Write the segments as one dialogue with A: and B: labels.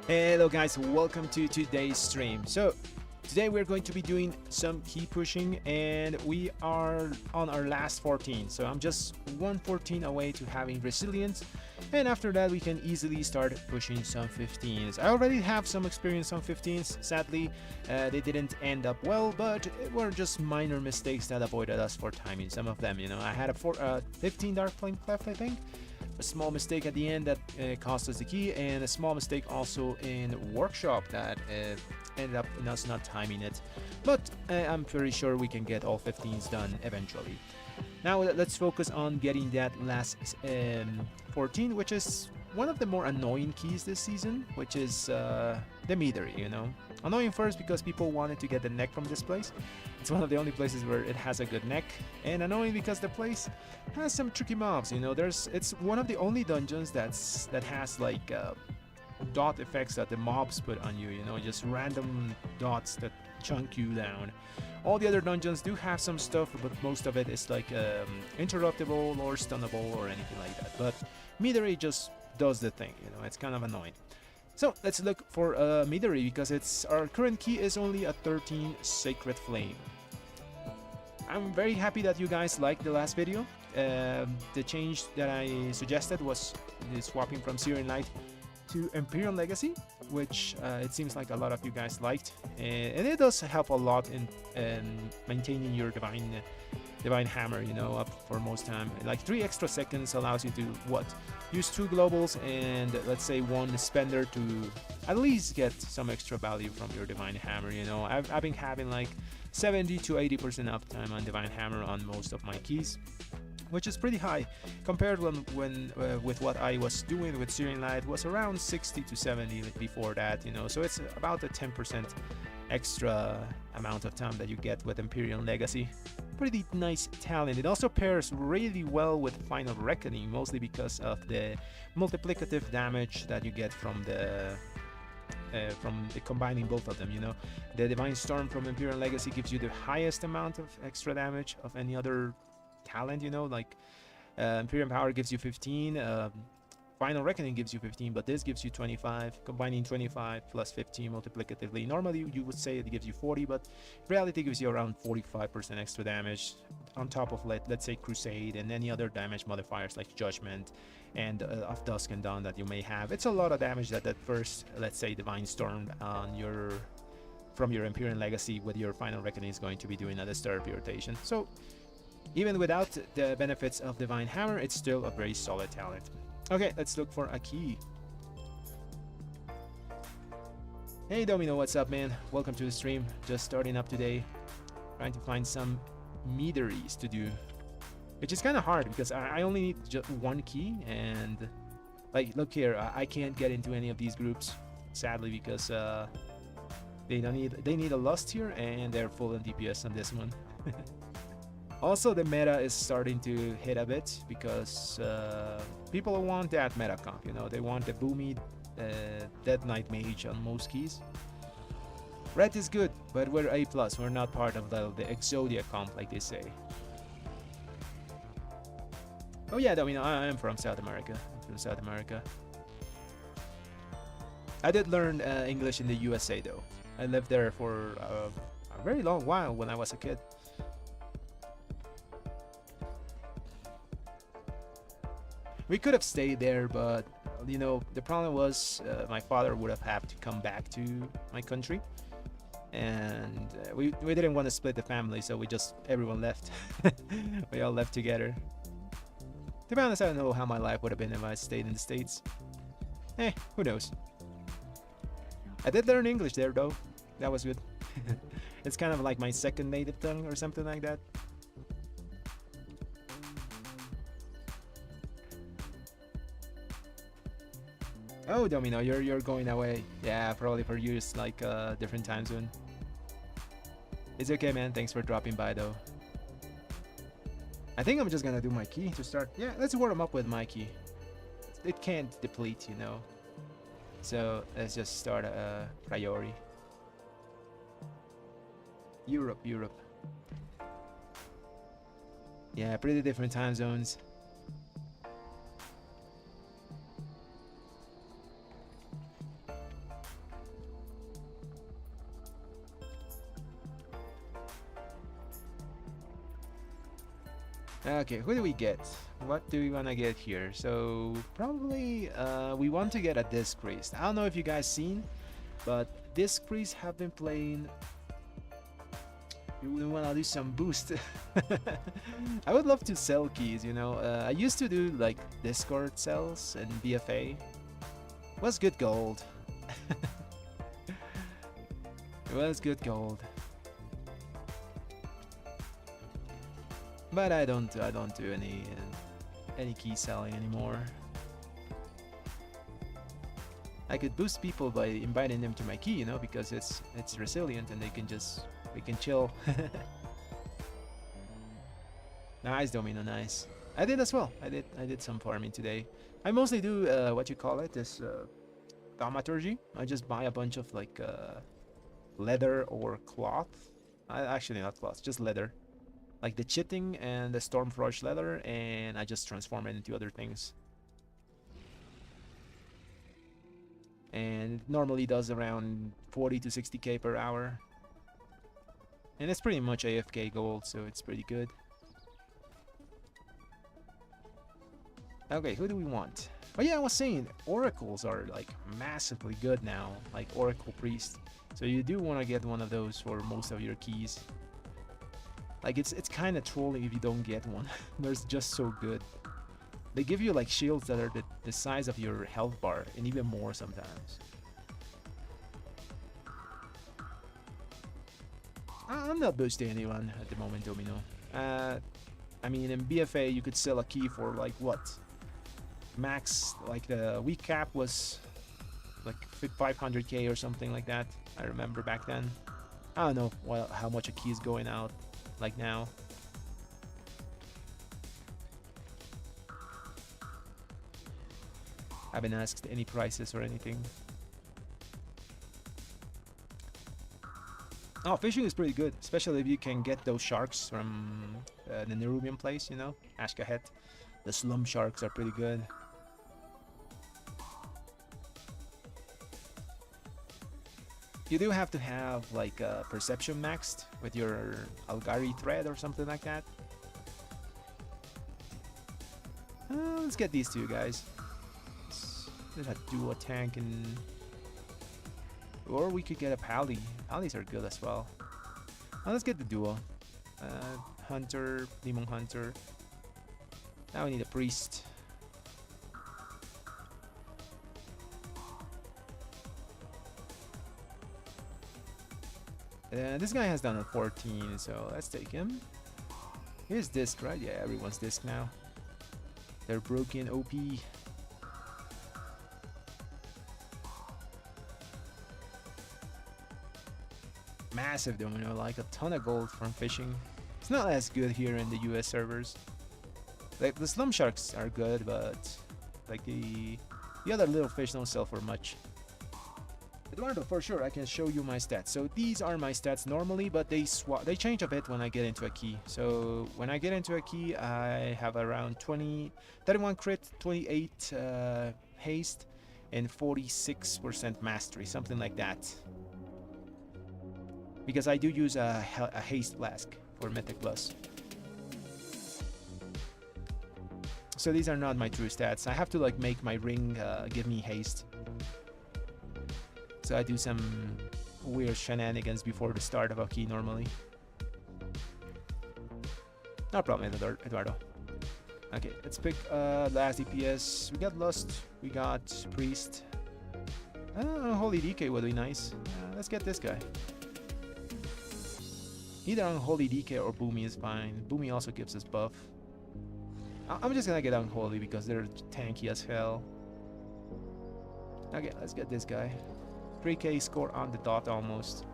A: Hello guys, welcome to today's stream. So today we're going to be doing some key pushing and we are on our last 14. So I'm just 114 away to having resilience, and after that we can easily start pushing some 15s. I already have some experience on 15s. Sadly, they didn't end up well, but it were just minor mistakes that avoided us for timing some of them. You know, I had a 15 Dark Flame Cleft, I think. A small mistake at the end that cost us the key, and a small mistake also in workshop that ended up in us not timing it, but I'm pretty sure we can get all 15s done eventually. Now let's focus on getting that last 14, which is one of the more annoying keys this season, which is the Meadery. You know, annoying first because people wanted to get the neck from this place. It's one of the only places where it has a good neck, and annoying because the place has some tricky mobs. You know, it's one of the only dungeons that has like dot effects that the mobs put on you. You know, just random dots that chunk you down. All the other dungeons do have some stuff, but most of it is like interruptible or stunnable or anything like that. But Meadery just does the thing. You know, it's kind of annoying. So let's look for Meadery because our current key is only a 13 Sacred Flame. I'm very happy that you guys liked the last video. The change that I suggested was the swapping from Searing Light to Imperial Legacy, which it seems like a lot of you guys liked, and it does help a lot in maintaining your divine hammer, you know, up for most time. Like 3 extra seconds allows you to use 2 globals and let's say 1 spender to at least get some extra value from your divine hammer. You know, I've been having like 70 to 80% uptime on divine hammer on most of my keys, which is pretty high compared with what I was doing with Searing Light. Was around 60 to 70 before that, you know, so it's about a 10% extra amount of time that you get with Imperial Legacy. Pretty nice talent. It also pairs really well with Final Reckoning, mostly because of the multiplicative damage that you get from the combining both of them. You know, the Divine Storm from Imperial Legacy gives you the highest amount of extra damage of any other talent. You know, like Imperial Power gives you 15, Final Reckoning gives you 15, but this gives you 25. Combining 25 plus 15 multiplicatively, normally you would say it gives you 40, but in reality it gives you around 45% extra damage on top of let's say Crusade and any other damage modifiers like Judgment and of Dusk and Dawn that you may have. It's a lot of damage that first, let's say, Divine Storm on from your Imperial Legacy with your Final Reckoning is going to be doing at the start of your rotation. So even without the benefits of Divine Hammer, it's still a very solid talent. Okay, let's look for a key. Hey Domino, what's up, man? Welcome to the stream. Just starting up today, trying to find some Meaderies to do, which is kind of hard because I only need just 1 key, and like, look here, I can't get into any of these groups sadly because they need a Lust here, and they're full on DPS on this one. Also, the meta is starting to hit a bit because people want that meta comp. You know, they want the boomy Dead Knight Mage on most keys. Red is good, but we're A+. We're not part of the Exodia comp, like they say. Oh yeah, Domino, I'm from South America. I did learn English in the USA though. I lived there for a very long while when I was a kid. We could have stayed there, but you know, the problem was my father would have had to come back to my country, and we didn't want to split the family, so everyone left. We all left together. To be honest, I don't know how my life would have been if I stayed in the States. Who knows? I did learn English there though. That was good. It's kind of like my second native tongue or something like that. Oh, Domino, you're going away. Yeah, probably for you it's like a different time zone. It's okay, man. Thanks for dropping by, though. I think I'm just gonna do my key to start. Yeah, let's warm up with my key. It can't deplete, you know. So let's just start a Priory. Europe. Yeah, pretty different time zones. Okay, who do we get? What do we want to get here? So probably we want to get a Disc Priest. I don't know if you guys seen, but Disc Priests have been playing. You would want to do some boost. I would love to sell keys, you know. I used to do like Discord sells and BFA. It was good gold. It was good gold. But I don't do any key selling anymore. I could boost people by inviting them to my key, you know, because it's resilient and we can chill. Nice, Domino, nice. I did as well. I did some farming today. I mostly do what you call it, this thaumaturgy. I just buy a bunch of like leather or cloth. Actually not cloth, just leather. Like the chitting and the Stormforged leather, and I just transform it into other things. And it normally does around 40 to 60k per hour. And it's pretty much AFK gold, so it's pretty good. Okay, who do we want? Oh yeah, I was saying, oracles are like massively good now, like Oracle Priest. So you do want to get one of those for most of your keys. Like it's kind of trolling if you don't get one. They're just so good. They give you like shields that are the size of your health bar and even more sometimes. I'm not boosting anyone at the moment, Domino. I mean, in BFA you could sell a key for like what? Max, like the week cap was like 500k or something like that. I remember back then. I don't know how much a key is going out like now. I haven't asked any prices or anything. Oh, fishing is pretty good, especially if you can get those sharks from the Nerubian place, you know, Ashkahet. The slum sharks are pretty good. You do have to have like perception maxed with your Algari thread or something like that. Let's get these two guys. Let's do a tank and... Or we could get a Pally. Pallies are good as well. Let's get the duo. Hunter, Demon Hunter. Now we need a Priest. This guy has done a 14, so let's take him. Here's Disc, right? Yeah, everyone's Disc now. They're broken OP. Massive Domino, like a ton of gold from fishing. It's not as good here in the US servers. Like the slum sharks are good, but like the other little fish don't sell for much. Eduardo, for sure, I can show you my stats. So these are my stats normally, but they change a bit when I get into a key. So when I get into a key, I have around 31 crit, 28 haste, and 46% mastery, something like that. Because I do use a haste flask for Mythic Plus. So these are not my true stats. I have to like make my ring give me haste. So I do some weird shenanigans before the start of a key normally. No problem, Eduardo. Okay, let's pick last DPS. We got Lust, we got Priest. Holy DK would be nice. Let's get this guy. Either Unholy DK or Boomy is fine. Boomy also gives us buff. I'm just gonna get Unholy because they're tanky as hell. Okay, let's get this guy. 3k score on the dot almost.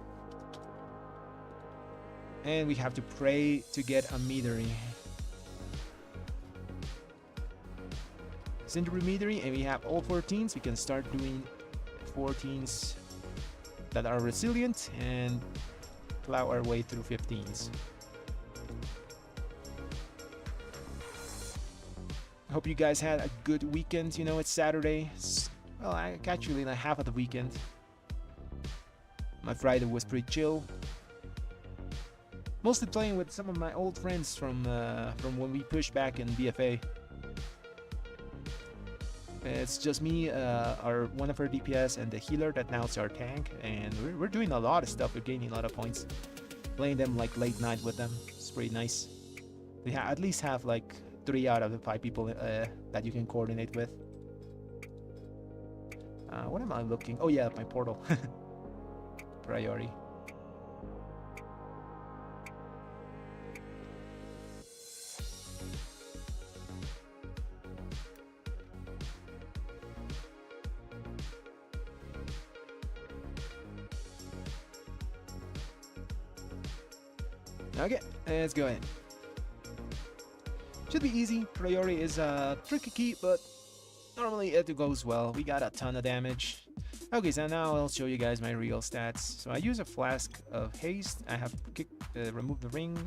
A: And we have to pray to get a Meadery. Cinderbrew Meadery, and we have all 14s. We can start doing 14s that are resilient and plow our way through 15s. Hope you guys had a good weekend. You know, it's Saturday. Well, actually like half of the weekend. My Friday was pretty chill. Mostly playing with some of my old friends from when we pushed back in BFA. It's just me, one of our DPS, and the healer that now is our tank, and we're doing a lot of stuff. We're gaining a lot of points. Playing them like late night with them. It's pretty nice. We at least have like 3 out of the 5 people that you can coordinate with. What am I looking? Oh yeah, my portal. Priory. Okay, let's go in. Should be easy. Priory is a tricky key, but normally it goes well. We got a ton of damage. Okay, so now I'll show you guys my real stats. So I use a flask of haste. I have removed the ring.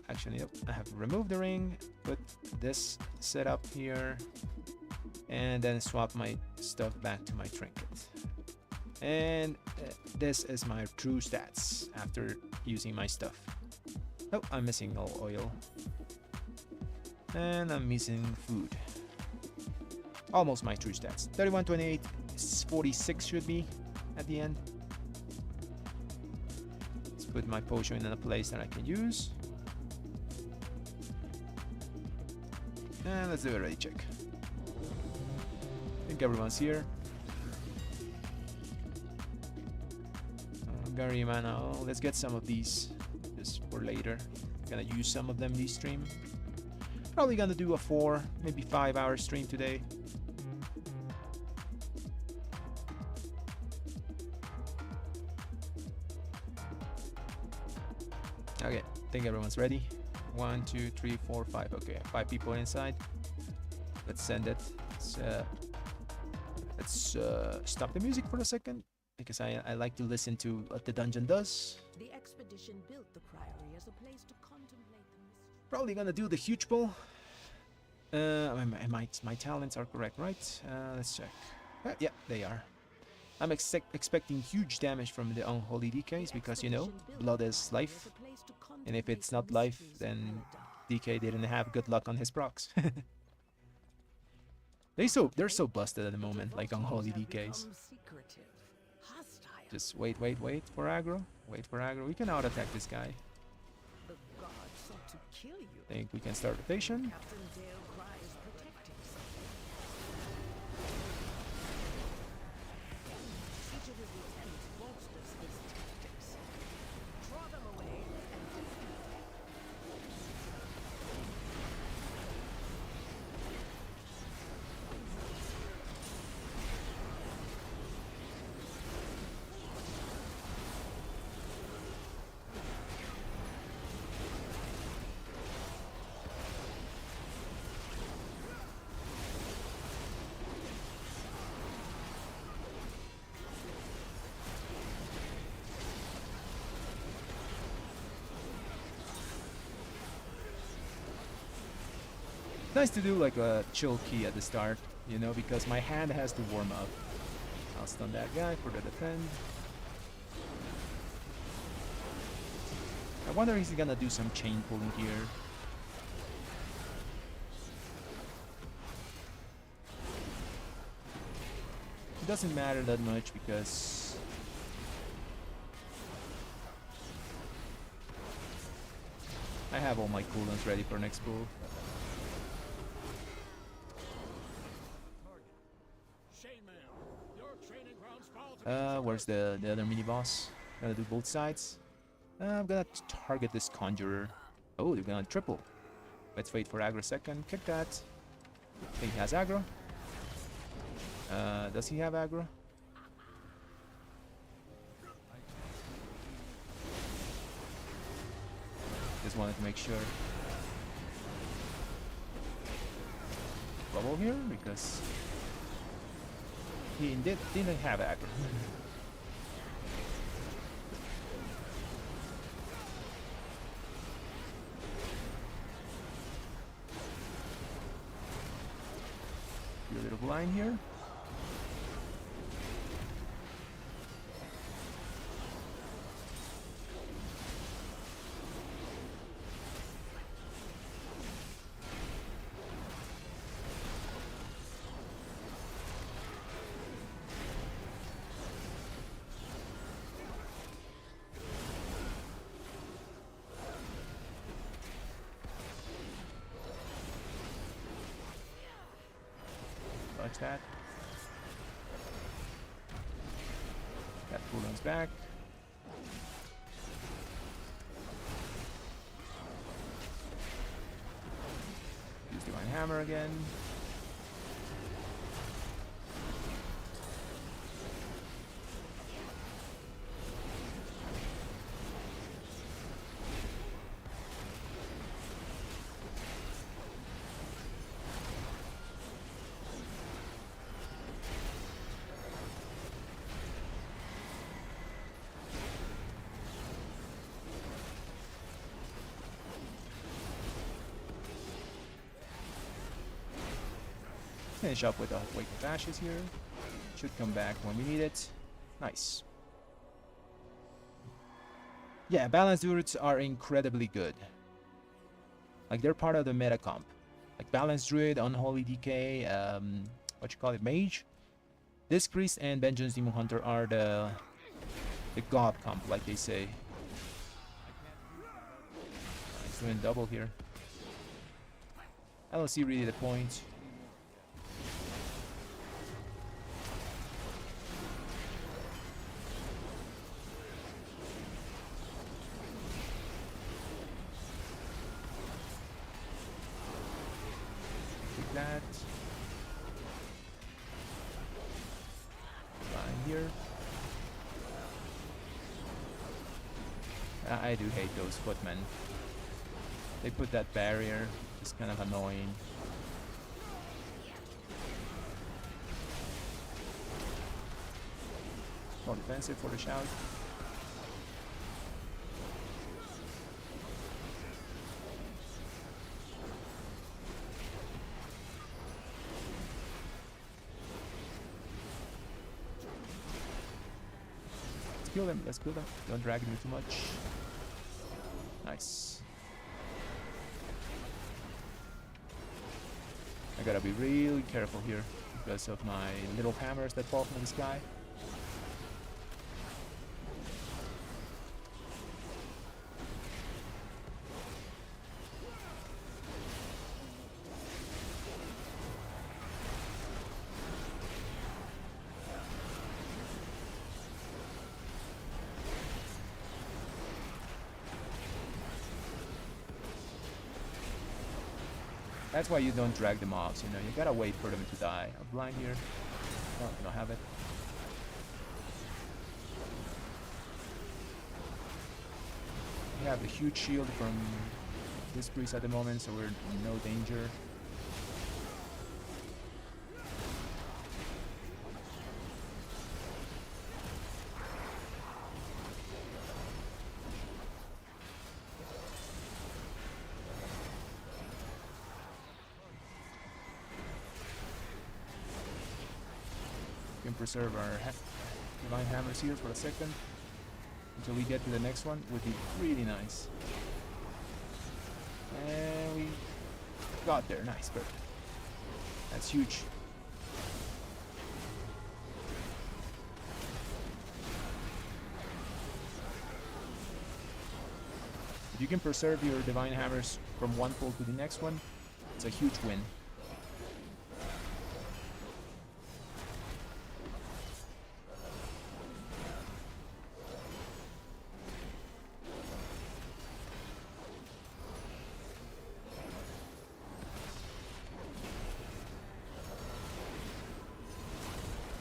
A: Actually, nope. I have removed the ring, put this setup here, and then swap my stuff back to my trinket. And this is my true stats after using my stuff. Oh, I'm missing all oil. And I'm missing food. Almost my true stats. 31, 28, 46 should be at the end. Let's put my potion in a place that I can use. And let's do a ready check. I think everyone's here. Gary mana. Oh, let's get some of these just for later. I'm gonna use some of them this stream. Probably gonna do a 4, maybe 5 hour stream today. Okay, I think everyone's ready. 1, 2, 3, 4, 5. Okay, 5 people inside. Let's send it. Let's stop the music for a second, because I like to listen to what the dungeon does.
B: The expedition built the Priory as a place to contemplate the mystery.
A: Probably gonna do the huge pull. My talents are correct, right? Let's check. Yeah, they are. I'm expecting huge damage from the unholy DKs because, you know, blood is life. And if it's not life, then DK didn't have good luck on his procs. They're so busted at the moment, like unholy DKs. Just wait for aggro. Wait for aggro. We can out attack this guy. Think we can start rotation. Nice to do like a chill key at the start, you know, because my hand has to warm up. I'll stun that guy for the defend. I wonder if he's gonna do some chain pulling here. It doesn't matter that much because I have all my cooldowns ready for next pull. Where's the other mini boss? Gonna do both sides. I'm gonna target this conjurer. Oh, they're gonna triple. Let's wait for aggro second. Kick that. I think he has aggro. Does he have aggro? Just wanted to make sure. Bubble here because he didn't have aggro. A little blind here. dodge that. That cooldown's back. Use Divine Hammer again. Finish up with a Wake of Ashes here. Should come back when we need it. Nice. Yeah, balanced druids are incredibly good. Like, they're part of the meta comp. Like balanced druid, unholy DK, what you call it, mage. Disc priest and vengeance demon hunter are the god comp, like they say. He's doing double here. I don't see really the point. That line here. I do hate those footmen. They put that barrier. It's kind of annoying. More defensive for the shout. Kill them, let's kill them. Don't drag me too much. Nice. I gotta be really careful here because of my little hammers that fall from the sky. That's why you don't drag the mobs, you know, you gotta wait for them to die. I'm blind here. Oh, I don't have it. We have a huge shield from this priest at the moment, so we're in no danger. Preserve our divine hammers here for a second until we get to the next one. Would be really nice. And we got there. Nice, perfect. That's huge. If you can preserve your divine hammers from one pull to the next one, it's a huge win.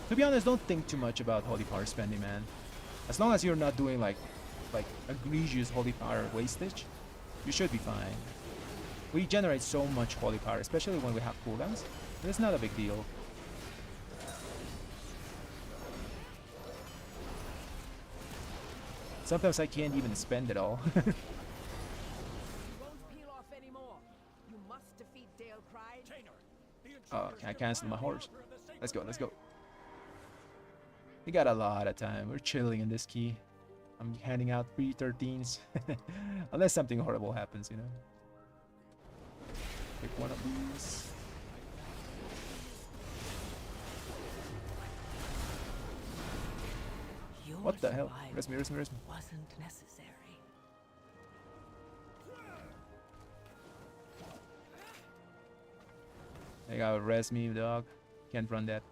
A: To be honest, don't think too much about holy power spending, man. As long as you're not doing like egregious holy power wastage, you should be fine. We generate so much holy power, especially when we have cooldowns. It's not a big deal. Sometimes I can't even spend it all. Oh, can I cancel my horse? Let's go, let's go. We got a lot of time. We're chilling in this key. I'm handing out free 13s. Unless something horrible happens, you know. Pick one of these. What the hell? Res me, res me, res me.
B: Wasn't necessary.
A: They gotta res me, dog. Can't run that.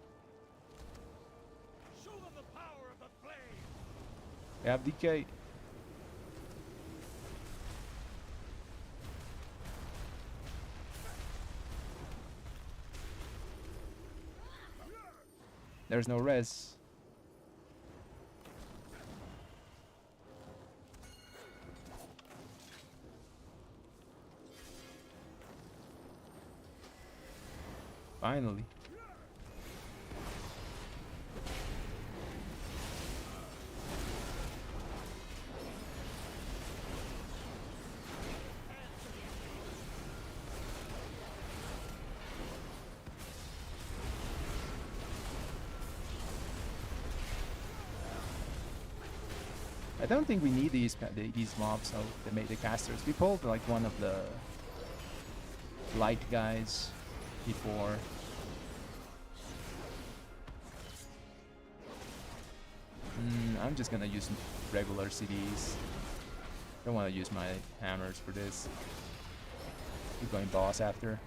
C: Show them the power of the flame.
A: We have DK. There's no res. Finally. I don't think we need these mobs, so they made the casters. We pulled like one of the light guys before. I'm just gonna use regular CDs. Don't want to use my hammers for this. Keep going boss after.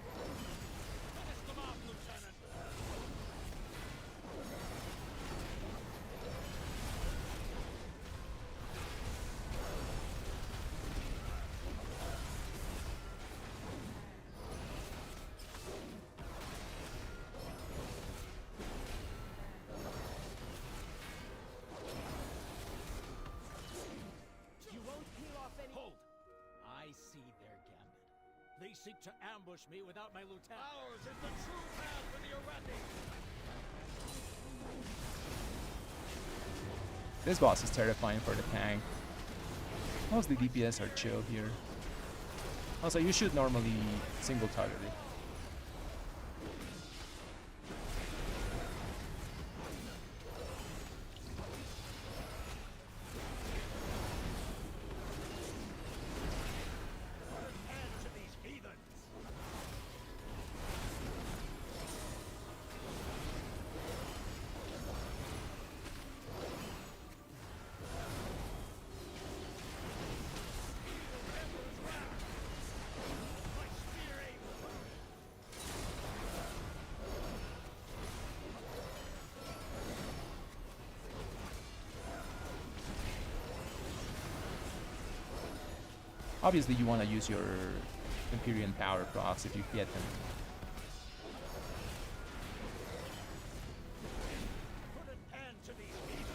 C: They seek to ambush me without my lieutenant. Ours is the true path for the Arathi.
A: This boss is terrifying for the tank. Most of the DPS are chill here. Also, you should normally single target it. Obviously, you want to use your Empyrean power procs if you get them.
C: Put an end to these heathens.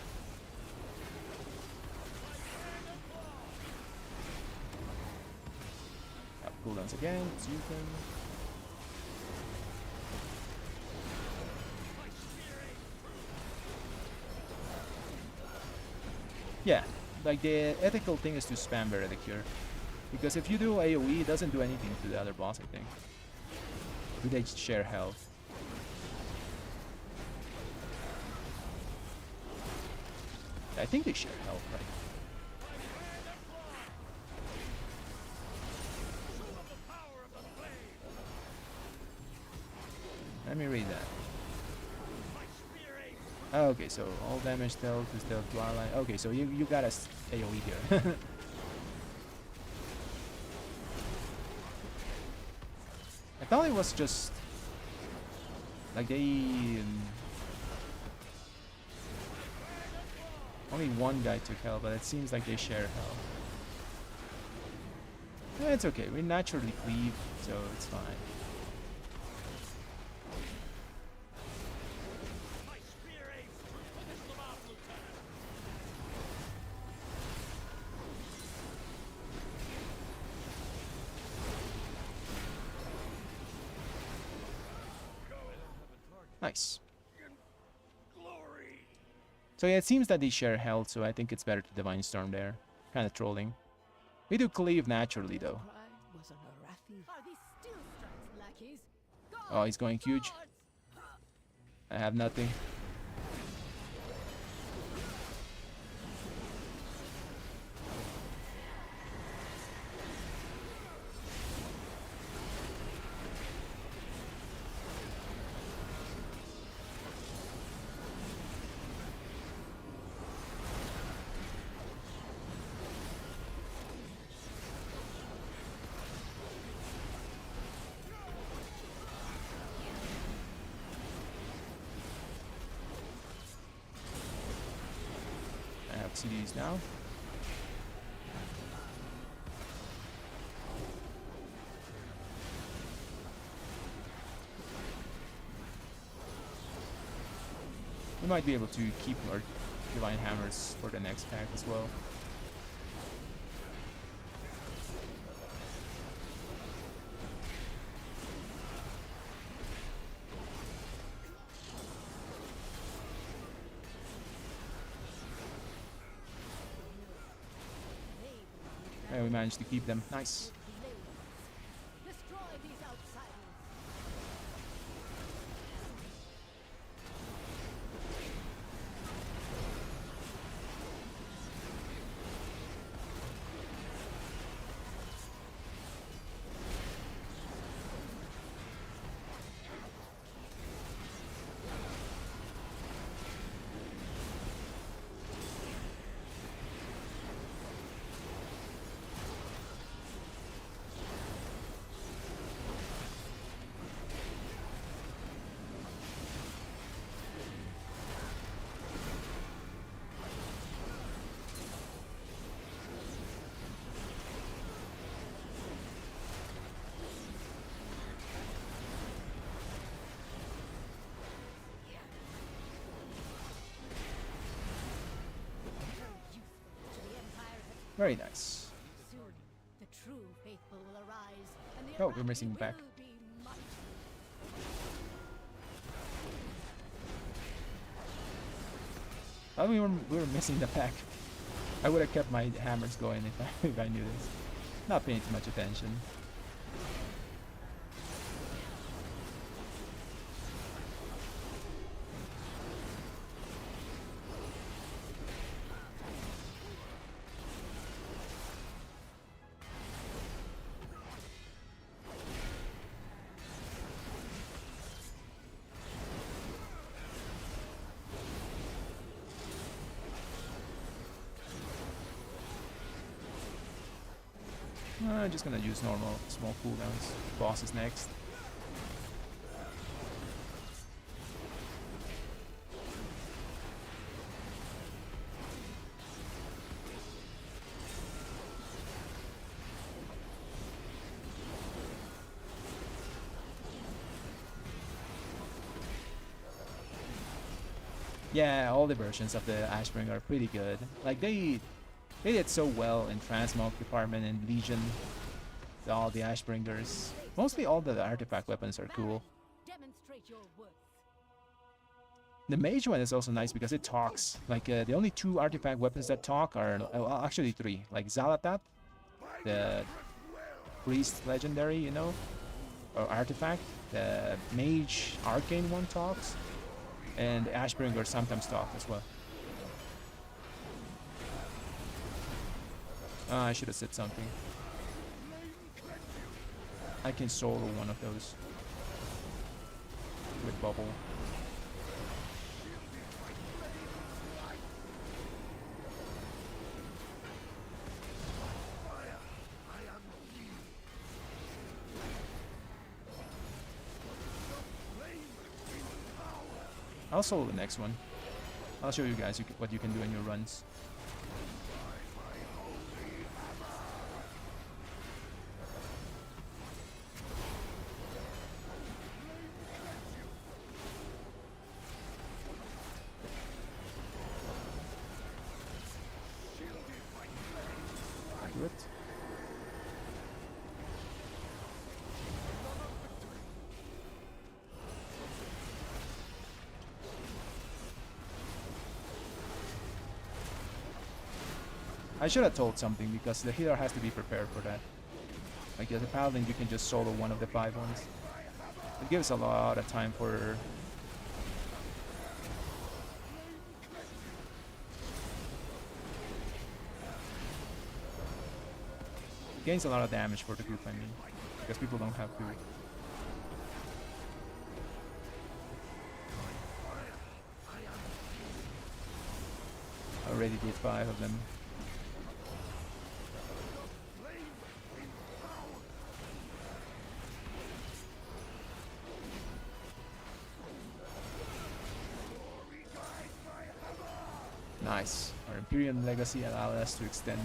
A: Up cooldowns again, let's use them. Yeah, like the ethical thing is to spam Veretic here. Because if you do AoE, it doesn't do anything to the other boss, I think. Do they share health? I think they share health, right? Let me read that. Oh, okay, so all damage stealth to stealth to ally. Okay, so you got us AoE here. I thought it was just like they only one guy took health, but it seems like they share health. Yeah, it's okay. We naturally cleave, so it's fine. Nice. So yeah, it seems that they share health, so I think it's better to Divine Storm there. Kind of trolling. We do cleave naturally though. Oh, he's going huge. I have nothing. see these now. We might be able to keep our divine hammers for the next pack as well. And we managed to keep them. Nice.
B: Destroy these outsiders.
A: Very nice.
B: Soon, the true faithful will arise, and the
A: Oh, we're missing
B: Iraqi
A: back.
B: will be mighty.
A: Oh, we were missing the pack. I would have kept my hammers going if I knew this. Not paying too much attention. I'm just gonna use normal small cooldowns. Boss is next. Yeah, all the versions of the Ashbringer are pretty good. Like they did so well in Transmog department and Legion. All the Ashbringers. Mostly all the artifact weapons are cool.
B: Demonstrate your worth.
A: The mage one is also nice because it talks. Like the only two artifact weapons that talk are well, actually three. Like Zalatat, the priest legendary, you know, or artifact. The mage arcane one talks, and the Ashbringer sometimes talk as well. I should have said something. I can solo one of those with bubble. I'll solo the next one. I'll show you guys what you can do in your runs. Accurate. I should have told something because the healer has to be prepared for that. Like as a paladin, you can just solo one of the 5 ones. It gives a lot of time for. It gains a lot of damage for the group, I mean, because people don't have to. Already did 5 of them. Nice. Our Imperium Legacy allowed us to extend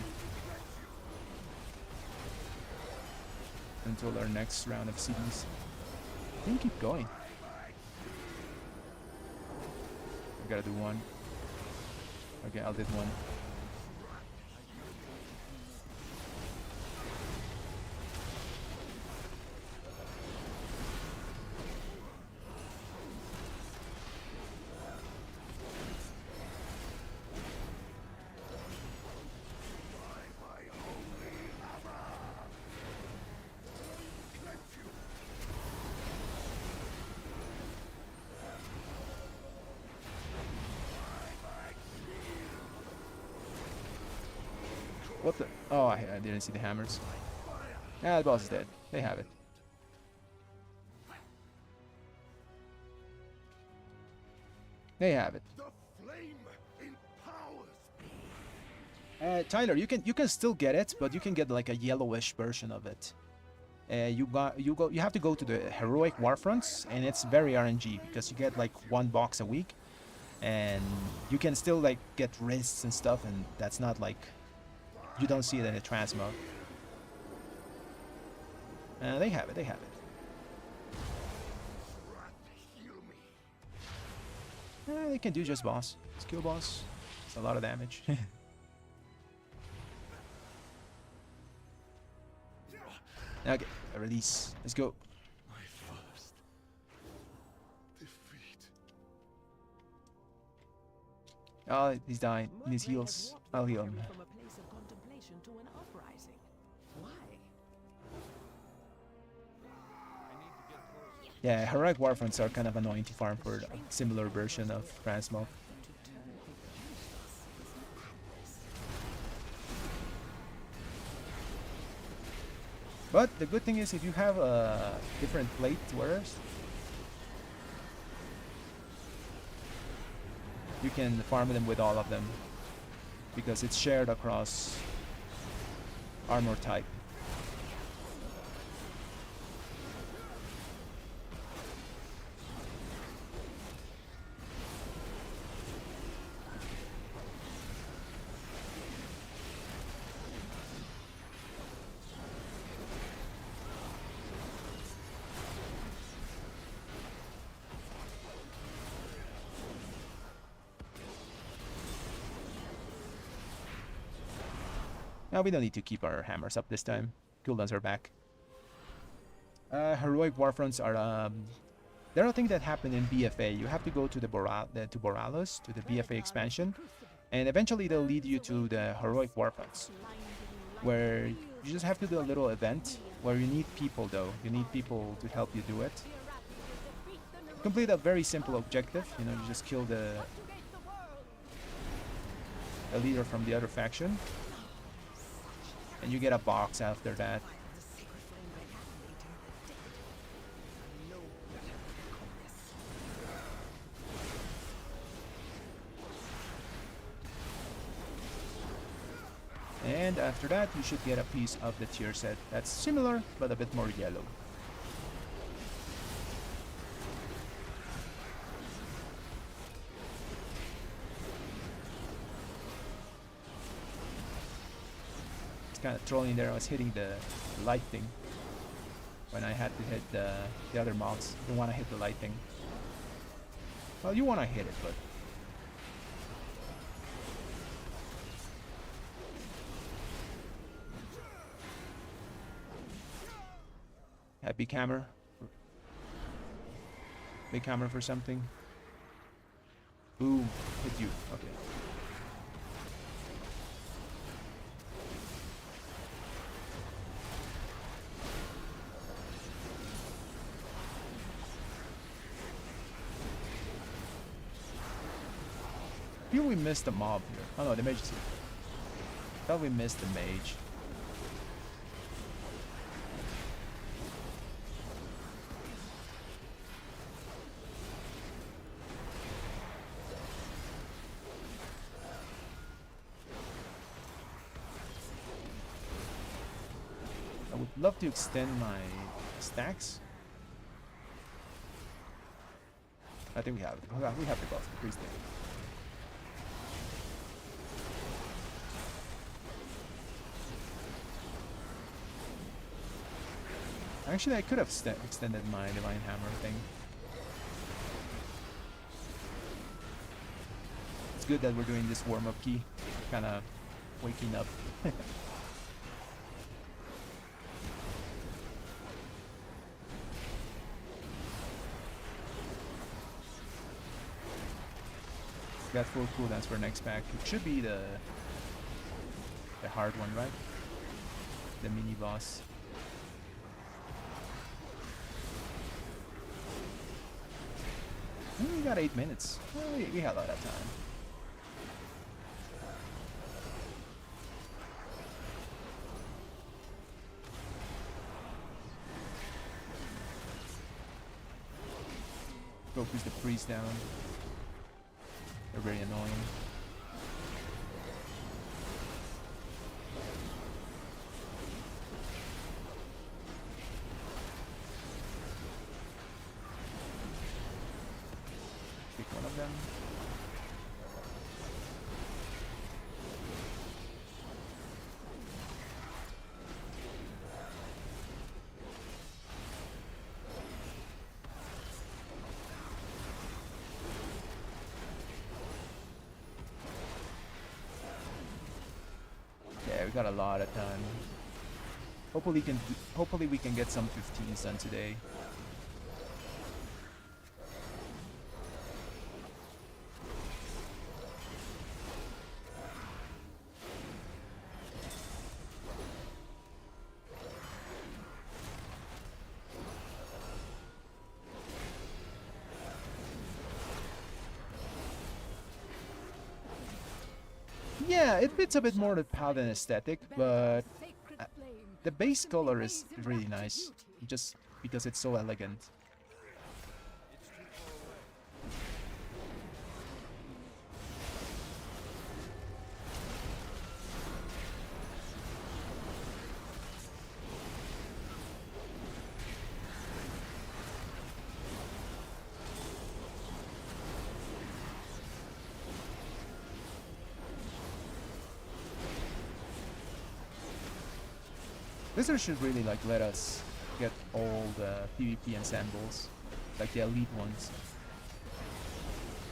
A: until our next round of cities. I think keep going. I gotta do one. Okay, I'll did one. What the? Oh, I didn't see the hammers. Ah, the boss is dead. They have it. They have it. Tyler, you can still get it, but you can get like a yellowish version of it. You have to go to the heroic warfronts, and it's very RNG because you get like 1 box a week, and you can still like get wrists and stuff, and that's not like. You don't see it in a trans mode. They have it, they have it. They can do just boss. Skill boss. It's a lot of damage. Okay, a release. Let's go.
D: My first defeat.
A: Oh, he's dying. He needs
B: Murray has
A: heals.
B: walked
A: I'll heal him.
B: Priory from a place of contemplation to an uprising. Why?
A: Yeah, heroic warfronts are kind of annoying to farm for a similar version of transmog. But the good thing is if you have different plate wearers, you can farm them with all of them because it's shared across armor type. Now we don't need to keep our hammers up this time. Cooldowns are back. Heroic warfronts are they're a thing that happened in BFA. You have to go to the Boralos, to the BFA expansion, and eventually they'll lead you to the heroic warfronts, where you just have to do a little event where you need people though. You need people to help you do it. Complete a very simple objective. You know, you just kill the leader from the other faction. And you get a box after that. And after that, you should get a piece of the tier set that's similar, but a bit more yellow. Kind of trolling there. I was hitting the light thing when I had to hit the other mobs. You don't want to hit the light thing. Well, you want to hit it, but yeah, big hammer for something. Boom, hit you. Okay. I feel we missed the mob here. Oh no, the mage is here. I thought we missed the mage. I would love to extend my stacks. I think we have it. We have the buff. Increase it. Actually, I could have extended my Divine Hammer thing. It's good that we're doing this warm-up key. Kind of waking up. Got full cooldowns for next pack. It should be the hard one, right? The mini boss. We got 8 minutes. Well, we had a lot of time. Focus the priest down. They're very annoying. Pick one of them. Yeah, we got a lot of time. Hopefully we can get some 15s done today. Yeah, it fits a bit more the Paladin aesthetic, but the base color is really nice, just because it's so elegant. Blizzard should really like let us get all the PvP ensembles, like the elite ones.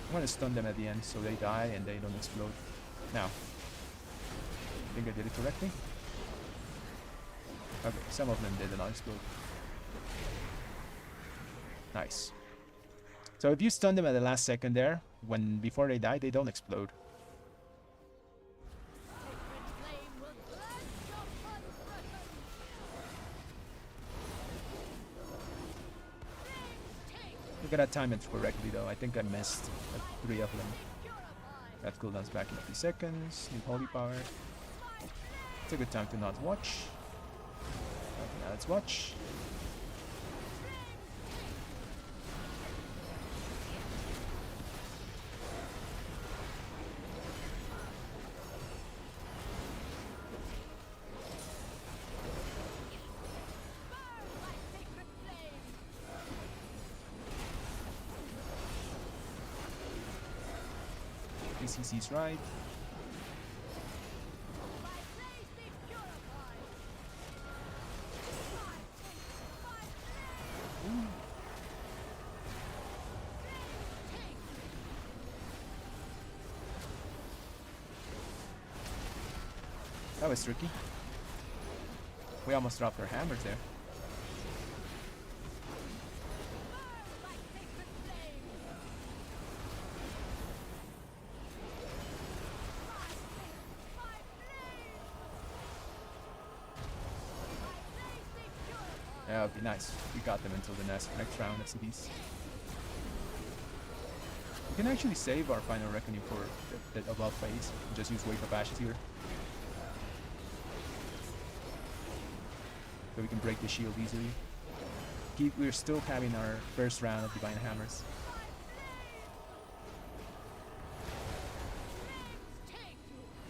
A: I'm gonna stun them at the end so they die and they don't explode. Now, I think I did it correctly. Okay, some of them did not explode. Nice. So if you stun them at the last second there, before they die, they don't explode. I gotta time it correctly though. I think I missed like 3 of them. That cooldowns back in a few seconds. Need holy power. It's a good time to not watch. Okay, now let's watch. ACC's right. Ooh. That was tricky. We almost dropped our hammers there. Yeah, that would be nice. We got them until the next round of cities. We can actually save our final reckoning for the above phase. Just use Wake of Ashes here. So we can break the shield easily. We're still having our first round of Divine Hammers.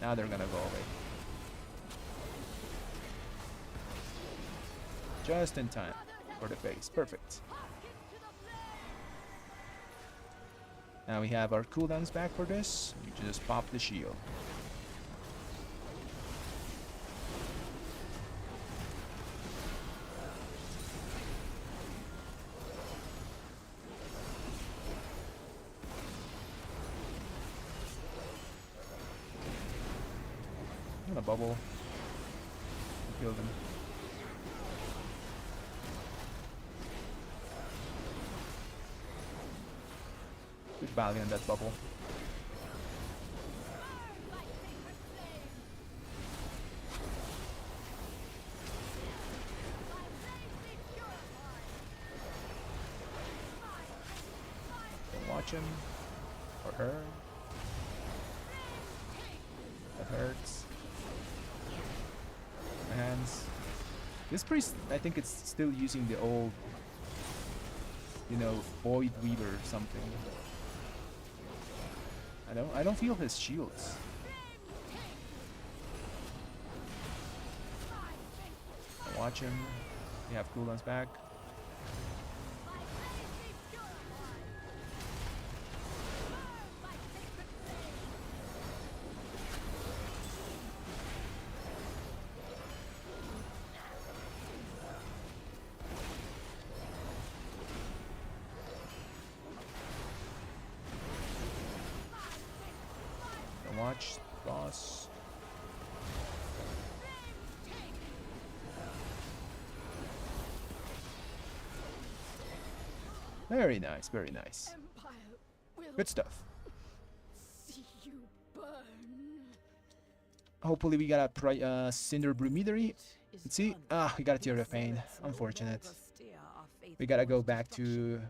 A: Now they're gonna go away. Just in time for the base. Perfect. Now we have our cooldowns back for this. You just pop the shield. bubble. Kill them. Good value on that bubble. Watch him or her. That hurts. My hands. This priest, I think it's still using the old, you know, Void Weaver or something. I don't feel his shields. Watch him. You have cooldowns back. Watch, boss. Very nice, very nice. Good stuff.
B: See you burn.
A: Hopefully we got a Cinderbrew Meadery. Let's see. Ah, we got a Tear of Pain. Unfortunate. We gotta go back to...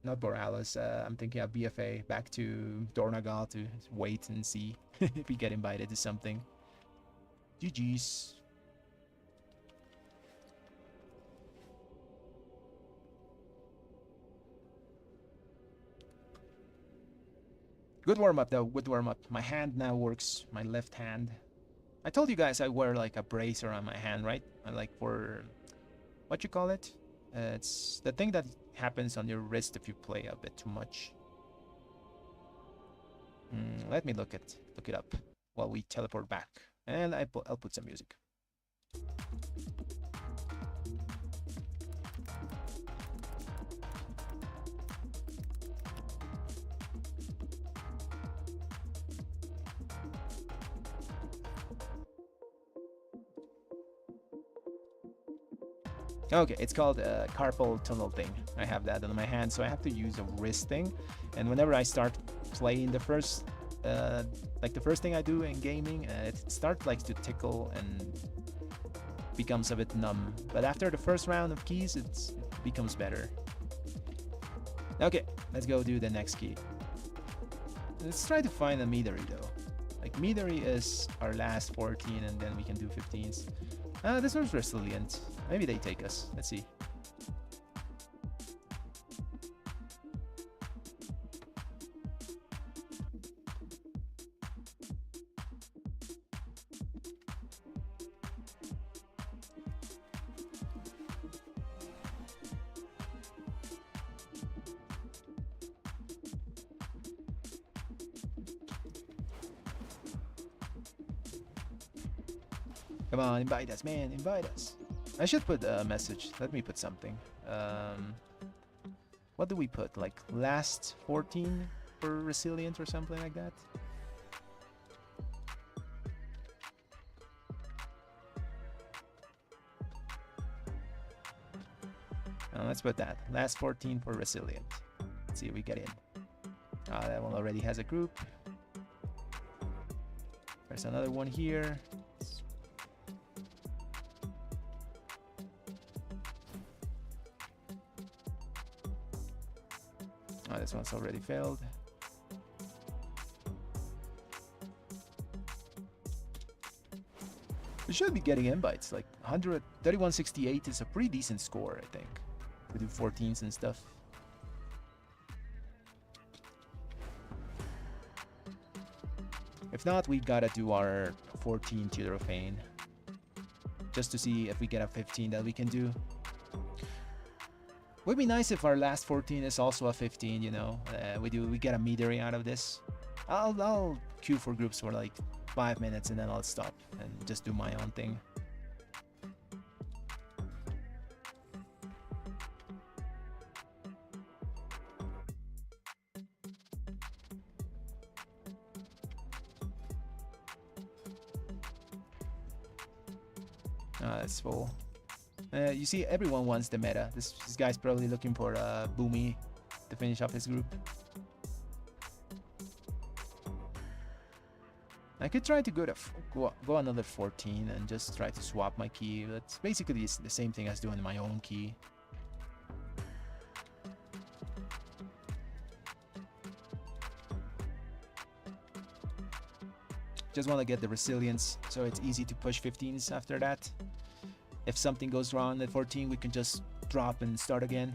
A: not Borealis, I'm thinking of BFA, back to Dornagal to wait and see if we get invited to something. GG's. Good warm-up though, good warm-up. My hand now works, my left hand. I told you guys I wear like a bracer on my hand, right? Like for, what you call it? It's the thing that happens on your wrist if you play a bit too much. Let me look it up while we teleport back, and I'll put some music. Okay, it's called a carpal tunnel thing. I have that on my hand, so I have to use a wrist thing. And whenever I start playing the first thing I do in gaming, it starts like to tickle and becomes a bit numb. But after the first round of keys, it becomes better. Okay, let's go do the next key. Let's try to find a Meadery though. Like Meadery is our last 14, and then we can do 15s. This one's resilient. Maybe they take us. Let's see. Come on, invite us, man, invite us. I should put a message. Let me put something. What do we put? Like last 14 for resilient or something like that? Let's put that. Last 14 for resilient. Let's see if we get in. That one already has a group. There's another one here. This one's already failed. We should be getting invites. Like 3168 is a pretty decent score, I think. We do 14s and stuff. If not, we gotta do our 14 Tear of Pain, just to see if we get a 15 that we can do. Would be nice if our last 14 is also a 15, you know. We get a Meadery out of this. I'll queue for groups for like 5 minutes and then I'll stop and just do my own thing. That's full. You see, everyone wants the meta. This guy's probably looking for a Boomy to finish up his group. I could try to go another 14 and just try to swap my key. But basically it's the same thing as doing my own key. Just want to get the resilience so it's easy to push 15s after that. If something goes wrong at 14, we can just drop and start again.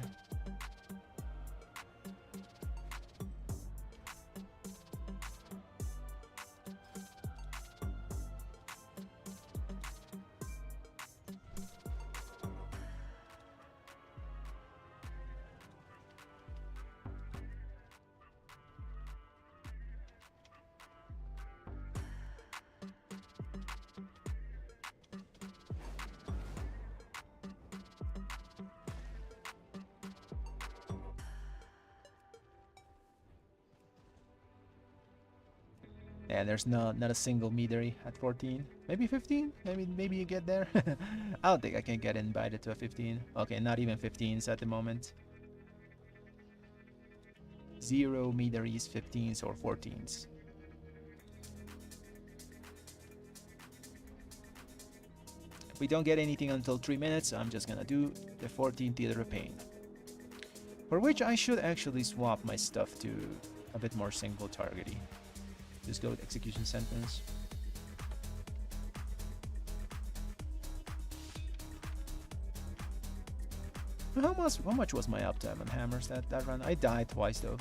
A: Yeah, there's not a single meadery at 14. Maybe 15? Maybe you get there. I don't think I can get invited to a 15. Okay, not even 15s at the moment. 0 meaderies, 15s or 14s. If we don't get anything until 3 minutes, I'm just gonna do the 14 Theater of Pain. For which I should actually swap my stuff to a bit more single targety. Just go with Execution Sentence. How much was my uptime on hammers that run? I died twice though.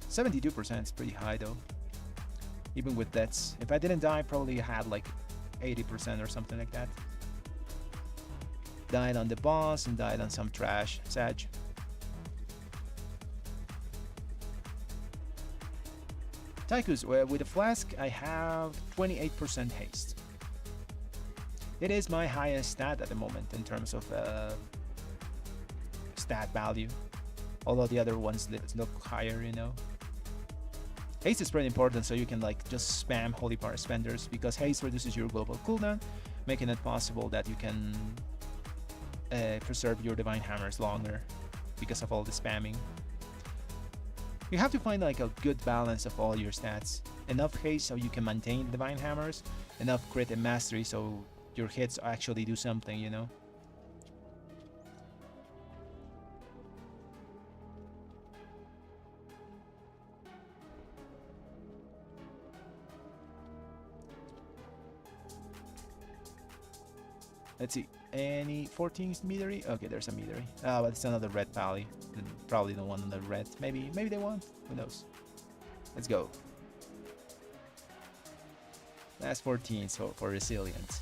A: 72% is pretty high though. Even with deaths. If I didn't die, I probably had like 80% or something like that. Died on the boss and died on some trash. Sag. Taikus, with a flask, I have 28% haste. It is my highest stat at the moment in terms of stat value. Although the other ones look higher, you know. Haste is pretty important, so you can like just spam Holy Power Spenders, because haste reduces your global cooldown, making it possible that you can preserve your Divine Hammers longer because of all the spamming. You have to find like a good balance of all your stats. Enough haste so you can maintain Divine Hammers, enough crit and mastery so your hits actually do something, you know. Let's see. Any 14th meadery? Okay, there's a meadery. Oh, but it's another red valley. Probably the one on the red. Maybe they won't. Who knows? Let's go. Last 14, so for resilient.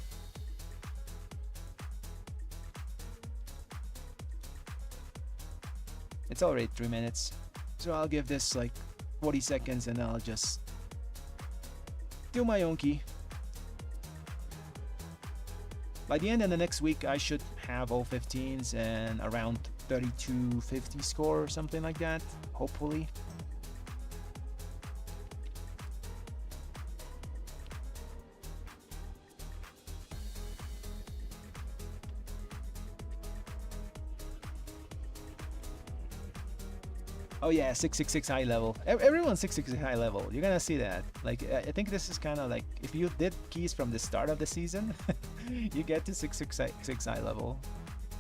A: It's already 3 minutes, so I'll give this like 40 seconds and I'll just do my own key. By the end of the next week, I should have all 15s and around 3250 score or something like that, hopefully. Oh yeah, 666 high level. Everyone's 666 high level. You're gonna see that. Like, I think this is kind of like, if you did keys from the start of the season, you get to 666 high level.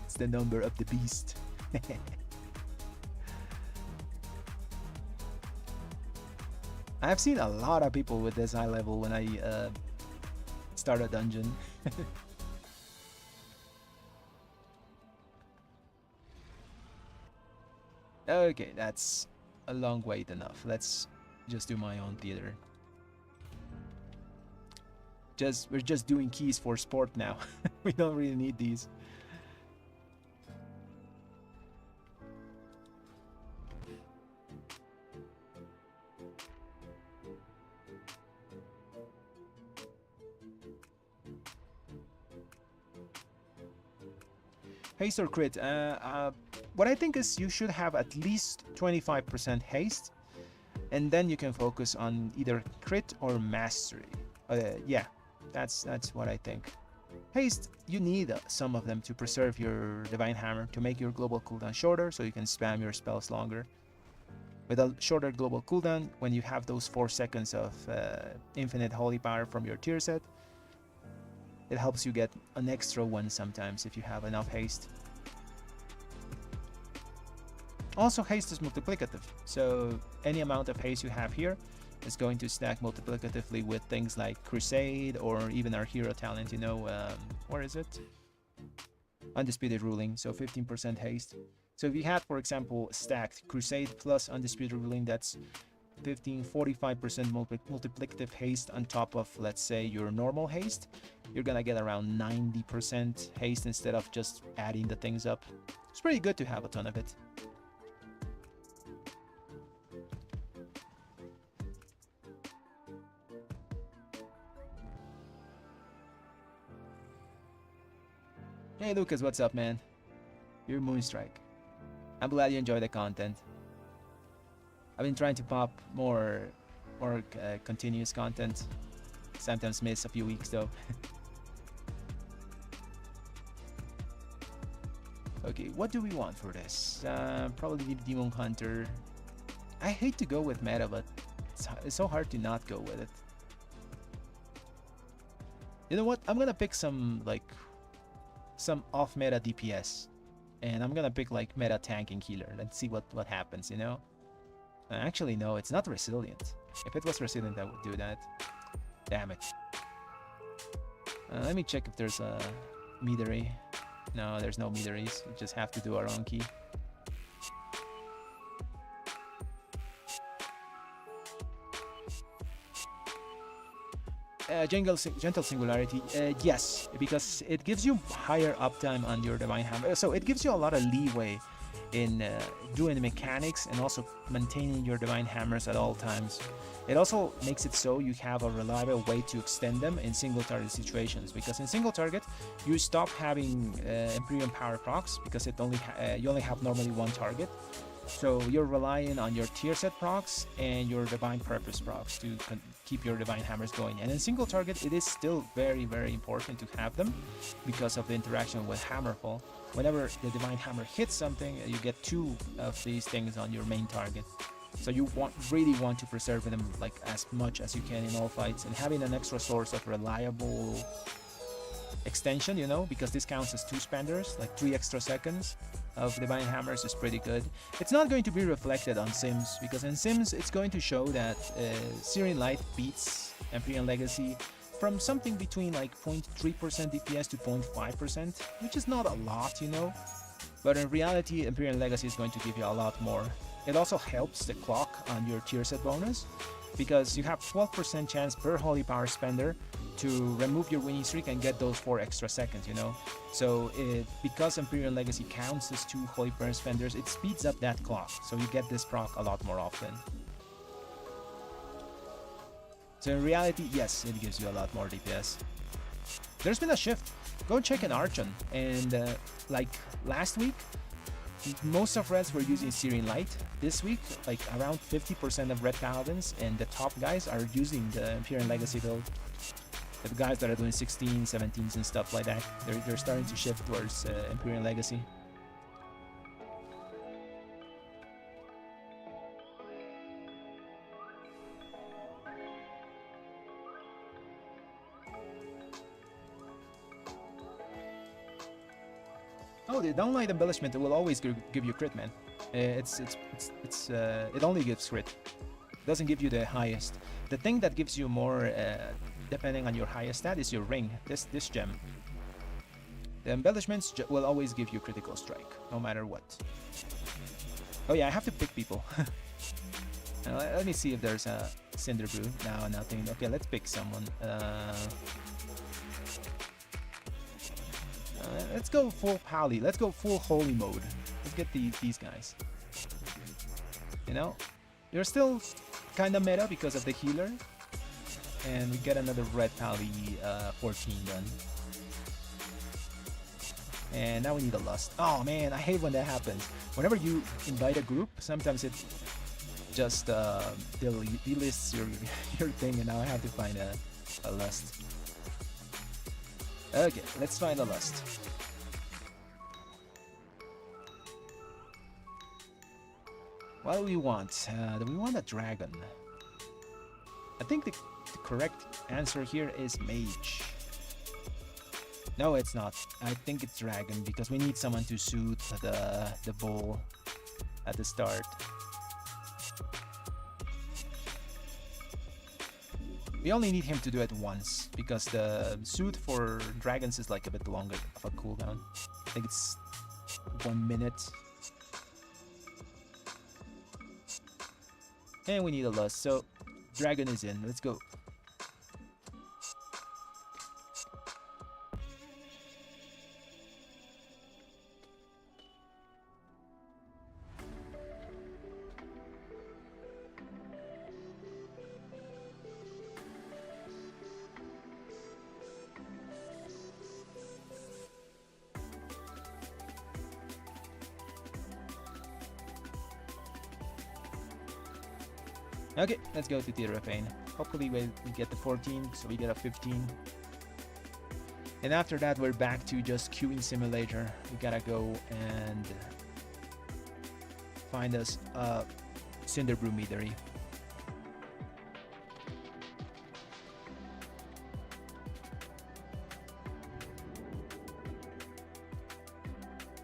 A: It's the number of the beast. I've seen a lot of people with this high level when I start a dungeon. Okay, that's a long wait enough. Let's just do my own theater. We're just doing keys for sport now. We don't really need these. Haste or crit? What I think is you should have at least 25% haste, and then you can focus on either crit or mastery. Yeah, that's what I think. Haste, you need some of them to preserve your Divine Hammer to make your global cooldown shorter so you can spam your spells longer. With a shorter global cooldown, when you have those 4 seconds of infinite holy power from your tier set, it helps you get an extra one sometimes if you have enough haste. Also, haste is multiplicative, so any amount of haste you have here is going to stack multiplicatively with things like Crusade or even our hero talent, you know, where is it? Undisputed Ruling, so 15% haste. So if you had, for example, stacked Crusade plus Undisputed Ruling, that's 45% multiplicative haste on top of, let's say, your normal haste. You're gonna get around 90% haste instead of just adding the things up. It's pretty good to have a ton of it. Hey Lucas, what's up, man? You're Moonstrike. I'm glad you enjoy the content. I've been trying to pop more continuous content. Sometimes miss a few weeks though. Okay, what do we want for this? Probably Demon Hunter. I hate to go with meta, but it's so hard to not go with it. You know what? I'm gonna pick some off-meta DPS, and I'm gonna pick like meta tanking healer. Let's see what happens, you know? Actually, no, it's not resilient. If it was resilient, I would do that. Damn it. Let me check if there's a Meadery. No, there's no Meaderies. We just have to do our own key. Gentle Singularity, yes, because it gives you higher uptime on your Divine Hammer. So it gives you a lot of leeway in doing the mechanics and also maintaining your Divine Hammers at all times. It also makes it so you have a reliable way to extend them in single target situations, because in single target you stop having Imperium Power procs because it you only have normally one target. So you're relying on your tier set procs and your Divine Purpose procs to keep your Divine Hammers going. And in single target, it is still very, very important to have them because of the interaction with Hammerfall. Whenever the Divine Hammer hits something, you get 2 of these things on your main target. So you really want to preserve them like as much as you can in all fights, and having an extra source of reliable extension, you know, because this counts as 2 spenders, like 3 extra seconds of Divine Hammers is pretty good. It's not going to be reflected on Sims, because in Sims it's going to show that CYEAN Light beats Empyrean Legacy from something between like 0.3% DPS to 0.5%, which is not a lot, you know, but in reality Empyrean Legacy is going to give you a lot more. It also helps the clock on your tier set bonus, because you have 12% chance per Holy Power spender to remove your winning streak and get those 4 extra seconds, you know. So because Imperial Legacy counts as 2 Holy Power spenders, it speeds up that clock, so you get this proc a lot more often. So in reality, yes, it gives you a lot more DPS. There's been a shift. Go check an Archon, and like last week, most of Reds were using CYEAN Light. This week, like around 50% of Red Paladins and the top guys are using the Imperial Legacy build. The guys that are doing 16s, 17s and stuff like that, they're starting to shift towards Imperial Legacy. Oh, the downlight embellishment will always give you crit, man. It only gives crit. It doesn't give you the highest. The thing that gives you more, depending on your highest stat, is your ring. This gem. The embellishments will always give you critical strike, no matter what. Oh yeah, I have to pick people. Let me see if there's a Cinderbrew. No, nothing. Okay, let's pick someone. Let's go full Pally. Let's go full Holy mode. Let's get these guys. You know, you're still kind of meta because of the healer. And we get another red Pally 14 done. And now we need a lust. Oh man, I hate when that happens. Whenever you invite a group, sometimes it just delists your thing, and now I have to find a lust. Okay, let's find the lust. What do we want? Do we want a dragon? I think the correct answer here is mage. No, it's not. I think it's dragon because we need someone to suit the bull at the start. We only need him to do it once because the suit for dragons is like a bit longer of a cooldown. I think it's 1 minute. And we need a lust, so dragon is in. Let's go. Okay, let's go to Theater of Pain. Hopefully we get the 14, so we get a 15. And after that, we're back to just queuing simulator. We gotta go and find us a Cinderbrew Meadery.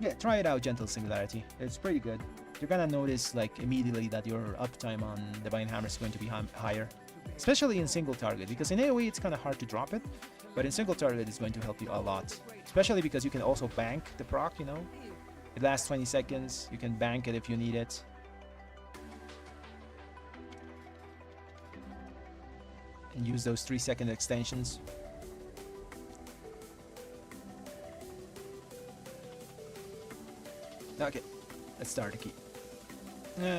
A: Yeah, try it out, Gentle Singularity. It's pretty good. You're gonna notice like immediately that your uptime on Divine Hammer is going to be higher, especially in single target, because in AoE it's kind of hard to drop it, but in single target it's going to help you a lot, especially because you can also bank the proc, you know. It lasts 20 seconds, you can bank it if you need it. And use those 3-second extensions. Okay, let's start the key.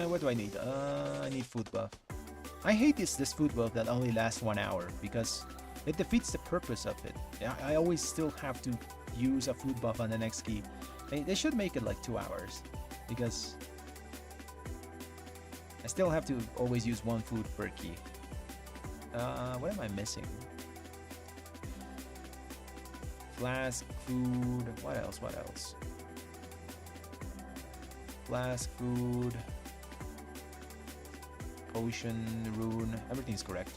A: What do I need? I need food buff. I hate this food buff that only lasts 1 hour because it defeats the purpose of it. I always still have to use a food buff on the next key. They should make it like 2 hours because I still have to always use 1 food per key. What am I missing? Flask, food, what else? Flask, food, potion, rune, everything's correct.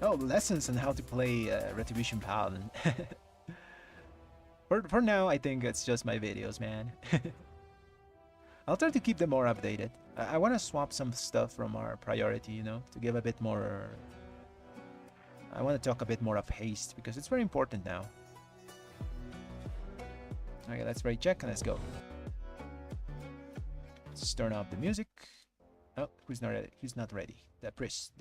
A: Oh, lessons on how to play Retribution Paladin. For now, I think it's just my videos, man. I'll try to keep them more updated. I want to swap some stuff from our priority, you know, to give a bit more... I want to talk a bit more of haste, because it's very important now. Okay, let's rate check, and let's go. Let's turn off the music. Oh, who's not ready? Who's not ready? The priest.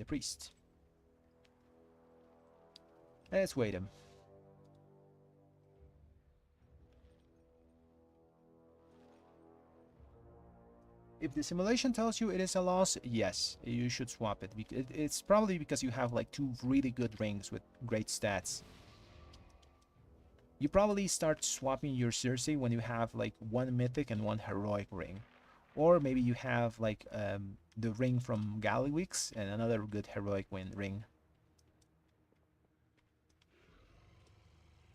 A: Let's wait him. If the simulation tells you it is a loss, yes, you should swap it. It's probably because you have like 2 really good rings with great stats. You probably start swapping your Circe when you have like 1 mythic and 1 heroic ring. Or maybe you have like the ring from Gallywix and another good heroic ring.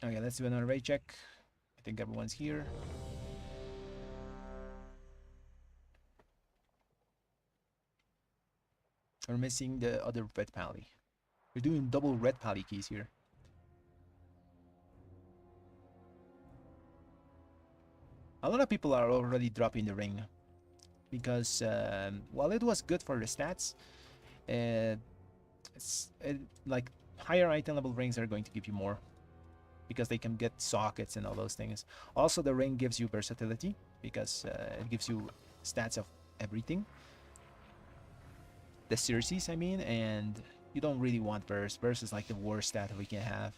A: Okay, let's do another raid check. I think everyone's here. We're missing the other red pally. We're doing double red pally keys here. A lot of people are already dropping the ring because while it was good for the stats, like higher item level rings are going to give you more because they can get sockets and all those things. Also, the ring gives you versatility because it gives you stats of everything. The Circes, I mean, and you don't really want verse. Verse is like the worst stat we can have.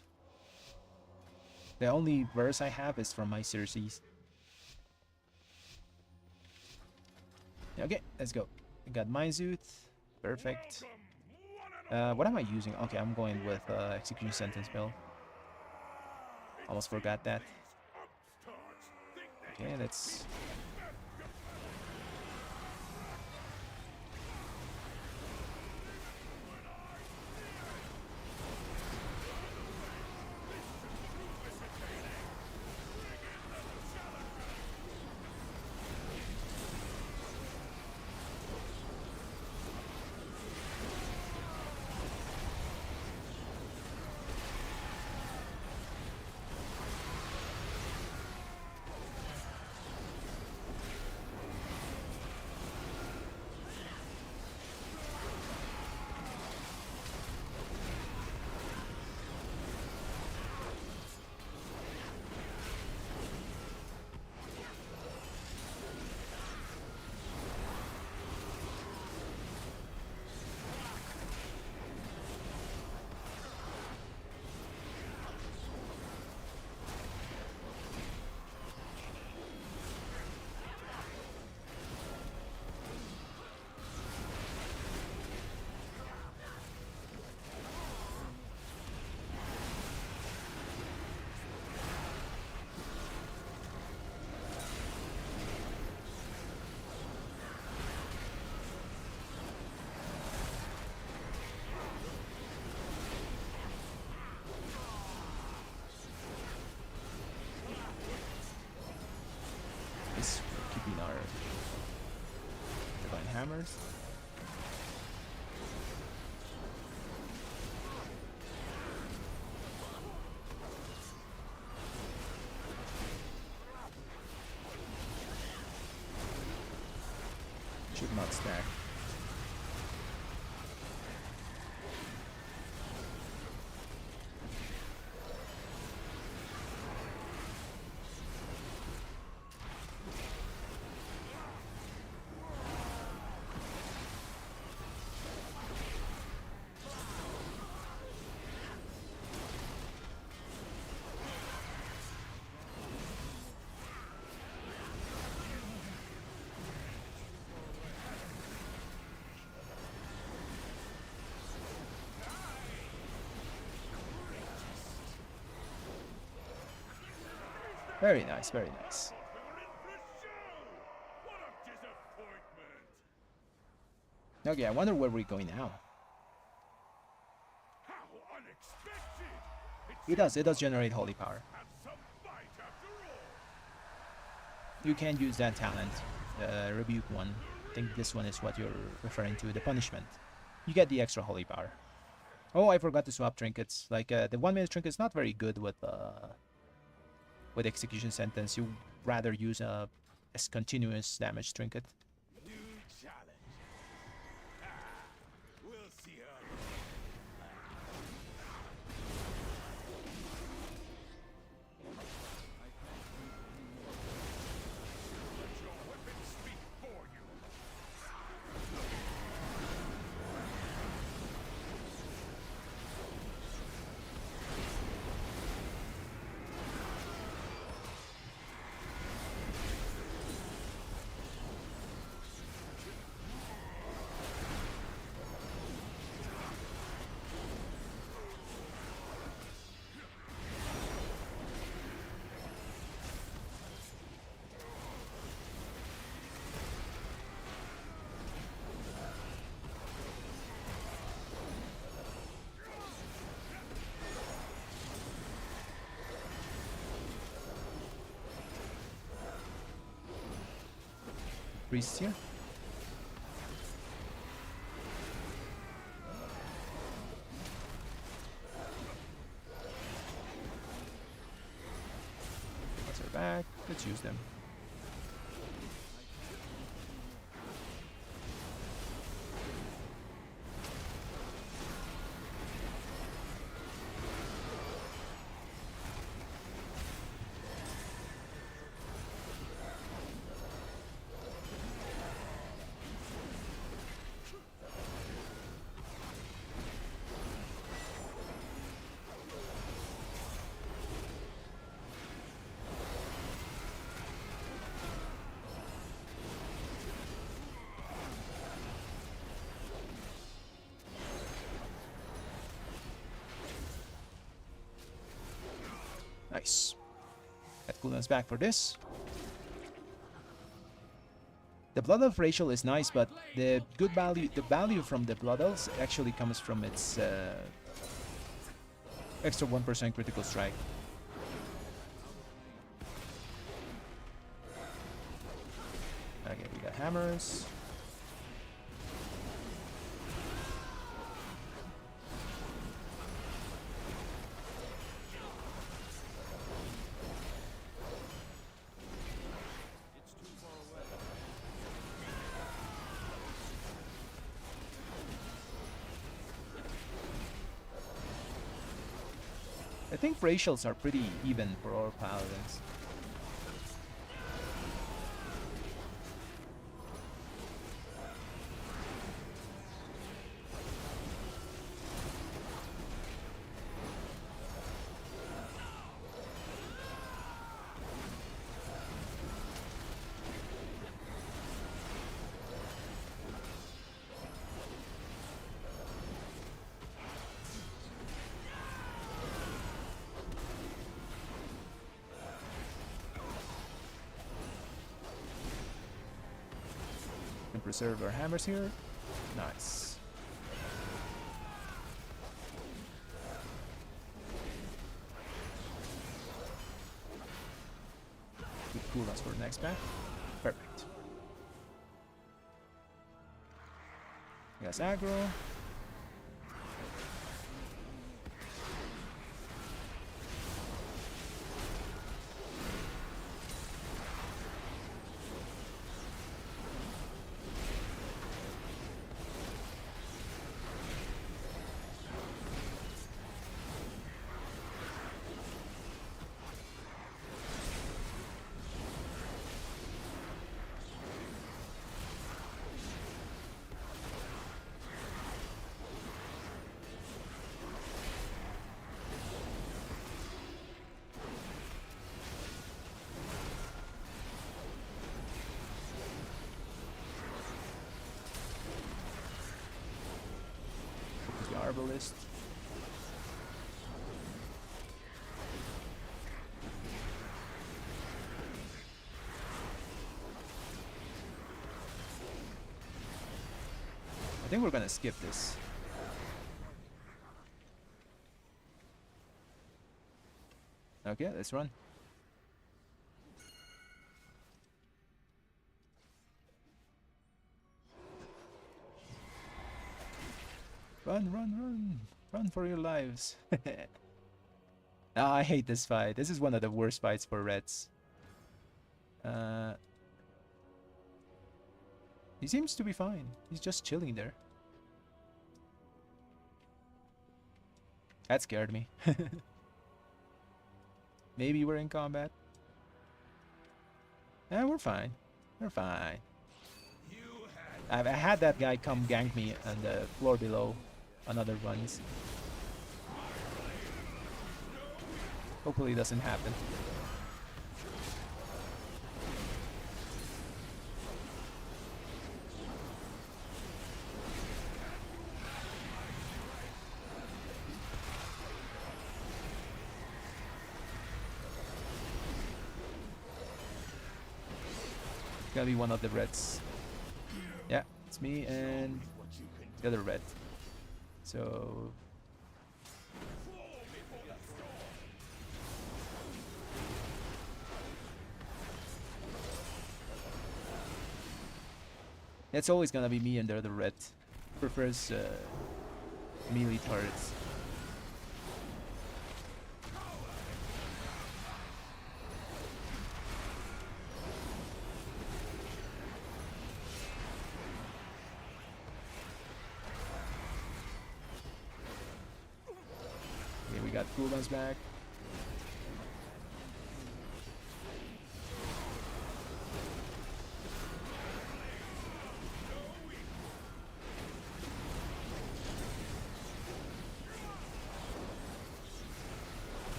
A: The only verse I have is from my Circes. Okay, let's go. We got Mindsuit. Perfect. What am I using? Okay, I'm going with Execution Sentence build. Almost forgot that. Okay, let's... keeping our divine hammers. Should not stack. Very nice, very nice. Okay, I wonder where we're going now. It does generate holy power. You can use that talent, rebuke one. I think this one is what you're referring to, the punishment. You get the extra holy power. Oh, I forgot to swap trinkets. Like the 1 minute trinket is not very good with execution sentence. You rather use a continuous damage trinket. Priests here. Once they're back, let's use them. Nice. Got cooldowns back for this. The Blood Elf Racial is nice, but the value from the Blood Elves actually comes from its extra 1% critical strike. Okay, we got hammers. I think racials are pretty even for our paladins. Preserve our hammers here. Nice. Good cooldowns for the next pack. Perfect. Yes, aggro. Arbalist. I think we're gonna skip this. Okay, let's run. Run, run, run. Run for your lives. I hate this fight. This is one of the worst fights for Reds. He seems to be fine. He's just chilling there. That scared me. Maybe we're in combat. Eh, we're fine. We're fine. I had that guy come gank me on the floor below on other runs. Hopefully it doesn't happen. Gotta be one of the Reds. Yeah, it's me and the other Red. So it's always gonna be me and the other Red. Prefers melee turrets. Okay, we got cooldowns back.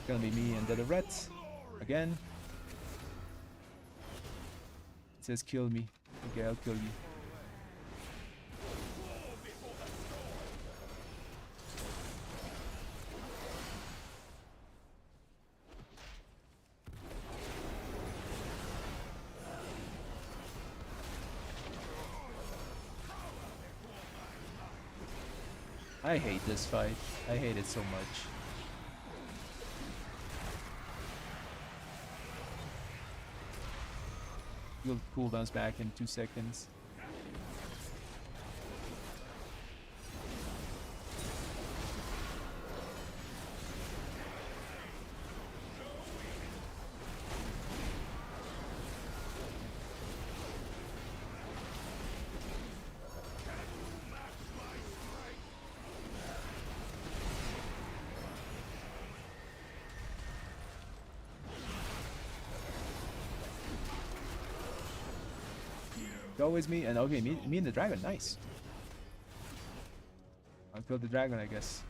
A: Gonna be me and the other Reds again. It says kill me. Okay, I'll kill you. I hate this fight. I hate it so much. You'll cooldowns back in 2 seconds. Go with me, and okay, me and the dragon, nice. I'll kill the dragon, I guess.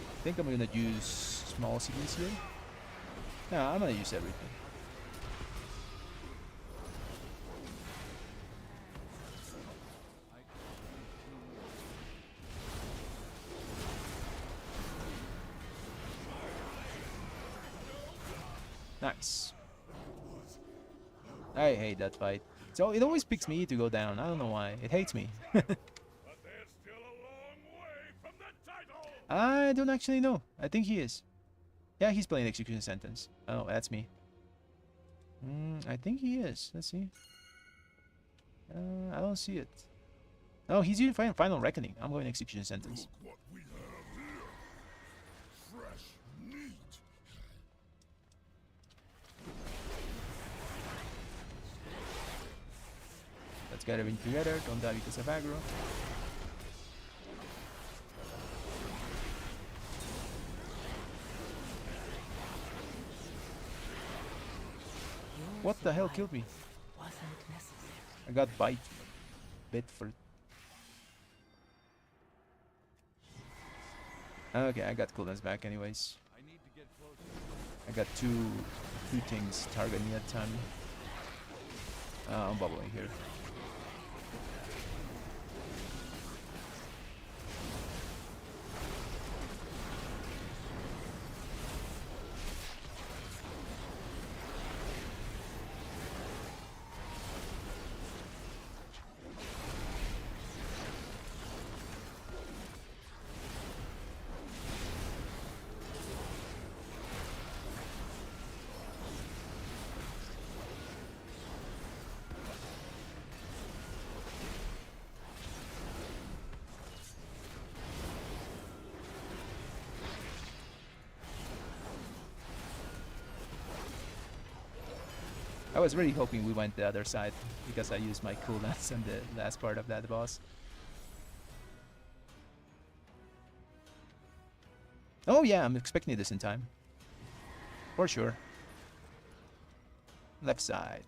A: I think I'm gonna use small CDs here. No, I'm gonna use everything. Nice. I hate that fight. So it always picks me to go down. I don't know why. It hates me.
C: But there's still a long way from the title.
A: I don't actually know. I think he is. Yeah, he's playing Execution Sentence. Oh, that's me. I think he is. Let's see. I don't see it. Oh, he's using Final Reckoning. I'm going Execution Sentence.
C: Look what we have here. Fresh meat.
A: Let's get everything together. Don't die because of aggro. What the hell killed me?
B: Wasn't necessary.
A: I got bit for. Okay, I got cooldowns back anyways.
C: I need to get closer.
A: I got two things target me at a time. I'm bubbling here. I was really hoping we went the other side because I used my cooldowns on the last part of that boss. Oh yeah, I'm expecting this in time. For sure. Left side.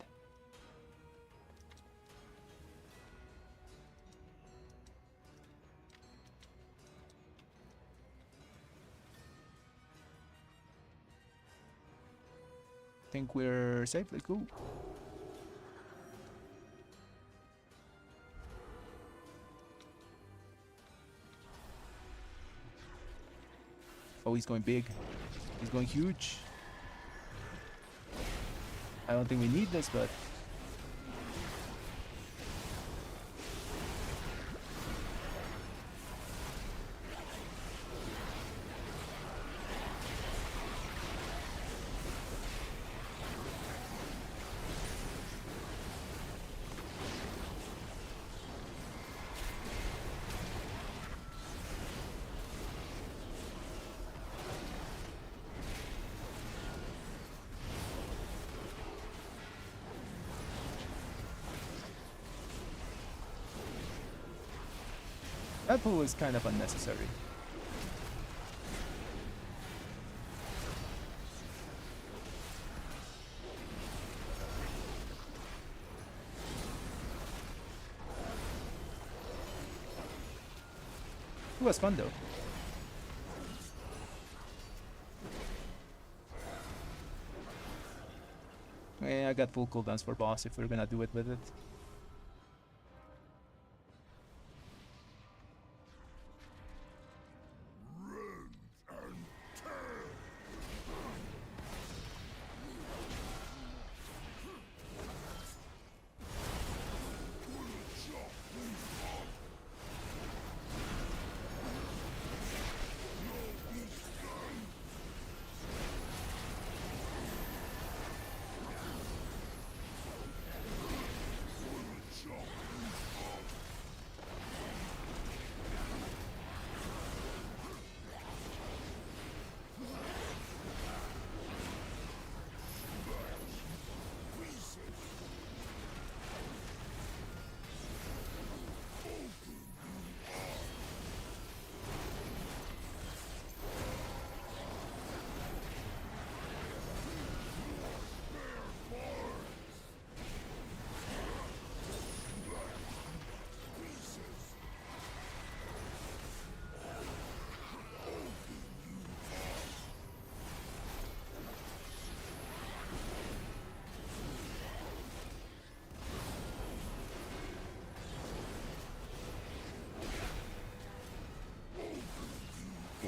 A: Think we're safe. Let's go. Oh, he's going big. He's going huge. I don't think we need this, but that pull is kind of unnecessary. It was fun though. Yeah, I got full cooldowns for boss if we're gonna do it with it.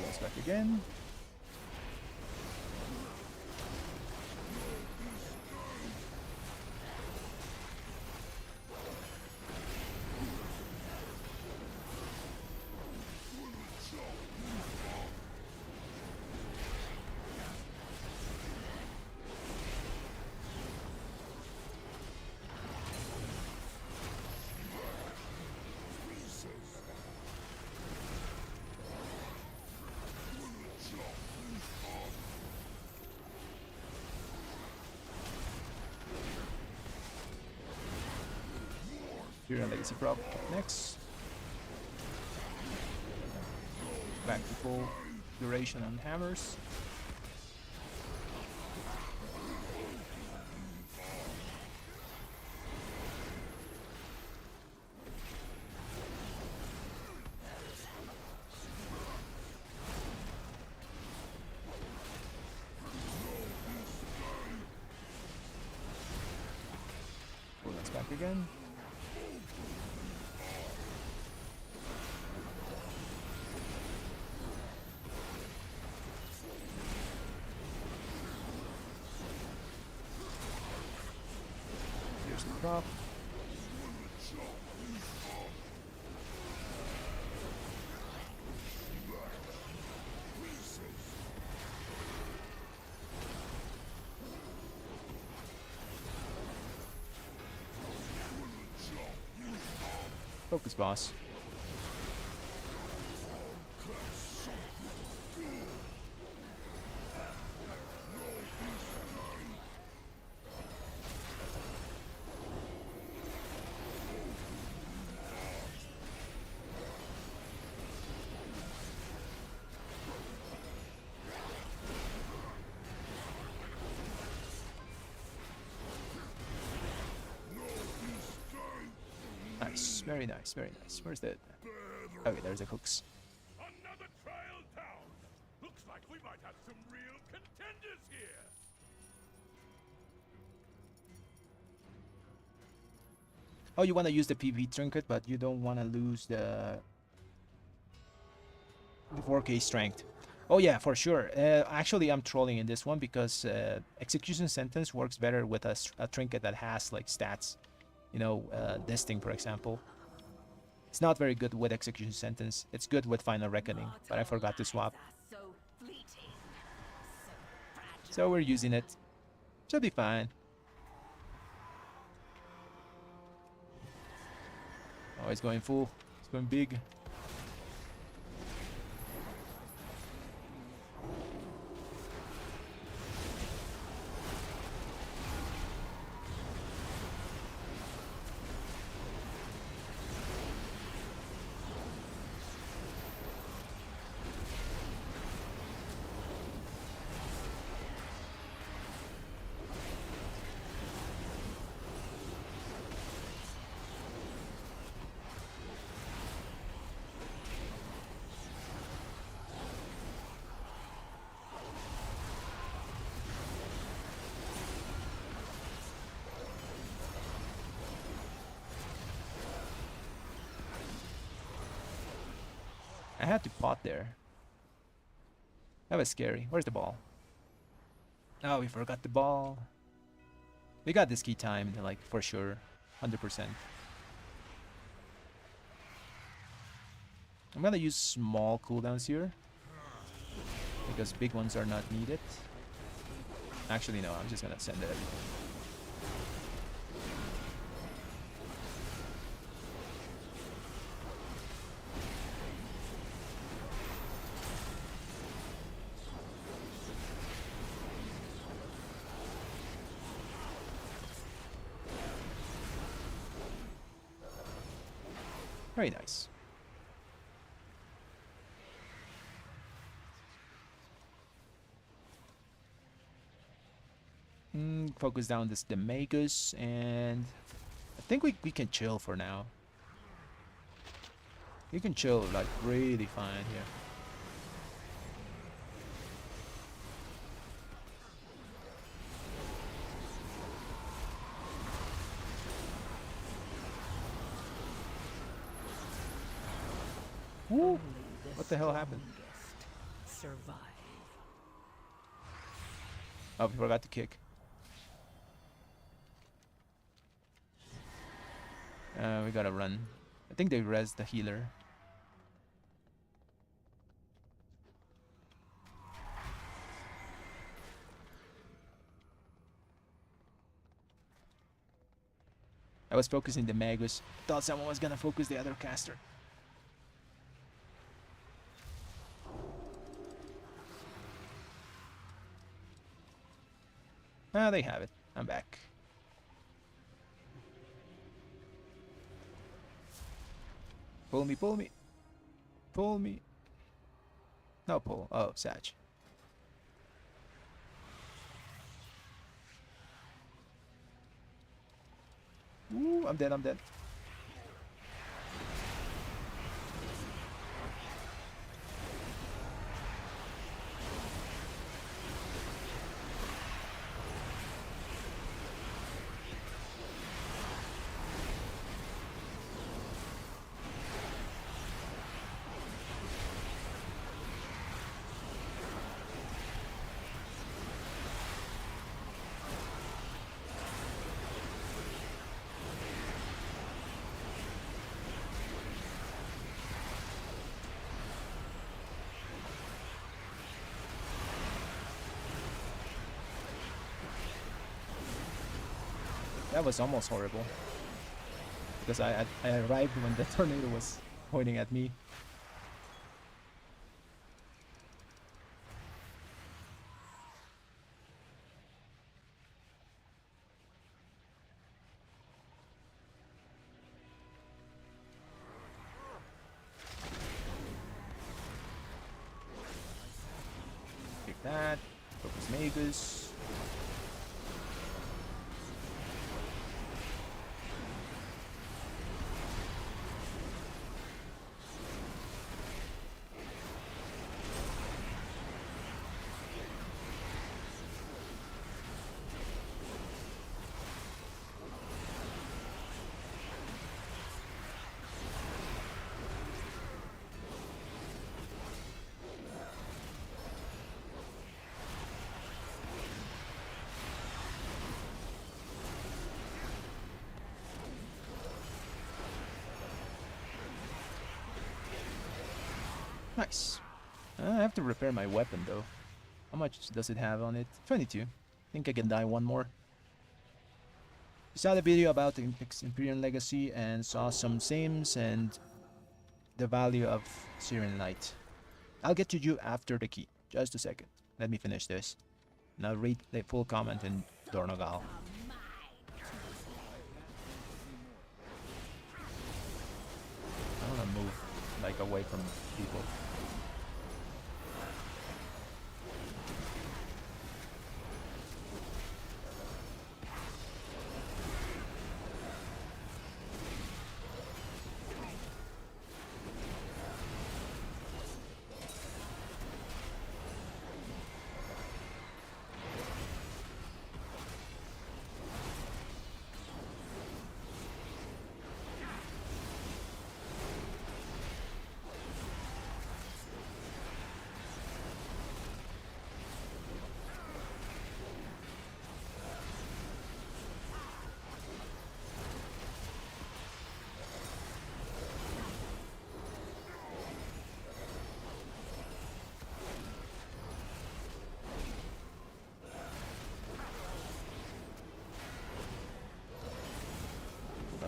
A: Let's back again. Here, legacy prop up next. Back to full duration on hammers. Pull that back again. Here's the prop. Focus, boss. Nice, very nice, very nice. Where's the... Okay, there's the hooks.
C: Another trial down. Looks like we might have some real contenders here.
A: Oh, you want to use the PV trinket, but you don't want to lose the 4K strength. Oh yeah, for sure. Actually, I'm trolling in this one because execution sentence works better with a trinket that has like stats. You know, this thing, for example. It's not very good with execution sentence. It's good with final reckoning, but I forgot to swap. So we're using it. Should be fine. Oh, it's going full. It's going big. had to pot there. That was scary. Where's the ball? Oh, we forgot the ball. We got this key timed, like, for sure. 100%. I'm gonna use small cooldowns here, because big ones are not needed. Actually, no, I'm just gonna send everything. Very nice. Focus down this Demagus, and I think we can chill for now. We can chill like really fine here. Woo! What the hell happened?
B: Survive.
A: Oh, we forgot to kick. We gotta run. I think they res the healer. I was focusing the Magus. Thought someone was gonna focus the other caster. Ah, they have it. I'm back. Pull me, pull me. Pull me. No pull. Oh, Satch. Ooh, I'm dead, I'm dead. That was almost horrible. Because I arrived when the tornado was pointing at me. Kick that. Focus Magus. Nice. I have to repair my weapon though. How much does it have on it? 22. Think I can die one more. You saw the video about the Imperial Legacy and saw some sims and the value of Syrian Light. I'll get to you after the key. Just a second. Let me finish this. And I'll read the full comment in Dornogal. I wanna move like away from people.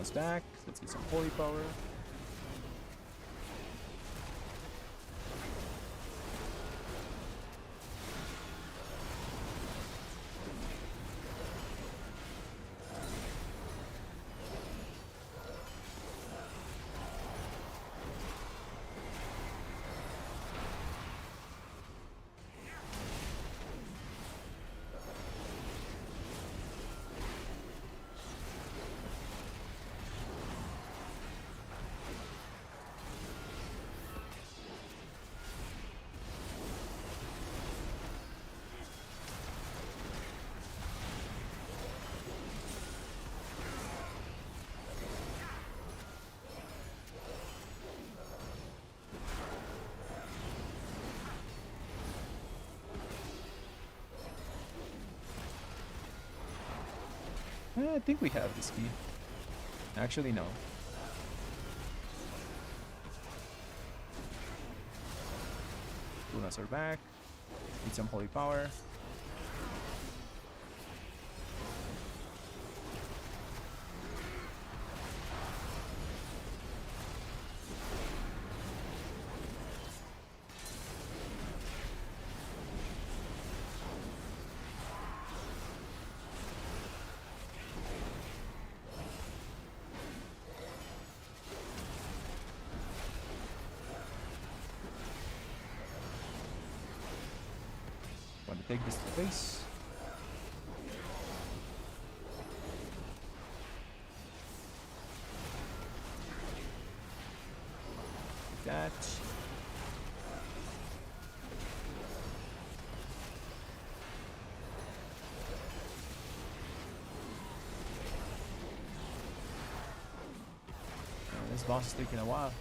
A: Bounce back. Let's get some holy power. I think we have this key. Actually, no. Lunas are back. Need some holy power. Want to take this to the face. Like that. This boss is taking a while.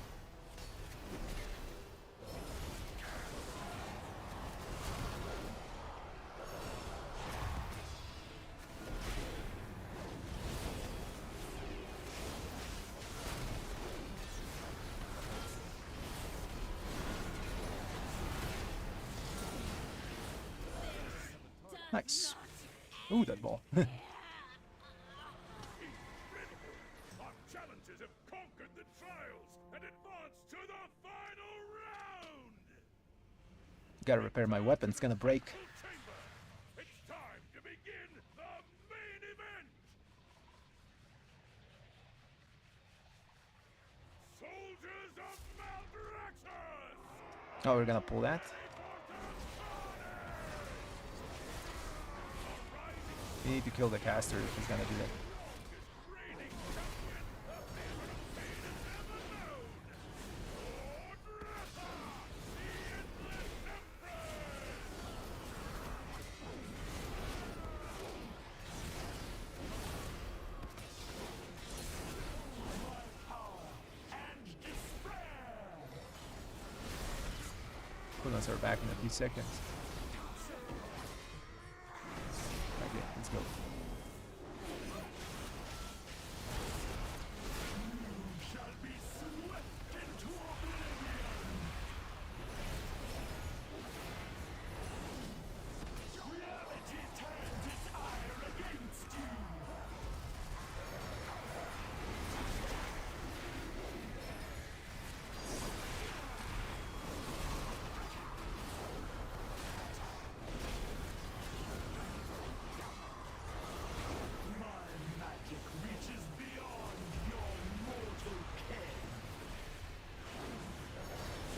A: Nice. Ooh, that ball.
C: Our challengers have conquered the trials and advanced to the final round.
A: Gotta repair my weapon, it's gonna break.
C: Chamber, it's time to begin the main event. Soldiers of Maldraxxus.
A: Oh, we're gonna pull that. We need to kill the caster if he's gonna do that. Cooldown's are back in a few seconds. Okay, let's go.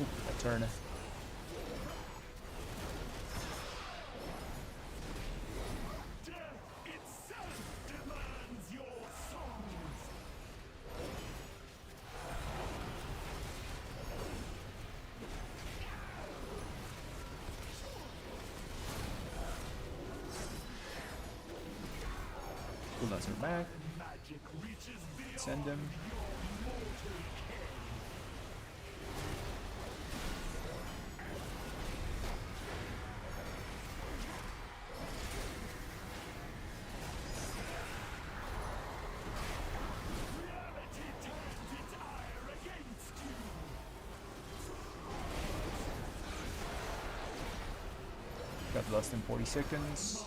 A: Oop, a turn. Cooldowns are back. Send them. Got less than 40 seconds.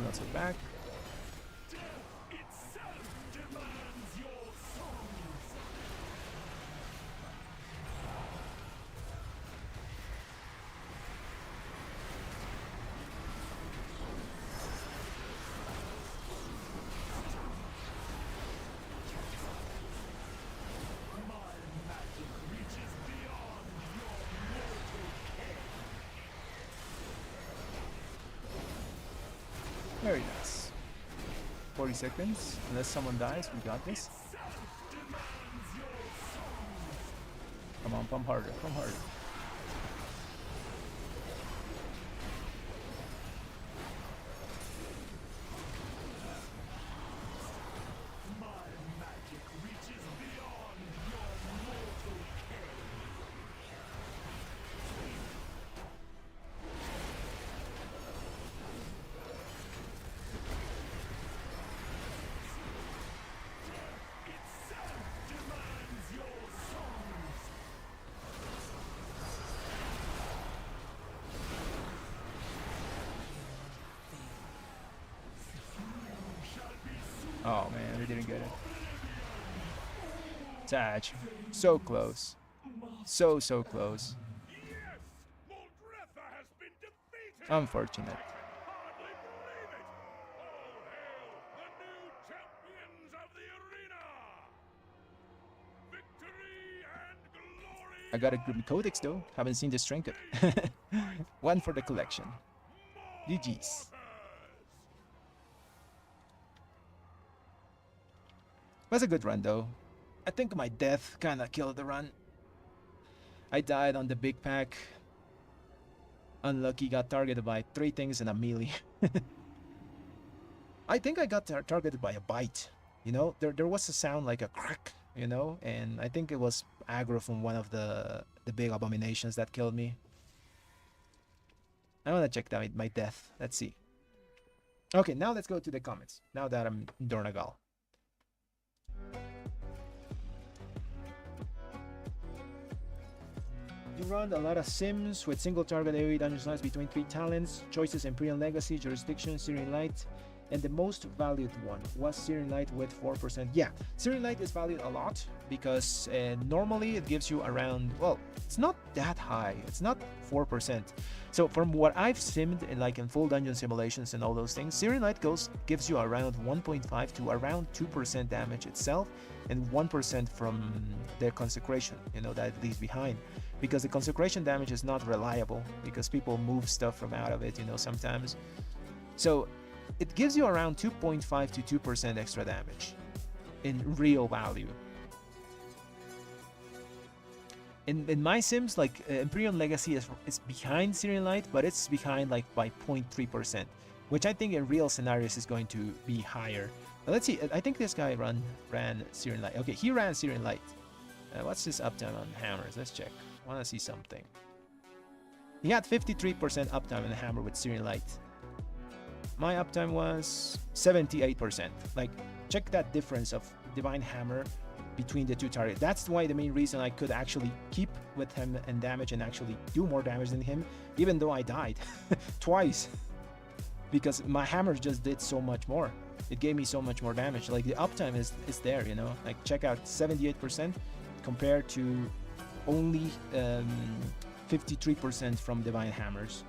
A: Let's look back. Very nice. 40 seconds. Unless someone dies, we got this. Come on, pump harder, pump harder. Oh man, we didn't get it. Touch. So close. So close.
C: Yes! Moldretha has been defeated!
A: Unfortunate.
C: I can hardly believe it! All hail the new champions of the arena! Victory and glory!
A: I got a good codex though. Haven't seen this trinket. One for the collection. GG's. Was a good run though. I think my death kinda killed the run. I died on the big pack. Unlucky, got targeted by 3 things and a melee. I think I got targeted by a bite. You know, there was a sound like a crack, you know, and I think it was aggro from one of the big abominations that killed me. I wanna check out my death. Let's see. Okay, now let's go to the comments. Now that I'm in Dornagal. You run a lot of sims with single target AoE dungeon slots between 3 talents, choices Imperial Legacy, Jurisdiction, Syrian Light, and the most valued one was Syrian Light with 4%. Yeah, Syrian Light is valued a lot because normally it gives you around, well, it's not that high, it's not 4%. So from what I've simmed in full dungeon simulations and all those things, Syrian Light gives you around 1.5 to around 2% damage itself and 1% from their consecration, you know, that it leaves behind. Because the consecration damage is not reliable because people move stuff from out of it, you know, sometimes. So it gives you around 2.5 to 2% extra damage in real value. In my sims, like Imperial Legacy is behind Syrian Light, but it's behind like by 0.3%, which I think in real scenarios is going to be higher. But let's see, I think this guy ran Syrian Light. Okay, he ran Syrian Light. What's his uptime on hammers? Let's check. I want to see something. He had 53% uptime on the hammer with Syrian Light. My uptime was 78%. Like, check that difference of Divine Hammer between the 2 targets. That's why the main reason I could actually keep with him and damage and actually do more damage than him, even though I died twice. Because my hammer just did so much more. It gave me so much more damage. Like, the uptime is there, you know? Like, check out 78% compared to only 53% from Divine Hammers.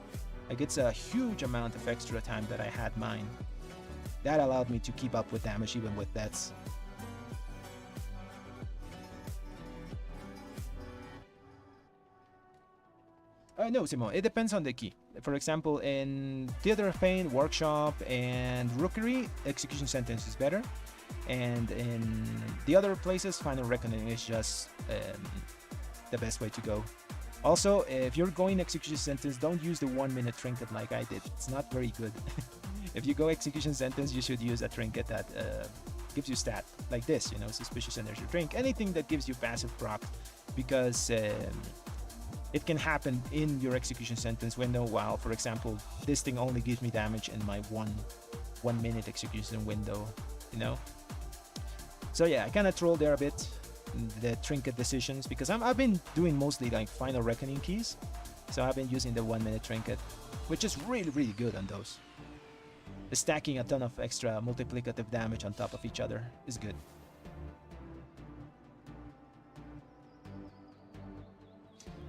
A: Like, it's a huge amount of extra time that I had mine. That allowed me to keep up with damage even with deaths. No, Simon, it depends on the key. For example, in Theater of Pain, Workshop, and Rookery, Execution Sentence is better. And in the other places, Final Reckoning is just the best way to go. Also, if you're going Execution Sentence, don't use the 1-minute trinket like I did. It's not very good. If you go Execution Sentence, you should use a trinket that gives you stat, like this, you know, Suspicious Energy Drink. Anything that gives you passive proc, because it can happen in your Execution Sentence window, while, for example, this thing only gives me damage in my 1-minute execution window, you know? So yeah, I kind of trolled there a bit, the trinket decisions, because I've been doing mostly like Final Reckoning keys, So I've been using the 1 minute trinket, which is really good on those. Stacking a ton of extra multiplicative damage on top of each other is good.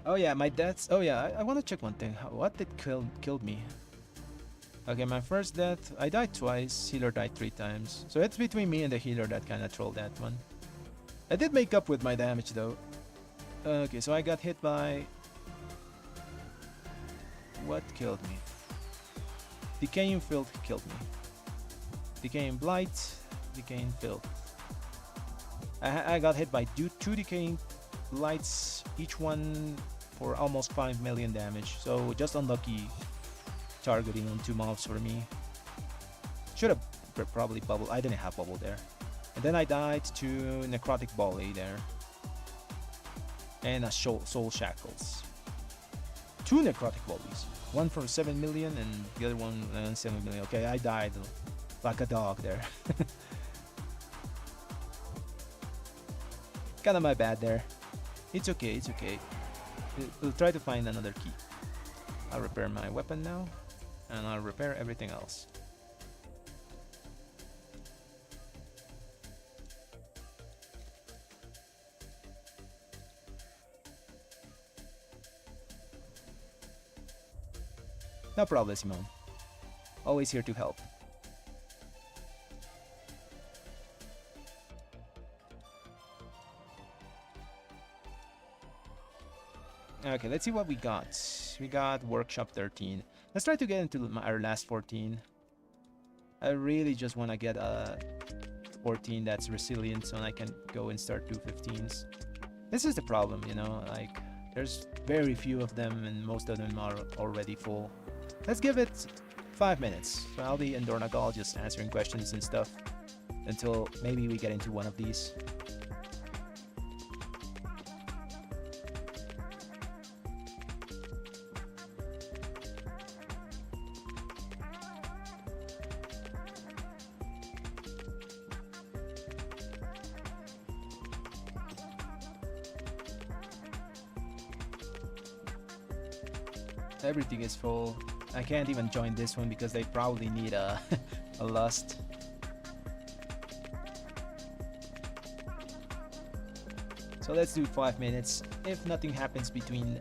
A: Oh yeah, my deaths. Oh yeah, I want to check one thing. What did killed me? Okay, my first death, I died twice. Healer died 3 times. So it's between me and the healer that kind of trolled that one. I did make up with my damage though. Okay, so I got hit by... What killed me? Decaying Filth killed me. Decaying Blight, Decaying Filth. I got hit by 2 Decaying Blights, each one for almost 5 million damage. So just unlucky targeting on 2 mobs for me. Should have probably bubbled. I didn't have bubble there. And then I died to Necrotic Volley there. And a Soul Shackles. 2 Necrotic Volleys. One for 7 million and the other one 7 million. Okay, I died like a dog there. Kinda my bad there. It's okay, it's okay. We'll try to find another key. I'll repair my weapon now. And I'll repair everything else. No problem, Simone. Always here to help. Okay, let's see what we got. We got Workshop 13. Let's try to get into our last 14. I really just want to get a 14 that's resilient so I can go and start 215s. This is the problem, you know, like there's very few of them and most of them are already full. Let's give it 5 minutes. So I'll be in Dornagal just answering questions and stuff until maybe we get into one of these. Everything is full. I can't even join this one because they probably need a, a lust. So let's do 5 minutes. If nothing happens between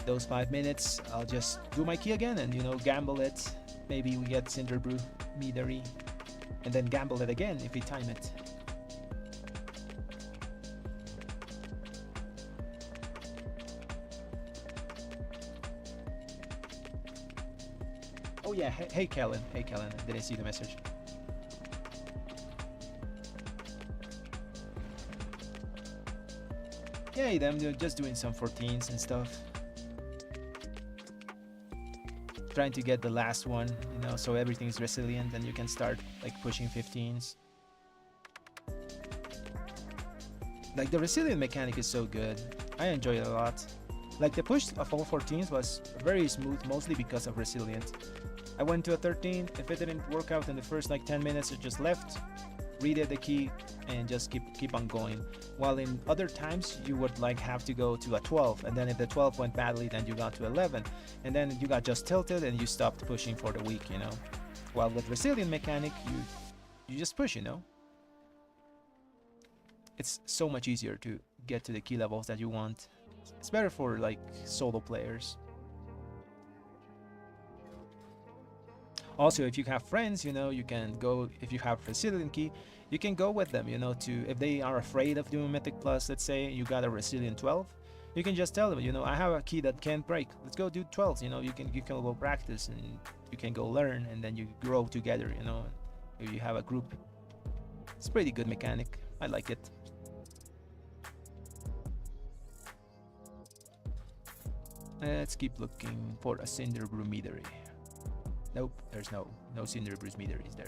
A: those 5 minutes, I'll just do my key again and, you know, gamble it. Maybe we get Cinderbrew Meadery and then gamble it again if we time it. Oh yeah, hey Kellen, didn't see the message. Yay, them just doing some 14s and stuff. Trying to get the last one, you know, so everything's resilient and you can start like pushing 15s. Like the resilient mechanic is so good. I enjoy it a lot. Like the push of all 14s was very smooth, mostly because of resilient. I went to a 13, if it didn't work out in the first like 10 minutes, I just left, redid the key, and just keep on going. While in other times, you would like have to go to a 12, and then if the 12 went badly, then you got to 11, and then you got just tilted and you stopped pushing for the week, you know. While with resilient mechanic, you just push, you know. It's so much easier to get to the key levels that you want. It's better for like solo players. Also, if you have friends, you know, you can go, if you have resilient key, you can go with them, you know, to, if they are afraid of doing Mythic Plus, let's say you got a resilient 12, you can just tell them, you know, I have a key that can't break. Let's go do 12s, you know, you can go practice and you can go learn and then you grow together, you know, if you have a group. It's a pretty good mechanic. I like it. Let's keep looking for a Cinderbrew Meadery. Nope, there's no Cinderbrew Meaderies there.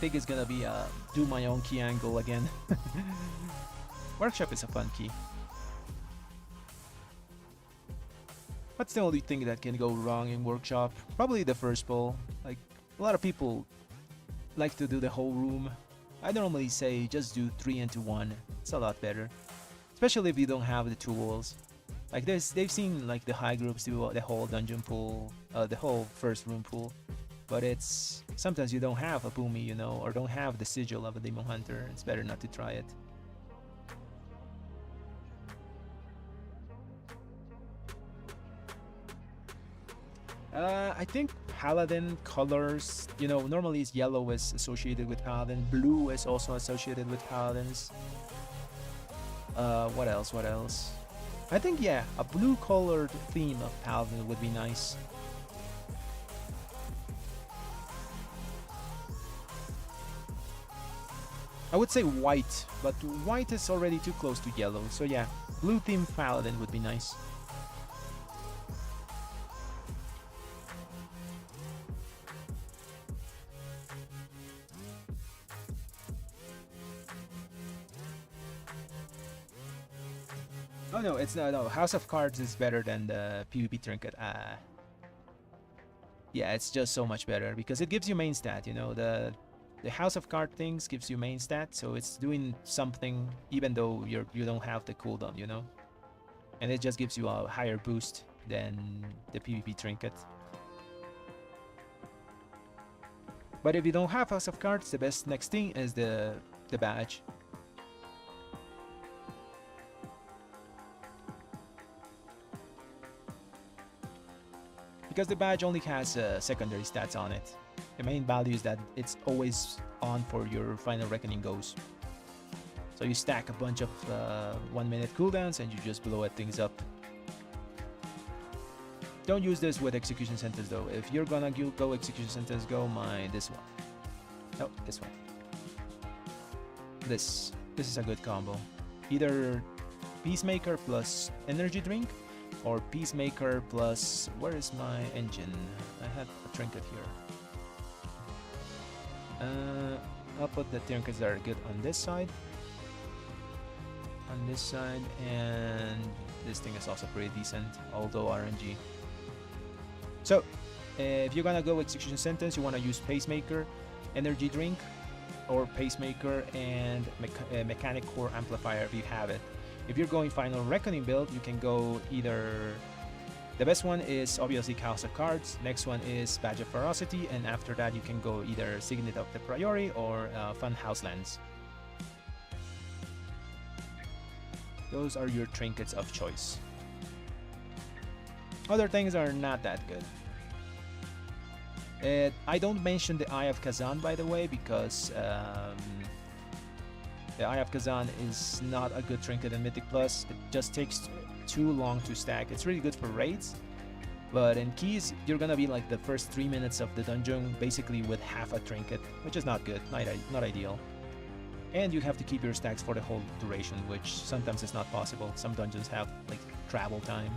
A: think it's gonna be do my own key angle again. Workshop is a fun key. What's the only thing that can go wrong in workshop? Probably the first pull. Like, a lot of people like to do the whole room. I normally say just do 3 into 1. It's a lot better. Especially if you don't have the tools. Like they've seen like the high groups do the whole dungeon pool, the whole first room pool. But it's sometimes you don't have a Boomy, you know, or don't have the sigil of a Demon Hunter. It's better not to try it. I think Paladin colors, you know, normally it's yellow is associated with Paladin, blue is also associated with Paladins. What else? What else? I think, yeah, a blue colored theme of Paladin would be nice. I would say white, but white is already too close to yellow, so yeah, blue themed Paladin would be nice. Oh no, it's no. House of Cards is better than the PvP trinket. Yeah, it's just so much better because it gives you main stat. You know, the House of Card things gives you main stat, so it's doing something even though you don't have the cooldown. You know, and it just gives you a higher boost than the PvP trinket. But if you don't have House of Cards, the best next thing is the badge. Because the badge only has secondary stats on it. The main value is that it's always on for your final reckoning goes. So you stack a bunch of 1 minute cooldowns and you just blow things up. Don't use this with execution centers though. If you're gonna go execution centers, go this one. No, this one. This is a good combo. Either Peacemaker plus energy drink, or Peacemaker plus, where is my engine? I have a trinket here. I'll put the trinkets that are good on this side. On this side, and this thing is also pretty decent, although RNG. So, if you're gonna go execution sentence, you wanna use Pacemaker, energy drink, or Pacemaker and mechanic core amplifier if you have it. If you're going final reckoning build, you can go either, the best one is obviously House of Cards, next one is Badge of Ferocity, and after that you can go either Signet of the Priory or Fun Houselands. Those are your trinkets of choice. Other things are not that good. I don't mention the Eye of Kazan, by the way, because the Eye of Kazan is not a good trinket in Mythic Plus. It just takes too long to stack. It's really good for raids, but in keys, you're gonna be like the first 3 minutes of the dungeon basically with half a trinket, which is not good, not ideal. And you have to keep your stacks for the whole duration, which sometimes is not possible. Some dungeons have like travel time.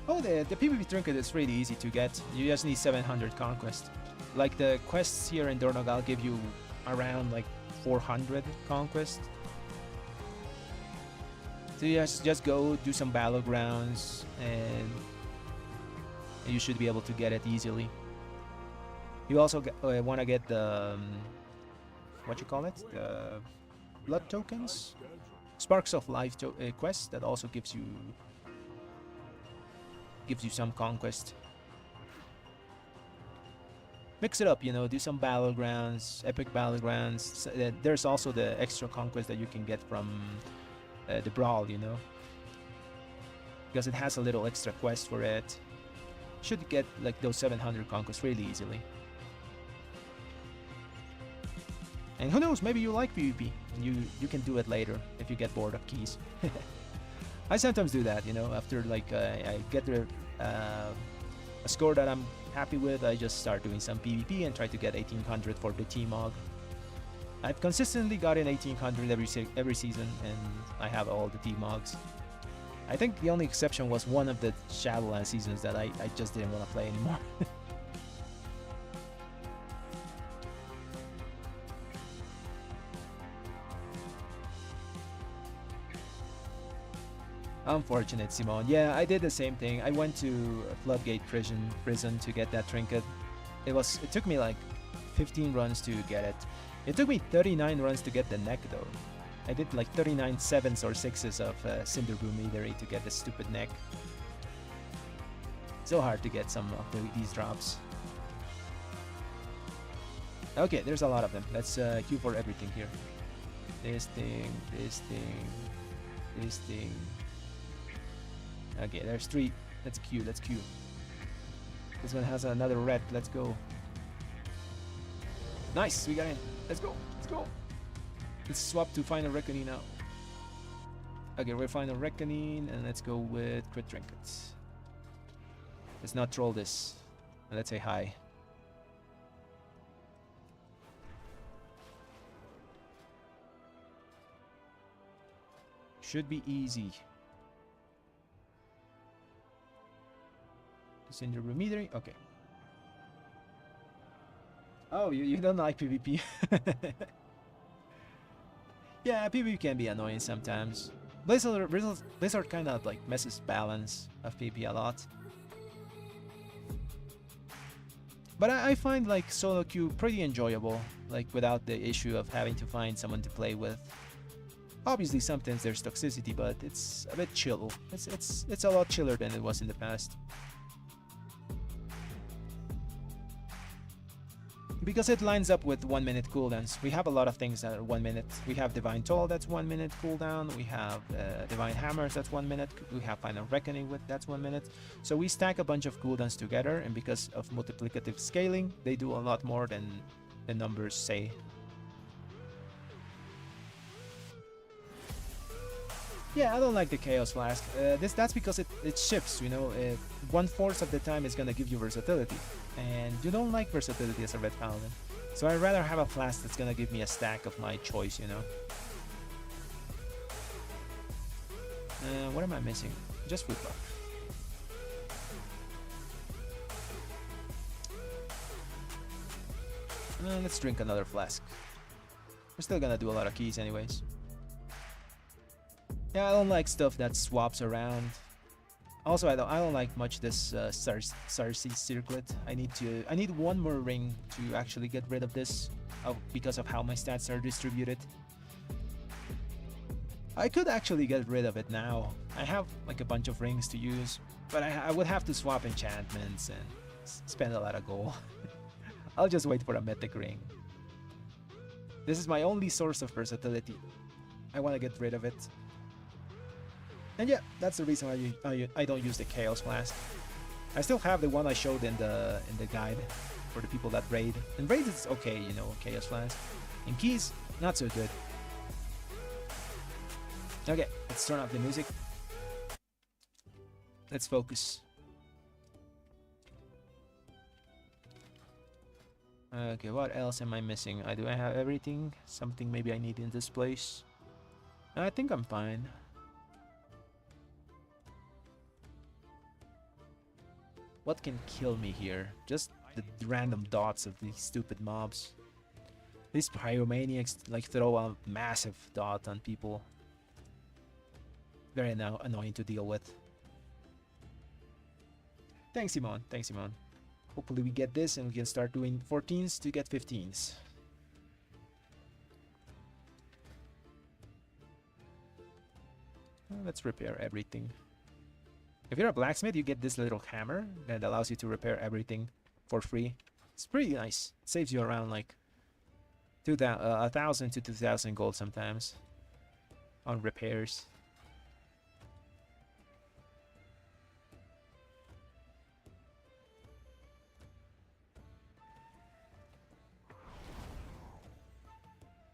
A: Oh, the PvP trinket is really easy to get. You just need 700 conquest. Like the quests here in Dornogal give you around like 400 conquest. So you just go do some battlegrounds and you should be able to get it easily. You also want to get the what you call it, the blood tokens, Sparks of Life quest that also gives you some conquest. Mix it up, you know, do some battlegrounds, epic battlegrounds. So, there's also the extra conquest that you can get from the brawl, you know, because it has a little extra quest for it. Should get like those 700 conquests really easily. And who knows, maybe you like PvP and you can do it later if you get bored of keys. I sometimes do that, you know, after like I get a score that I'm happy with, I just start doing some PvP and try to get 1800 for the T-Mog. I've consistently gotten 1800 every season, and I have all the T-Mogs. I think the only exception was one of the Shadowlands seasons that I just didn't want to play anymore. Unfortunate, Simone. Yeah, I did the same thing. I went to Floodgate prison to get that trinket. It took me like 15 runs to get it. It took me 39 runs to get the neck though. I did like 39 7s or 6s of Cinderbrew Meadery to get the stupid neck. So hard to get some of these drops. Okay, there's a lot of them. Let's queue for everything here. This thing, this thing, this thing. Okay, there's 3. Let's queue, let's queue. This one has another red. Let's go. Nice, we got in. Let's go, let's go. Let's swap to Final Reckoning now. Okay, we're Final Reckoning, and let's go with Crit Trinkets. Let's not troll this. Let's say hi. Should be easy. Cinderbrew Meadery, okay. Oh, you don't like PvP? Yeah, PvP can be annoying sometimes. Blizzard kind of like messes balance of PvP a lot. But I find like solo queue pretty enjoyable, like without the issue of having to find someone to play with. Obviously sometimes there's toxicity, but it's a bit chill. It's a lot chiller than it was in the past. Because it lines up with 1 minute cooldowns. We have a lot of things that are 1 minute. We have Divine Toll, that's 1 minute cooldown. We have Divine Hammers, that's 1 minute. We have Final Reckoning, that's 1 minute. So we stack a bunch of cooldowns together, and because of multiplicative scaling, they do a lot more than the numbers say. Yeah, I don't like the Chaos Flask. That's because it shifts, you know. 1/4 of the time it's gonna give you versatility, and you don't like versatility as a Red Paladin. So I'd rather have a flask that's gonna give me a stack of my choice, you know. What am I missing? Just Food Buff. Let's drink another flask. We're still gonna do a lot of keys anyways. Yeah, I don't like stuff that swaps around. Also, I don't like much this Sarcy circlet. I need 1 more ring to actually get rid of this, because of how my stats are distributed. I could actually get rid of it now. I have like a bunch of rings to use, but I would have to swap enchantments and spend a lot of gold. I'll just wait for a mythic ring. This is my only source of versatility. I want to get rid of it. And yeah, that's the reason why I don't use the Chaos Flask. I still have the one I showed in the guide for the people that raid. And raid is okay, you know, Chaos Flask. In keys, not so good. Okay, let's turn off the music. Let's focus. Okay, what else am I missing? Do I have everything? Something maybe I need in this place? I think I'm fine. What can kill me here? Just the random dots of these stupid mobs. These pyromaniacs like throw a massive dot on people. Very annoying to deal with. Thanks, Simon. Thanks, Simon. Hopefully we get this and we can start doing 14s to get 15s. Let's repair everything. If you're a blacksmith, you get this little hammer that allows you to repair everything for free. It's pretty nice. It saves you around like 1,000 to 2,000 gold sometimes on repairs.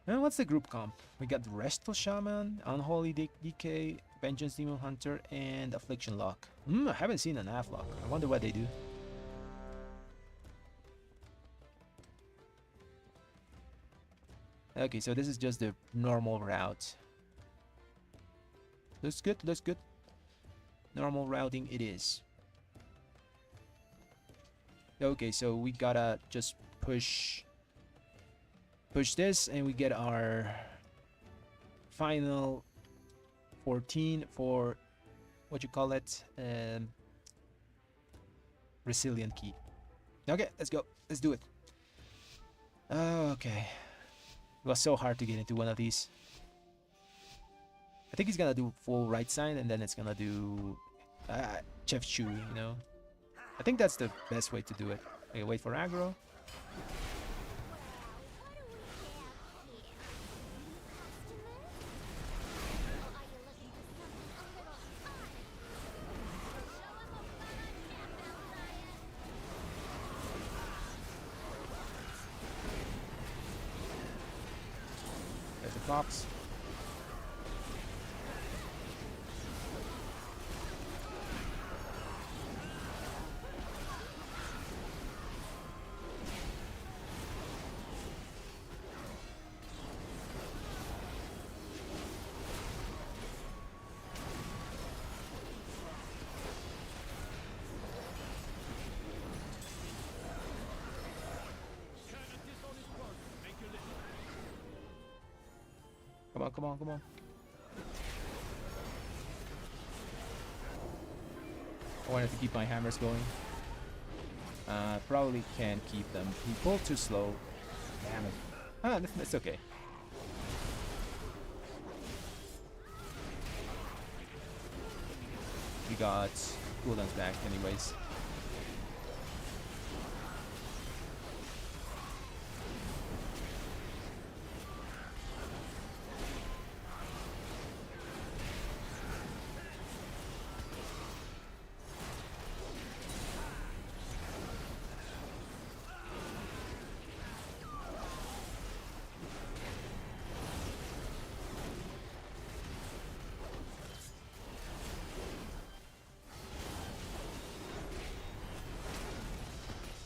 A: And what's the group comp? We got Restful Shaman, Unholy Decay, Vengeance Demon Hunter, and Affliction Lock. I haven't seen an AF Lock. I wonder what they do. Okay, so this is just the normal route. Looks good, looks good. Normal routing it is. Okay, so we gotta just push this, and we get our final 14 for what you call it, resilient key. Okay, let's go. Let's do it. Okay. It was so hard to get into one of these. I think he's gonna do full right side, and then it's gonna do Chef Chu, you know. I think that's the best way to do it. Okay, wait for aggro. There's the fox. Come on, come on, come on. I wanted to keep my hammers going. Probably can't keep them. He pulled too slow. Damn it. Ah, that's okay. We got cooldowns back anyways.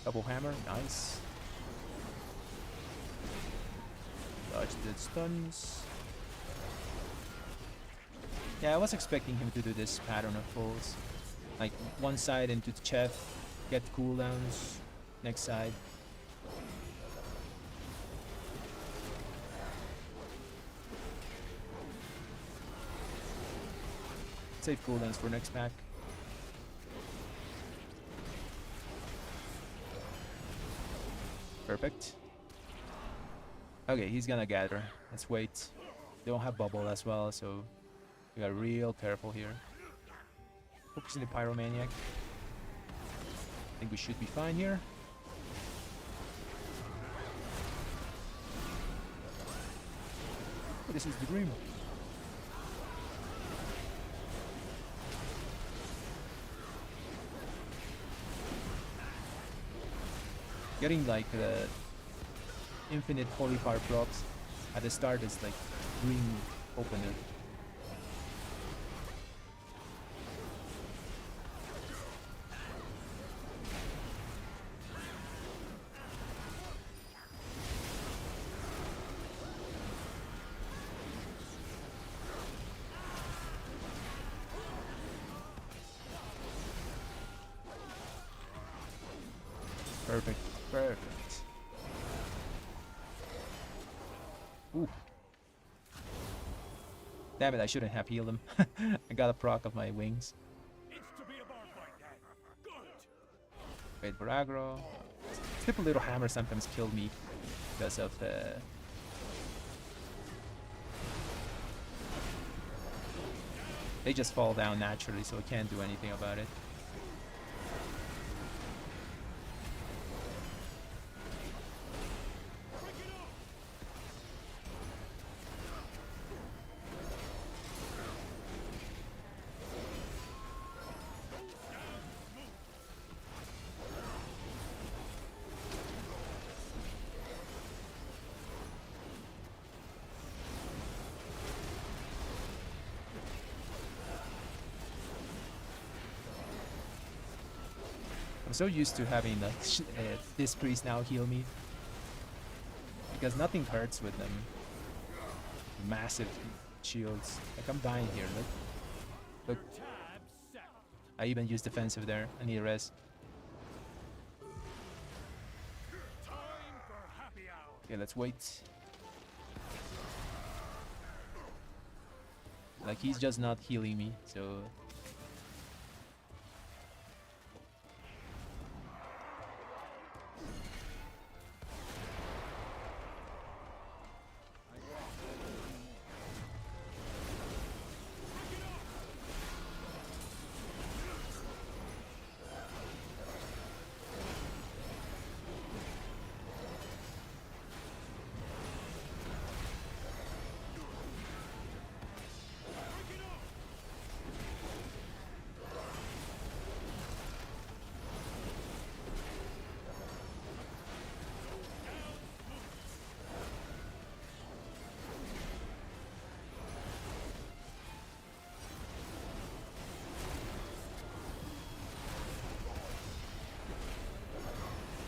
A: Double hammer, nice. Dodge the stuns. Yeah, I was expecting him to do this pattern of pulls. Like one side into the chef, get cooldowns, next side. Save cooldowns for next pack. Perfect. Okay, he's gonna gather. Let's wait. They don't have bubble as well, so we got real careful here. Focusing the pyromaniac. I think we should be fine here. Oh, this is the dream. Getting like the infinite holy fire procs at the start is like dream opener. Perfect, perfect. Ooh. Damn it, I shouldn't have healed him. I got a proc of my wings.
C: It's to be a bar fight then. Good.
A: Wait for aggro. Triple little hammer sometimes kill me because of the... They just fall down naturally, so I can't do anything about it. I'm so used to having this priest now heal me, because nothing hurts with them. massive shields. Like, I'm dying here. Look. I even used defensive there. I need a res. Okay, let's wait. Like, he's just not healing me, so...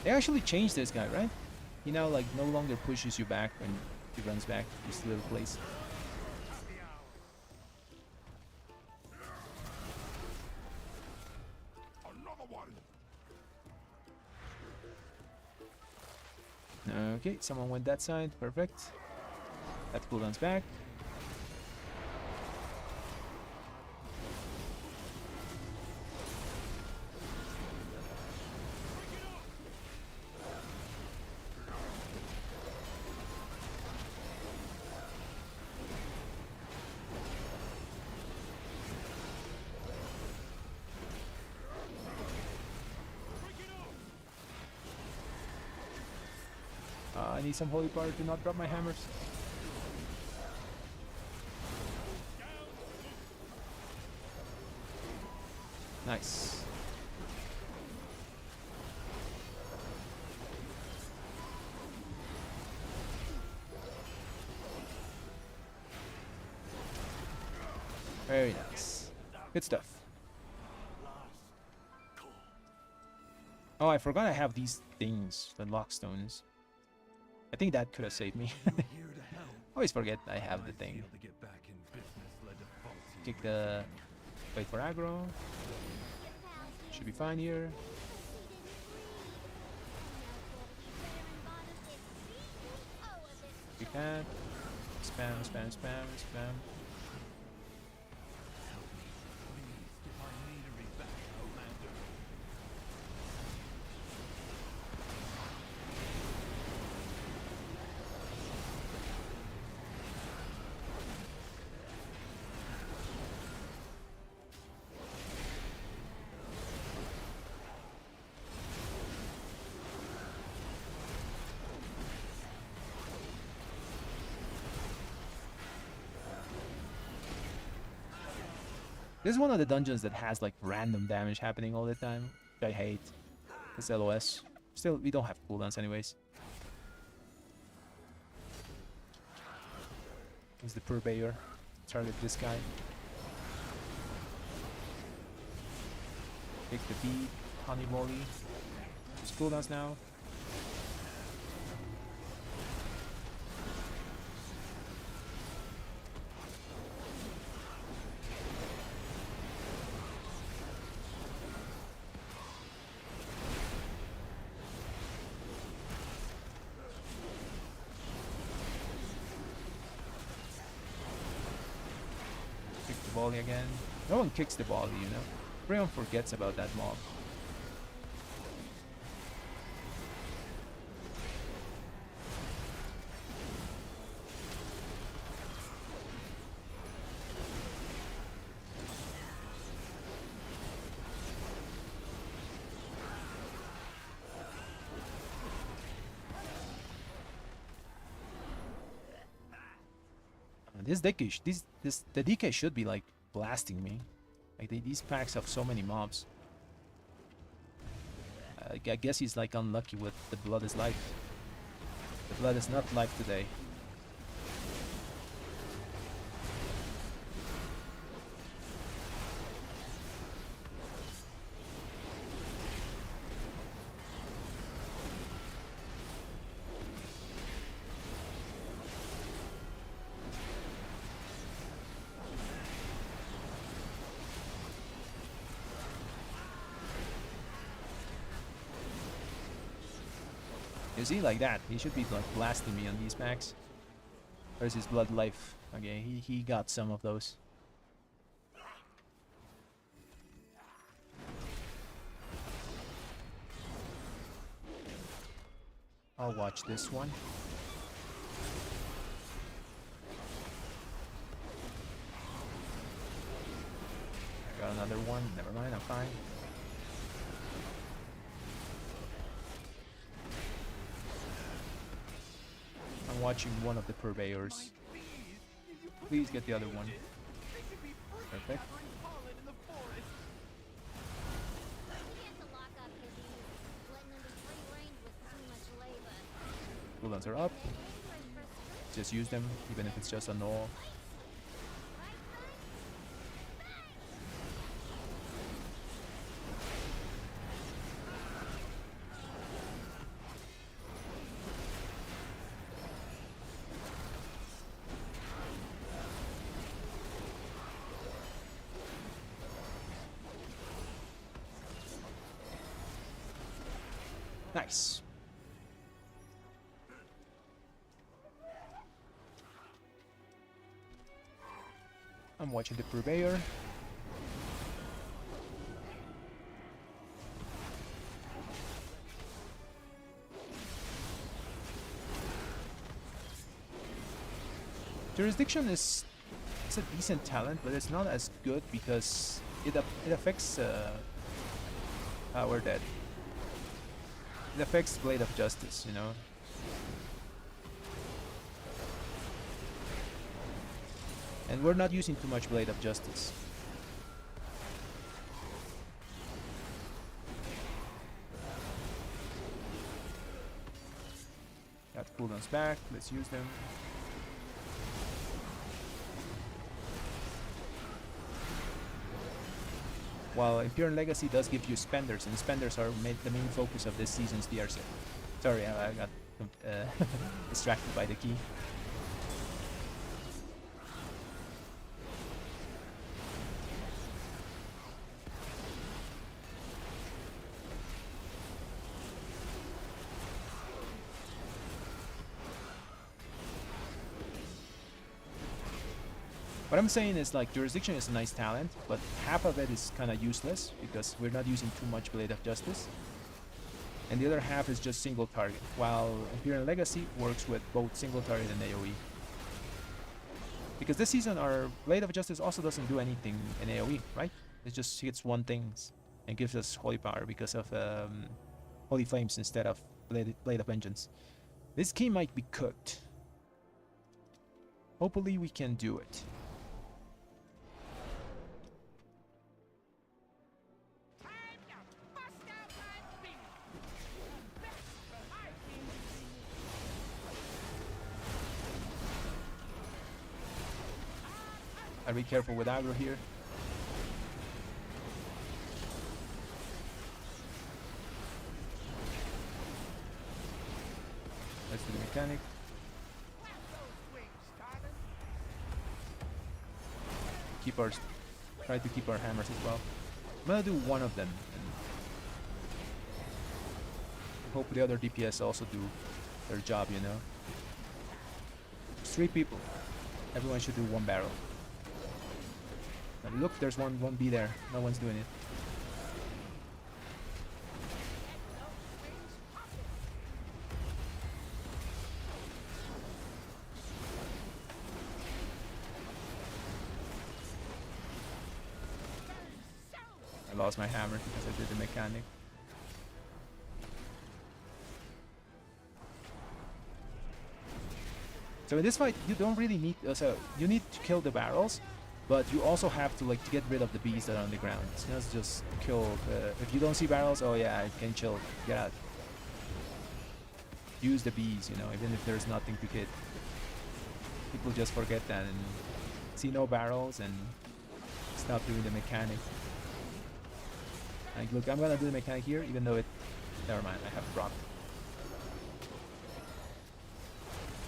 A: They actually changed this guy, right? He now like no longer pushes you back when he runs back to this little place. Okay, someone went that side. Perfect. That cooldown's back. I need some holy power to not drop my hammers. Nice. Very nice. Good stuff. Oh, I forgot I have these things, the lockstones. I think that could have saved me. Always forget I have the thing. Kick the... Wait for aggro. Should be fine here. We can. Spam, spam, spam, spam. This is one of the dungeons that has like random damage happening all the time, which I hate. It's LOS. Still, we don't have cooldowns anyways. Here's the Purveyor. Target this guy. Take the bead. Honey volley. There's cooldowns now. Volley again. No one kicks the volley, you know. Everyone forgets about that mob. This DK, the DK should be like blasting me. Like these packs have so many mobs. I guess he's like unlucky with the blood is life. The blood is not life today. You see, like that. He should be like blasting me on these packs. Where's his blood life? Okay, he got some of those. I'll watch this one. I got another one. Never mind, I'm fine. I'm watching one of the purveyors. Please get the other one. Perfect. Cooldowns are up. Just use them, even if it's just a null. Nice. I'm watching the purveyor. Jurisdiction is a decent talent, but it's not as good because it affects we're dead. It affects Blade of Justice, you know. And we're not using too much Blade of Justice. Got cooldowns back, let's use them. While Imperial Legacy does give you spenders, and spenders are the main focus of this season's DRC. Sorry, I got distracted by the key. What I'm saying is, like, Jurisdiction is a nice talent, but half of it is kind of useless because we're not using too much Blade of Justice. And the other half is just single target, while Imperial Legacy works with both single target and AoE. Because this season our Blade of Justice also doesn't do anything in AoE, right? It just hits one thing and gives us Holy Power because of Holy Flames instead of Blade of Vengeance. This key might be cooked. Hopefully we can do it. I'll be careful with aggro here. Let's do the mechanic. Try to keep our hammers as well. I'm gonna do one of them and hope the other DPS also do their job, you know. It's 3 people. Everyone should do 1 barrel. Look, there's one B there. No one's doing it. I lost my hammer because I did the mechanic. So in this fight, you don't really need... so you need to kill the barrels, but you also have to, like, to get rid of the bees that are on the ground. It's not just kill... if you don't see barrels, oh yeah, I can chill. Get out. Use the bees, you know, even if there's nothing to hit. People just forget that and see no barrels and stop doing the mechanic. Like, look, I'm gonna do the mechanic here, even though it... Never mind, I have proc.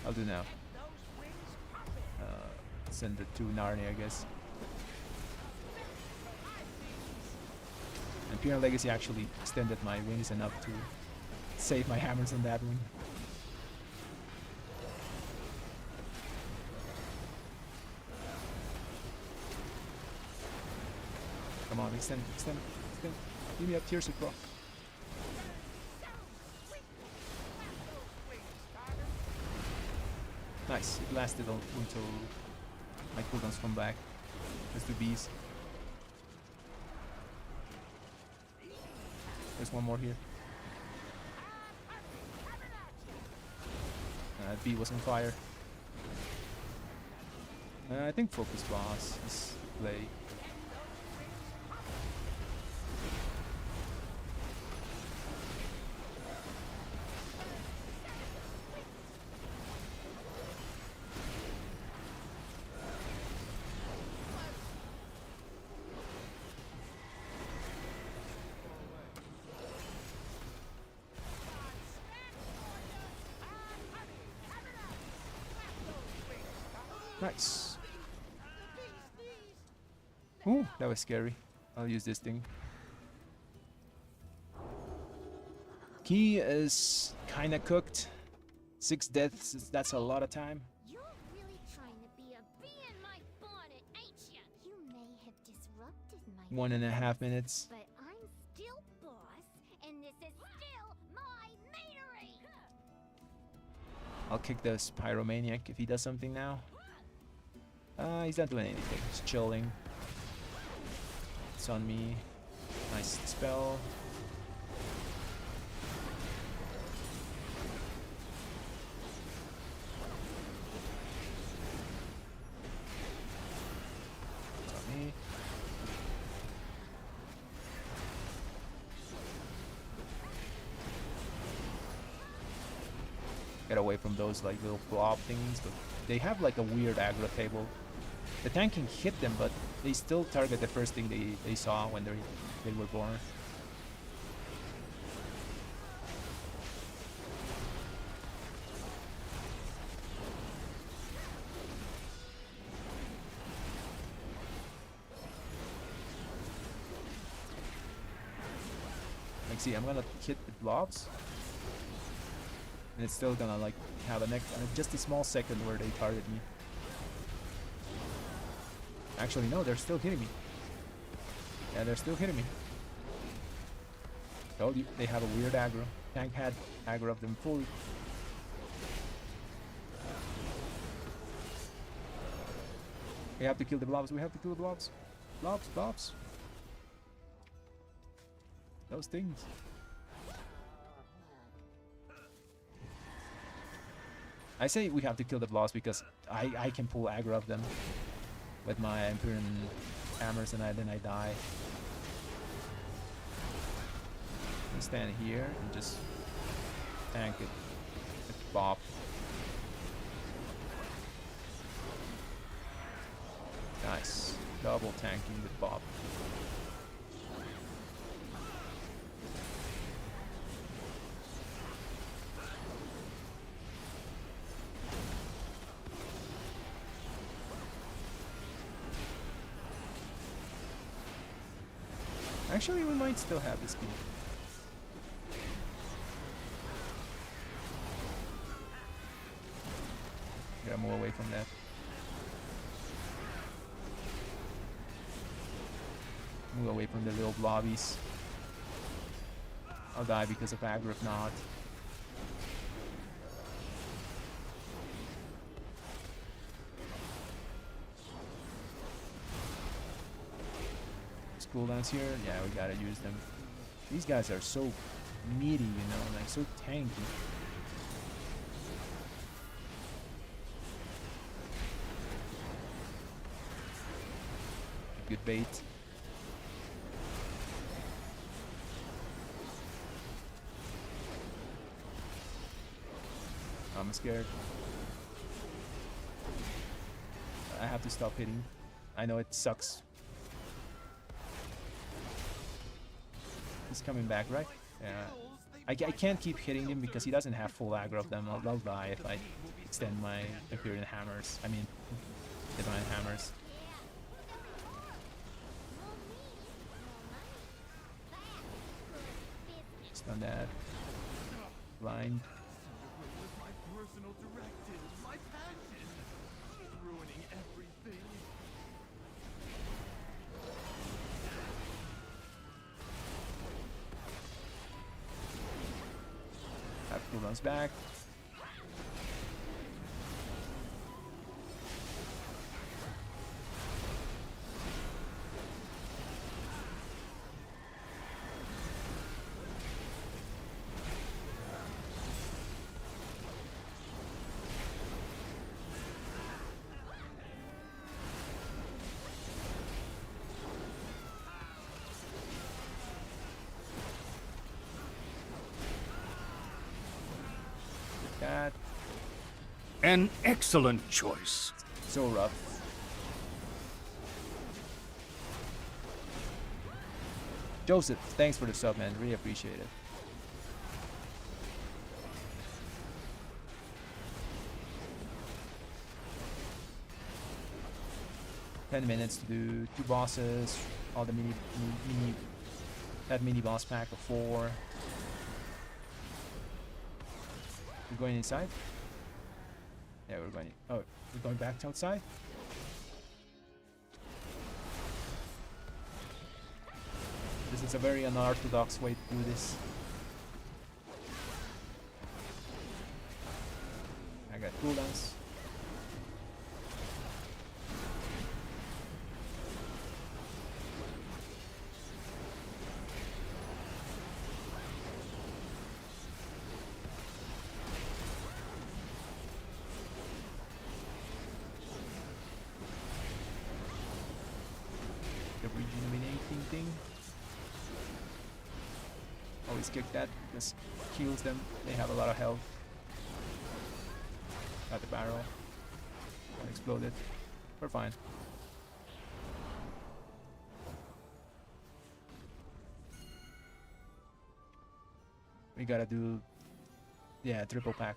A: I'll do now. Send it to Narnia, I guess. Imperial Legacy actually extended my wings enough to save my hammers on that one. Come on, extend, extend, extend. Give me a piercer, bro. Nice. It lasted until my cooldowns come back. Let's do bees. There's one more here. Bee was on fire. I think focus boss is play. Nice. Ooh, that was scary. I'll use this thing. Key is kinda cooked. 6 deaths, that's a lot of time.
D: You're really trying to be a bee in my bonnet, ain't ya? You may have disrupted my
A: 1.5 minutes.
D: but I'm still boss, and this is still my meadery!
A: I'll kick this pyromaniac if he does something now. He's not doing anything. He's chilling. It's on me. Nice spell. It's on me. Get away from those like little blob things, but they have like a weird aggro table. The tank can hit them, but they still target the first thing they saw when they were born. Like, see, I'm gonna hit the blobs, and it's still gonna like have just a small second where they target me. Actually, no, they're still hitting me. Yeah, they're still hitting me. Told you, they have a weird aggro. Tank had aggro of them fully. We have to kill the blobs. We have to kill the blobs. Blobs, blobs. Those things. I say we have to kill the blobs because I can pull aggro of them with my Empyrean hammers, and then I die. I stand here and just tank it with Bob. Nice. Double tanking with Bob. Actually, we might still have this speed. Gotta move away from that. Move away from the little blobbies. I'll die because of aggro if not. Cooldowns here, yeah, we gotta use them. These guys are so meaty, you know, like so tanky. Good bait. I'm scared. I have to stop hitting. I know it sucks. He's coming back, right? Yeah. I can't keep hitting him because he doesn't have full aggro of them. I'll die if I extend my Empyrean hammers. I mean, Divine hammers. Stun that. Blind.
C: My personal directive, my passion, ruining everything.
A: Cooldowns back. That
C: An excellent choice.
A: so rough. Joseph, thanks for the sub, man. Really appreciate it. $10 to do 2 bosses, all the that mini boss pack of 4. We're going inside? Yeah, we're going. Oh, we're going back to outside? This is a very unorthodox way to do this. I got cooldowns. The rejuvenating thing. Always kick that, just kills them. They have a lot of health. Got the barrel. One exploded. We're fine. We gotta do, yeah, triple pack.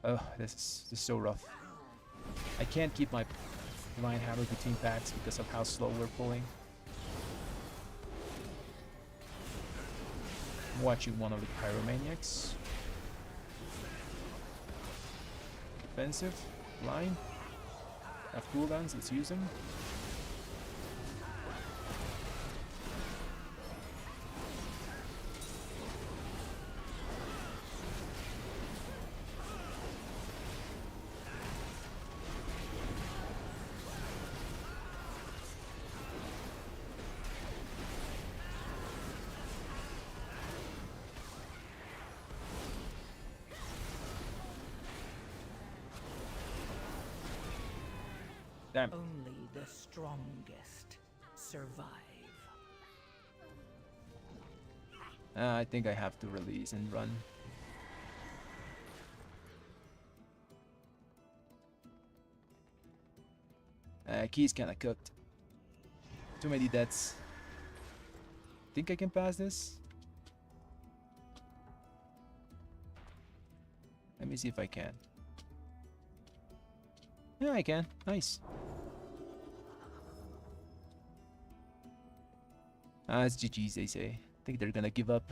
A: Oh, this is so rough. I can't keep my Divine Hammer between packs because of how slow we're pulling. I'm watching one of the Pyromaniacs. Offensive, line. Have cooldowns, let's use them. Damn.
B: Only the strongest survive.
A: I think I have to release and run. Key's kinda cooked. Too many deaths. Think I can pass this? Let me see if I can. Yeah, I can. Nice. It's GG's, they say. I think they're gonna give up.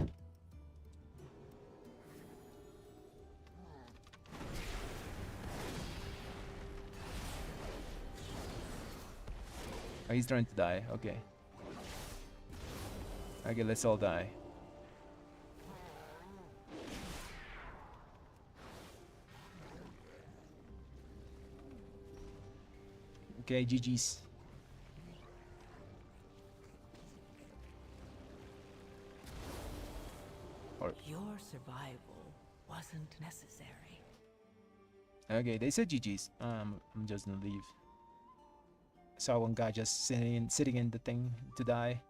A: Oh, he's trying to die. Okay. Okay, let's all die. Okay, GG's.
B: Your survival wasn't necessary.
A: Okay, they said GG's. I'm just gonna leave. Saw one guy just sitting in the thing to die.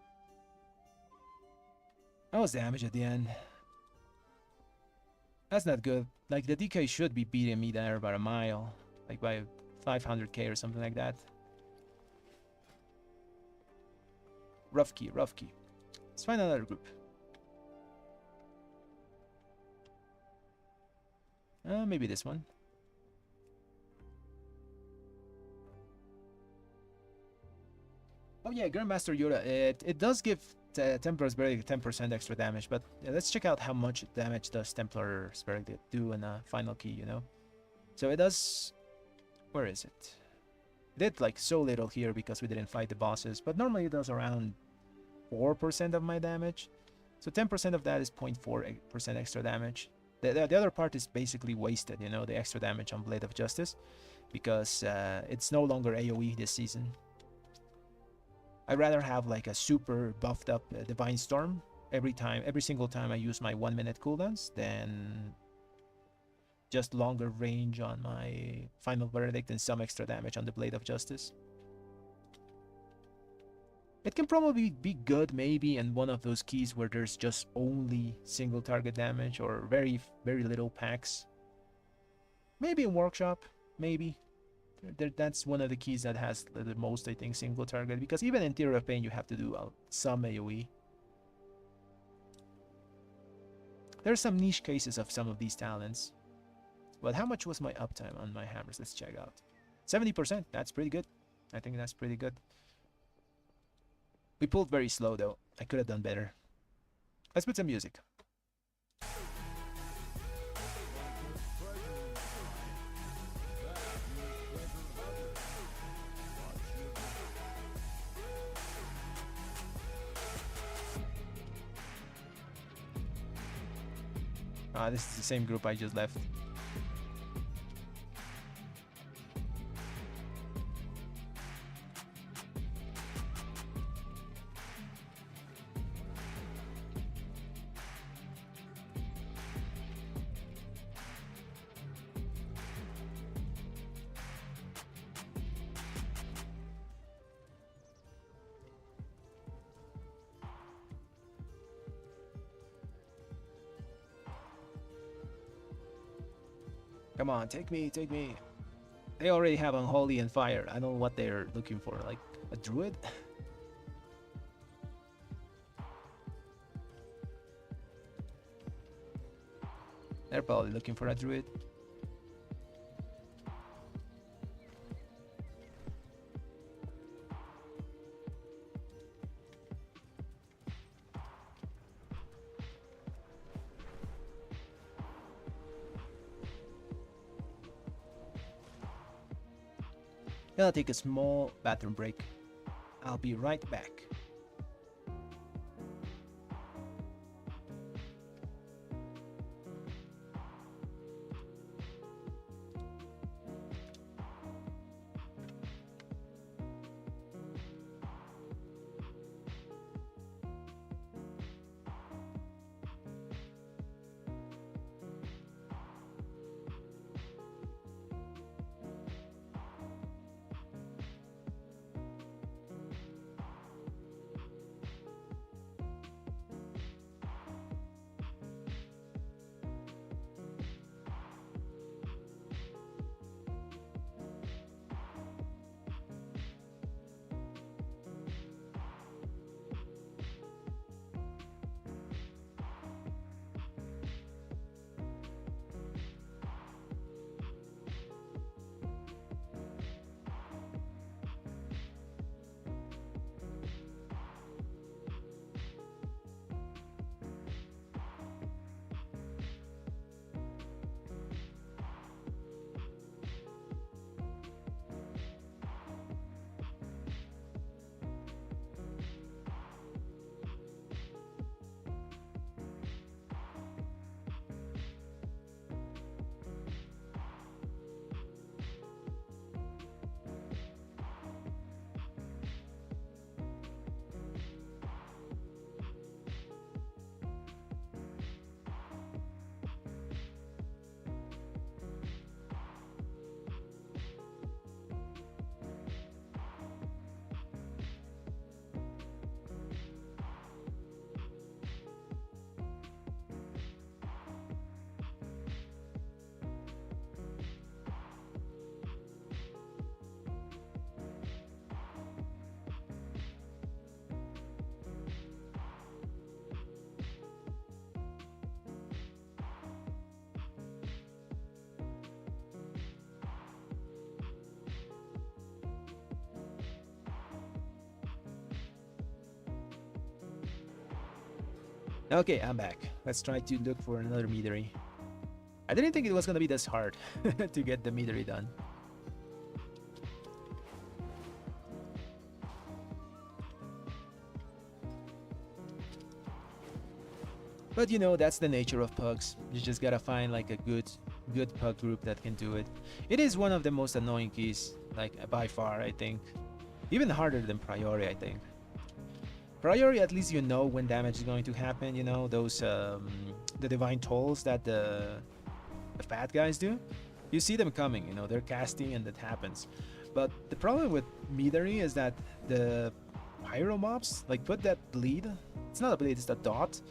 A: I was damaged at the end. That's not good. Like, the DK should be beating me there by a mile. Like by 500k or something like that. Rough key, rough key. Let's find another group. Maybe this one. Oh yeah, Grandmaster Yoda. It does give Templar's Verdict 10% extra damage, but let's check out how much damage does Templar's Verdict do in a final key, you know? So it does... Where is it? It did like so little here because we didn't fight the bosses, but normally it does around 4% of my damage. So 10% of that is 0.4% extra damage. The other part is basically wasted, you know, the extra damage on Blade of Justice, because it's no longer AoE this season. I'd rather have like a super buffed up Divine Storm every single time I use my 1 minute cooldowns than just longer range on my Final Verdict and some extra damage on the Blade of Justice. It can probably be good maybe in one of those keys where there's just only single target damage or very little packs. Maybe in Workshop, maybe. That's one of the keys that has the most, I think, single target, because even in Theory of Pain you have to do some AoE. There's some niche cases of some of these talents. But how much was my uptime on my hammers? Let's check out. 70%, that's pretty good. I think that's pretty good. We pulled very slow though. I could have done better. Let's put some music. This is the same group I just left. Come on, take me, take me. They already have Unholy and Fire. I don't know what they're looking for, like a druid? They're probably looking for a druid. Gonna take a small bathroom break. I'll be right back. Okay, I'm back. Let's try to look for another Meadery. I didn't think it was gonna be this hard to get the Meadery done. But you know, that's the nature of pugs. You just gotta find like a good pug group that can do it. It is one of the most annoying keys, like by far, I think. Even harder than Priory, I think. Priory, at least you know when damage is going to happen, you know, those the divine tolls that the fat guys do. You see them coming, you know, they're casting and that happens. But the problem with Meadery is that the pyro mobs like put that bleed. It's not a bleed, it's a dot.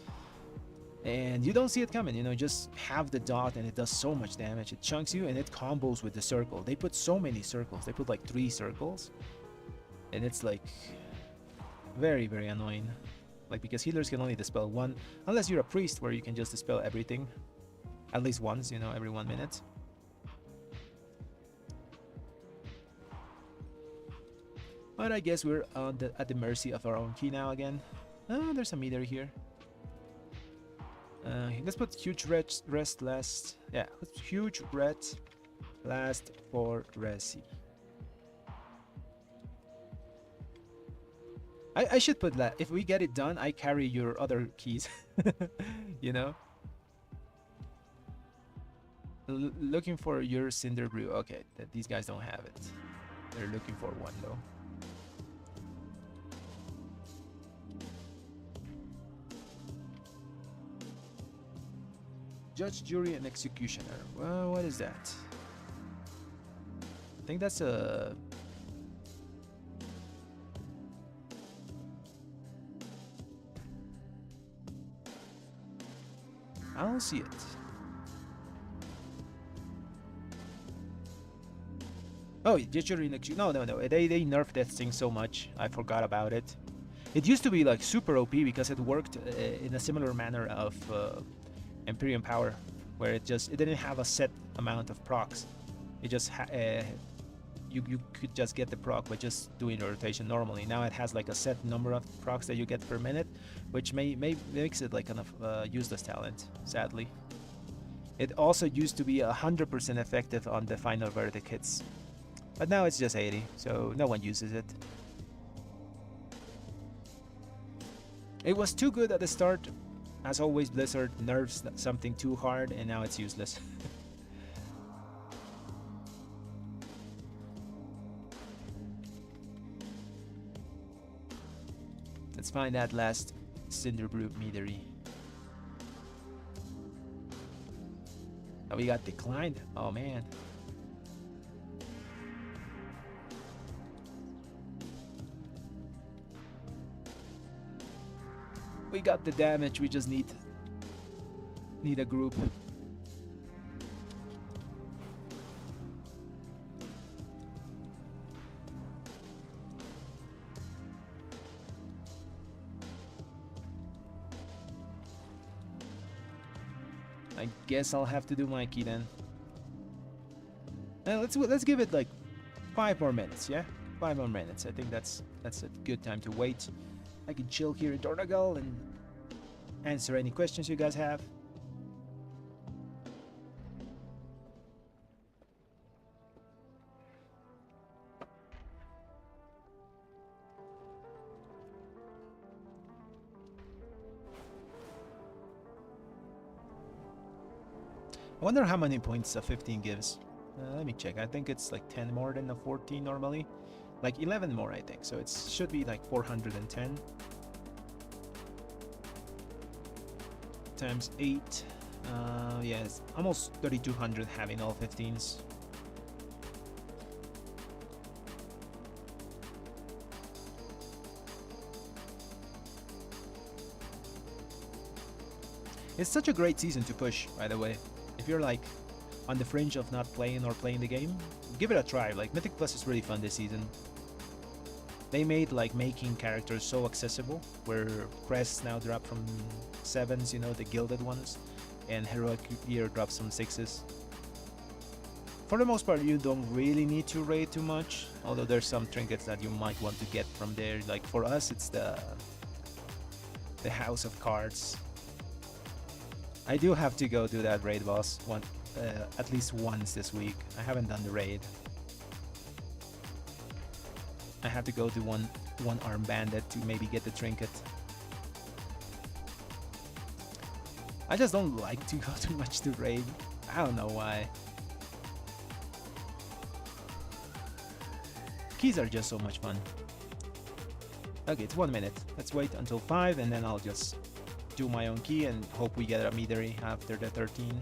A: And you don't see it coming, you know, just have the dot and it does so much damage. It chunks you and it combos with the circle. They put so many circles. They put like 3 circles. And it's like very, very annoying. Like, because healers can only dispel 1, unless you're a priest where you can just dispel everything. At least once, you know, every 1 minute. But I guess we're at the mercy of our own key now again. Oh, there's a meter here. Let's put huge rest last. Yeah, let's huge red last for Resi. I should put that. If we get it done, I carry your other keys. You know? Looking for your Cinderbrew. Okay, these guys don't have it. They're looking for one though. Judge, jury, and executioner. Well, what is that? I think that's a... I don't see it. Oh, judge, jury, and executioner. No. They nerfed that thing so much. I forgot about it. It used to be like super OP because it worked in a similar manner of... Imperium Power, where it didn't have a set amount of procs. It just you could just get the proc by just doing the rotation normally. Now it has like a set number of procs that you get per minute, which makes it like kind of useless talent, sadly. It also used to be 100% effective on the final verdict hits, but now it's just 80, so no one uses it. It was too good at the start. As always, Blizzard nerfs something too hard and now it's useless. Let's find that last Cinderbrew Meadery. Oh, we got declined. Oh man. We got the damage, we just need a group. I guess I'll have to do my key then. Let's give it like 5 more minutes, yeah? 5 more minutes. I think that's a good time to wait. I can chill here in Dornagal and answer any questions you guys have. I wonder how many points a 15 gives. Let me check. I think it's like 10 more than a 14 normally. Like 11 more, I think. So it should be like 410 times 8. Yes, almost 3200 having all 15s. It's such a great season to push, by the way. If you're like on the fringe of not playing or playing the game, give it a try. Like Mythic Plus is really fun this season. They made like making characters so accessible, where crests now drop from 7s, you know, the gilded ones, and heroic gear drops from 6s. For the most part, you don't really need to raid too much, although there's some trinkets that you might want to get from there. Like for us, it's the House of Cards. I do have to go do that raid boss at least once this week. I haven't done the raid. I have to go to one arm bandit to maybe get the trinket. I just don't like to go too much to raid. I don't know why. Keys are just so much fun. Okay, it's 1 minute. Let's wait until 5 and then I'll just do my own key and hope we get a Meadery after the 13.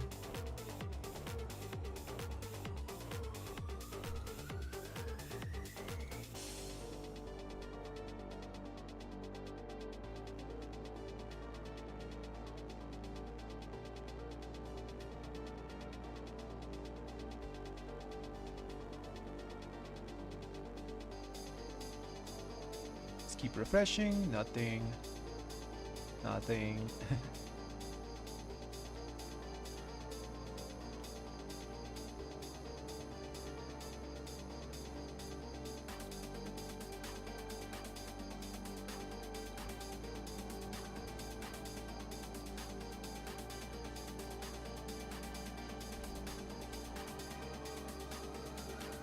A: Keep refreshing, nothing.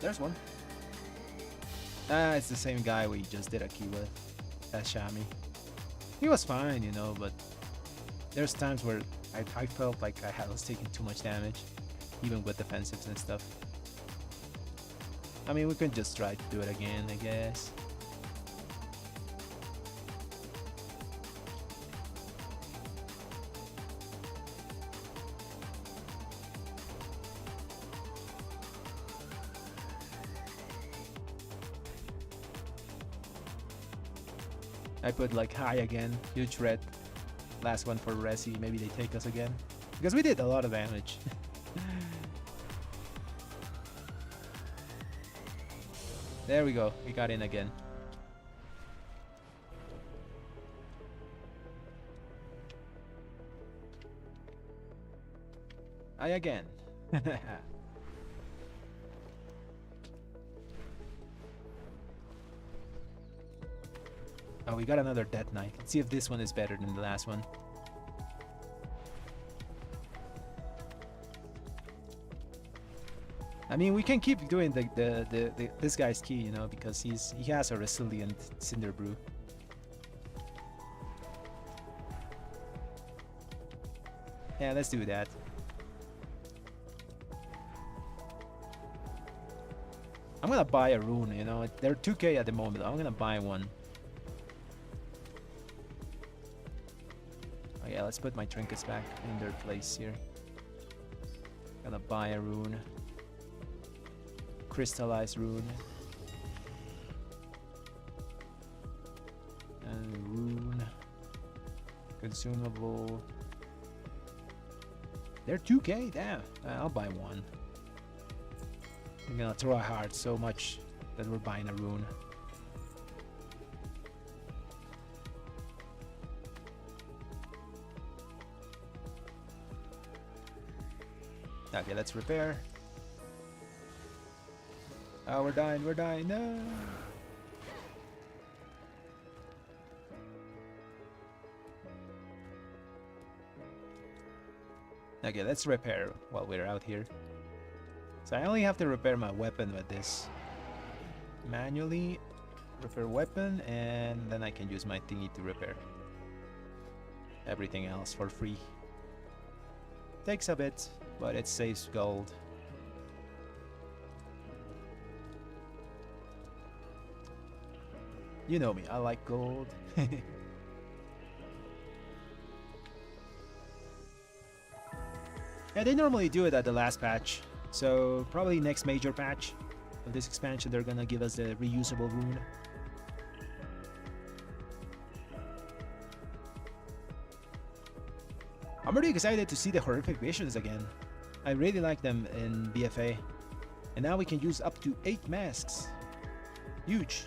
A: There's one. Ah, it's the same guy we just did a key with. That's Shami. He was fine, you know, but there's times where I felt like I was taking too much damage, even with defensives and stuff. I mean, we could just try to do it again, I guess. I put like high again, huge red. Last one for Resi, maybe they take us again. Because we did a lot of damage. There we go, we got in again. I again. Oh, we got another Death Knight. Let's see if this one is better than the last one. I mean, we can keep doing this guy's key, you know, because he has a resilient Cinderbrew. Yeah, let's do that. I'm gonna buy a rune, you know. They're 2k at the moment. I'm gonna buy one. Oh yeah, let's put my trinkets back in their place here. Gonna buy a rune. Crystallized rune. And rune. Consumable. They're 2k? Damn. I'll buy one. I'm gonna try hard so much that we're buying a rune. Okay, let's repair. Oh, we're dying, no! Okay, let's repair while we're out here. So I only have to repair my weapon with this. Manually repair weapon, and then I can use my thingy to repair everything else for free. Takes a bit, but it saves gold. You know me, I like gold. Yeah, they normally do it at the last patch. So probably next major patch of this expansion, they're gonna give us the reusable rune. I'm really excited to see the horrific visions again. I really like them in BFA. And now we can use up to 8 masks. Huge.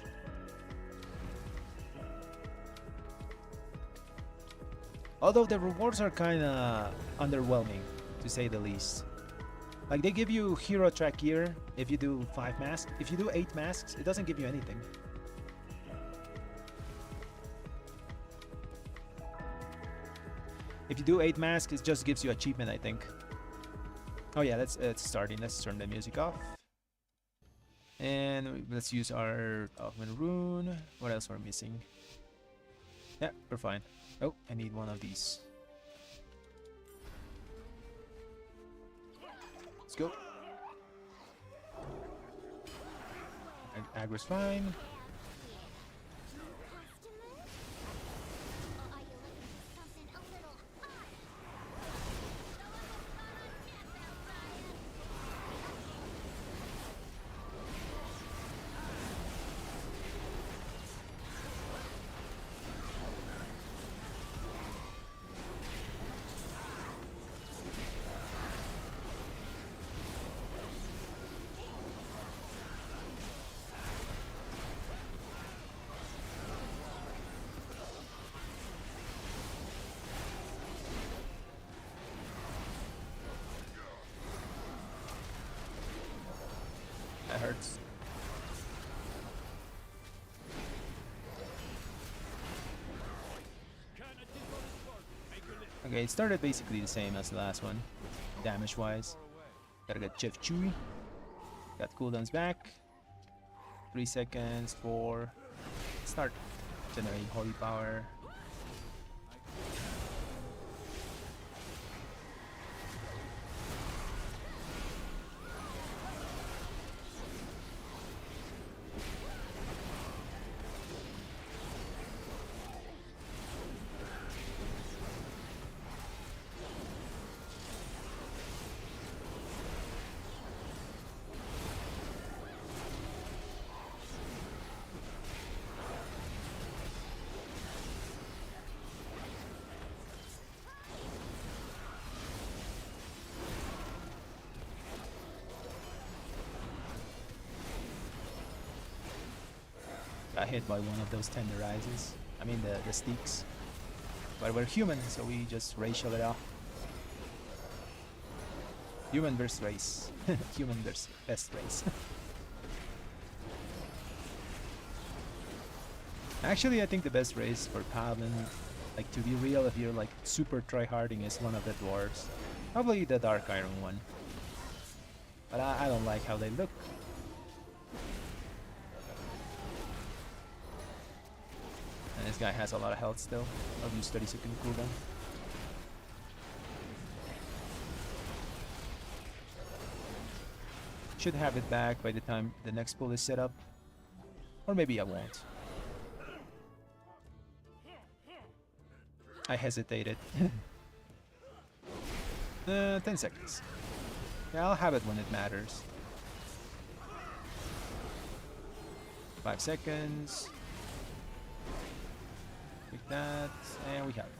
A: Although the rewards are kinda underwhelming, to say the least. Like, they give you hero track gear if you do 5 masks. If you do 8 masks, it doesn't give you anything. If you do 8 masks, it just gives you achievement, I think. Oh yeah, it's starting. Let's turn the music off. And let's use our Augment Rune. What else are we missing? Yeah, we're fine. Oh, I need one of these. go. Aggro's fine.
D: Customers? Or are you looking for something a little hot?
A: That hurts. Okay, it started basically the same as the last one, damage wise. Gotta get Chef Chewy. Got cooldowns back. 3 seconds for start. Generate holy power. Got hit by one of those tenderizers. I mean the sticks. But we're human, so we just racial it off. Human versus race. Human versus best race. Actually, I think the best race for Paladin, like to be real, if you're like super tryharding, is one of the dwarves. Probably the Dark Iron one. But I don't like how they look. And this guy has a lot of health still. I'll use 30-second cooldown. Should have it back by the time the next pull is set up. Or maybe I won't. I hesitated. 10 seconds. Yeah, I'll have it when it matters. 5 seconds. Take that, and we have it.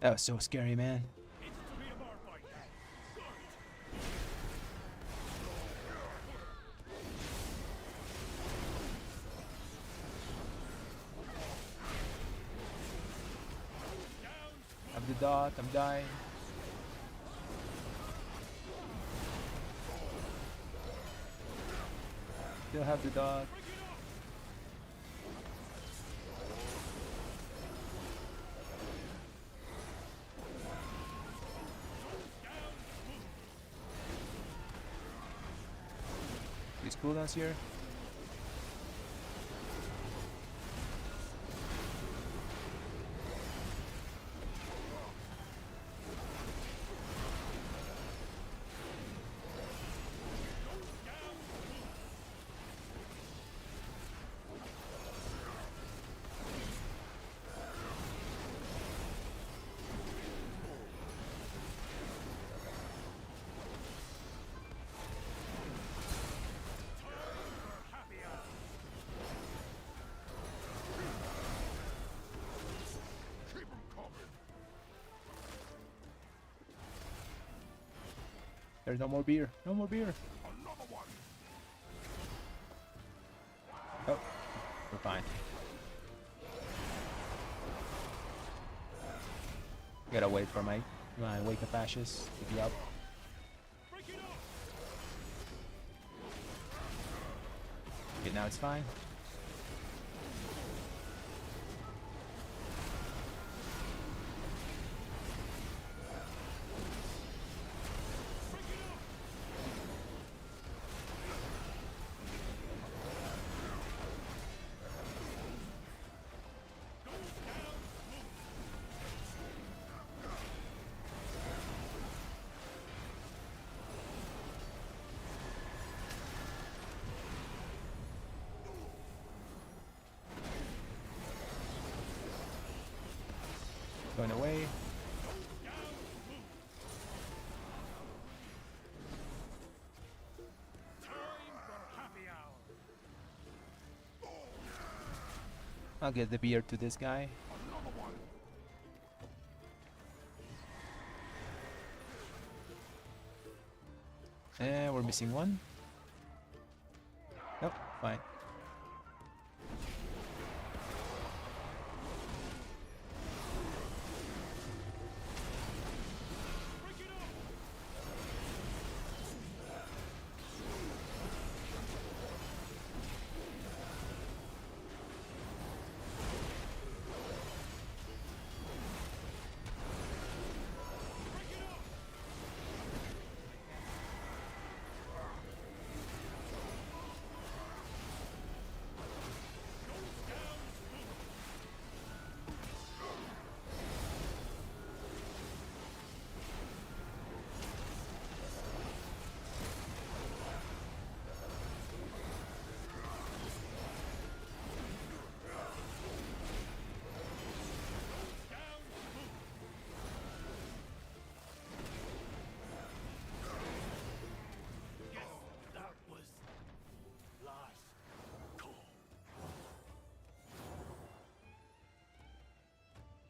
A: That was so scary, man. Have the dot, I'm dying. Still have the dot. These cooldowns here. There's no more beer. No more beer. Oh, we're fine. Gotta wait for my wake up ashes to be up. Okay, now it's fine. Going away. I'll get the beer to this guy. And we're missing one. Nope, fine.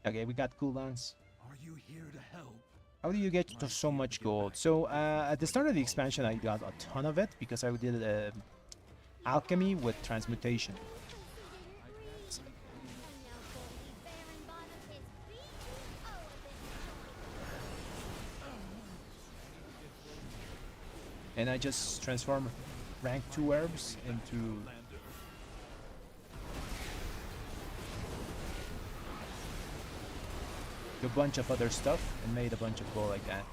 A: Okay, we got cooldowns.
C: Are you here to help?
A: How do you get to so much gold? So at the start of the expansion, I got a ton of it because I did alchemy with transmutation. And I just transform rank 2 herbs into a bunch of other stuff and made a bunch of gold like that.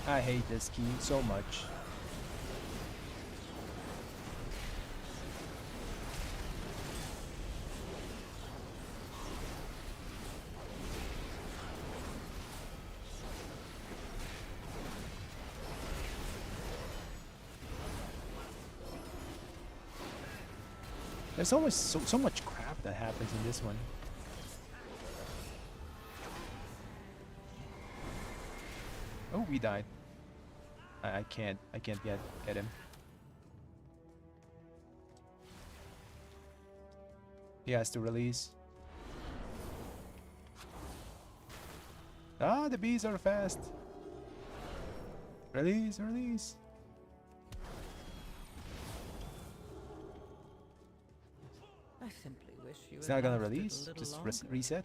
A: I hate this key so much. There's always so much crap that happens in this one. Oh, we died. I can't get him. He has to release. Ah, the bees are fast. Release, release.
B: I simply wish you
A: It's
B: had
A: not gonna
B: lasted a
A: release.
B: little
A: Just
B: longer.
A: reset.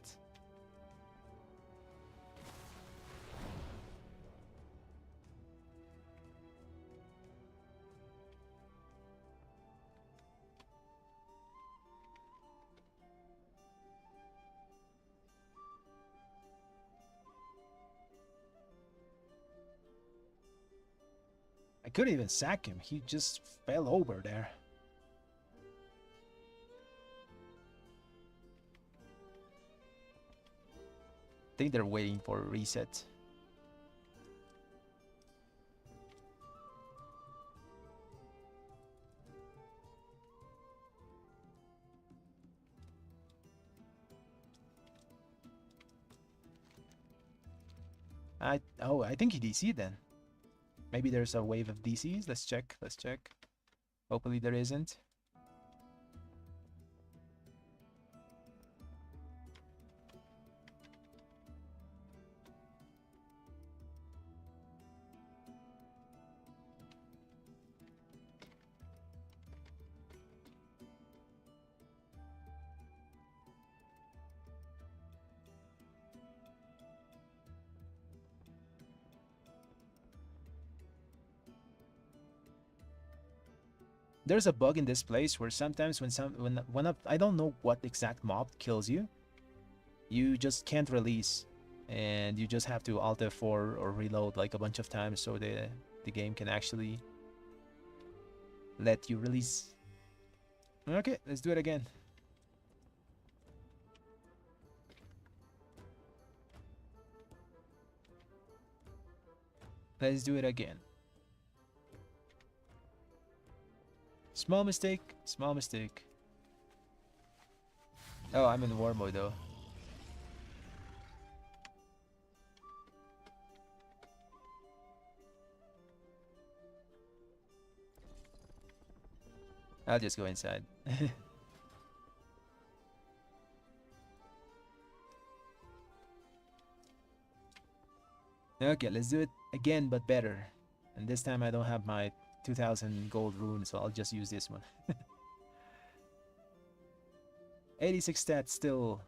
A: I couldn't even sack him. He just fell over there. think they're waiting for a reset. I think he DC'd then. Maybe there's a wave of DCs. Let's check. Let's check. Hopefully there isn't. There's a bug in this place where sometimes when I don't know what exact mob kills you, you just can't release, and you just have to Alt F4 or reload like a bunch of times so the game can actually let you release. Okay, let's do it again. Let's do it again. Small mistake, small mistake. Oh, I'm in war mode though. I'll just go inside. Okay, let's do it again, but better. And this time I don't have my 2000 gold rune, so I'll just use this one. 86 stats, still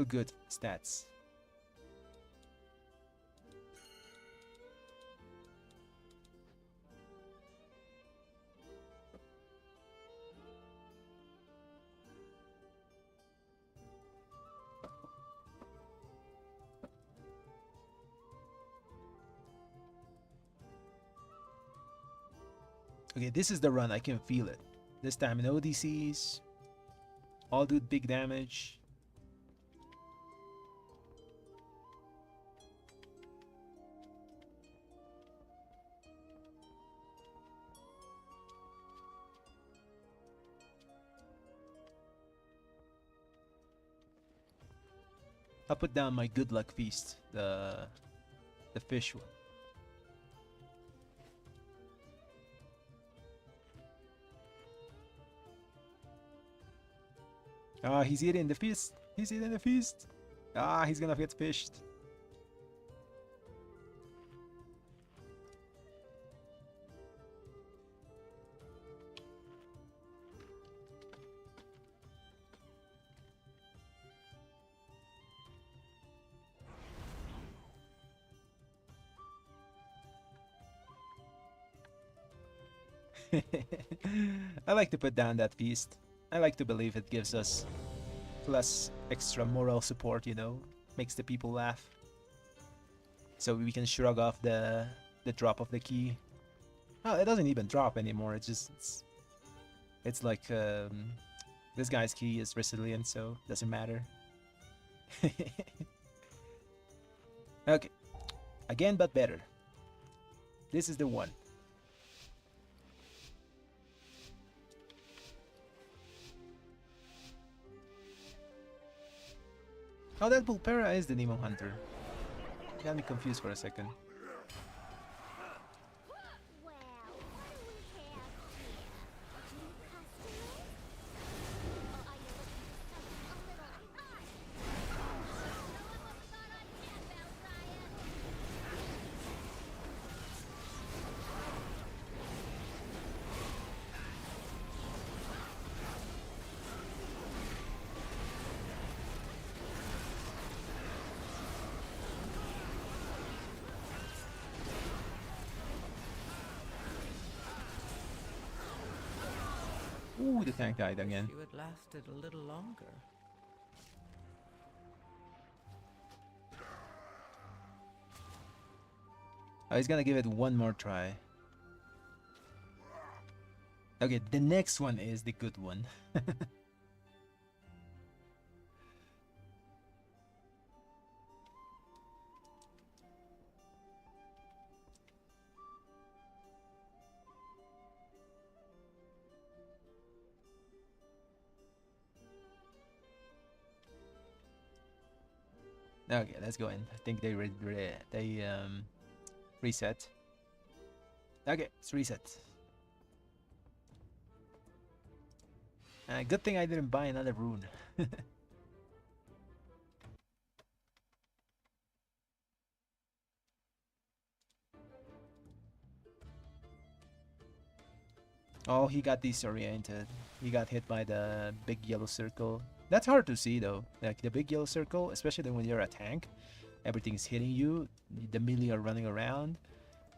A: good stats. Okay, this is the run. I can feel it. This time no DCs. All do big damage. I'll put down my good luck feast, the fish one. Ah, he's eating the feast. He's eating the feast. Ah, he's gonna get fished. I like to put down that feast. I like to believe it gives us plus extra moral support, you know, makes the people laugh. So we can shrug off the drop of the key. Oh, it doesn't even drop anymore. It's like this guy's key is resilient, so it doesn't matter. Okay, again but better. This is the one. Oh, that Pulpera is the Nemo Hunter. Got me confused for a second.
D: Well, what do we have here? New customers? Or are you looking for something a little odd? No one was thought I'd get, Belzire.
A: Ooh, the tank died again.
B: You had lasted a little longer.
A: Oh, he's gonna give it one more try. Okay, the next one is the good one. Okay, let's go in. I think they reset. Okay, it's reset. Good thing I didn't buy another rune. Oh, he got disoriented. He got hit by the big yellow circle. That's hard to see though. Like the big yellow circle, especially when you're a tank, everything's hitting you. The melee are running around.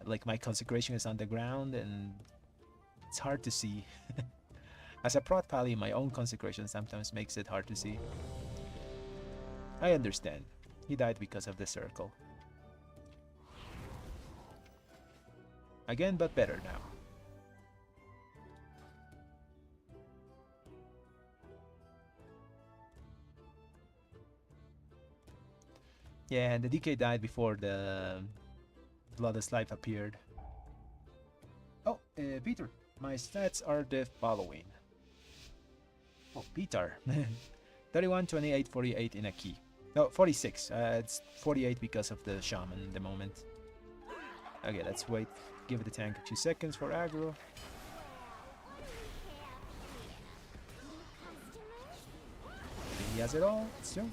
A: Like my consecration is on the ground, and it's hard to see. As a prot pally, my own consecration sometimes makes it hard to see. I understand. He died because of the circle. Again, but better now. Yeah, and the DK died before the Bloodless Life appeared. Oh, Peter, my stats are the following. Oh, Peter. 31, 28, 48 in a key. No, 46. It's 48 because of the shaman in the moment. Okay, let's wait. Give the tank a few seconds for aggro. I think he has it all. Still.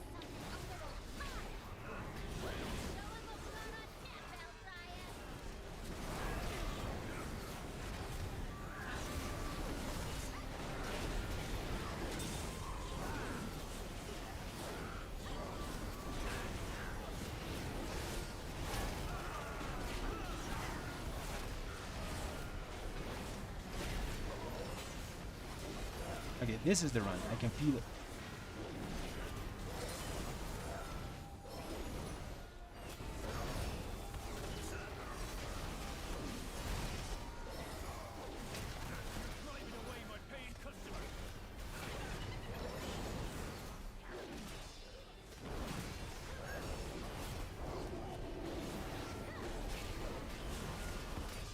A: Okay, this is the run. I can feel it.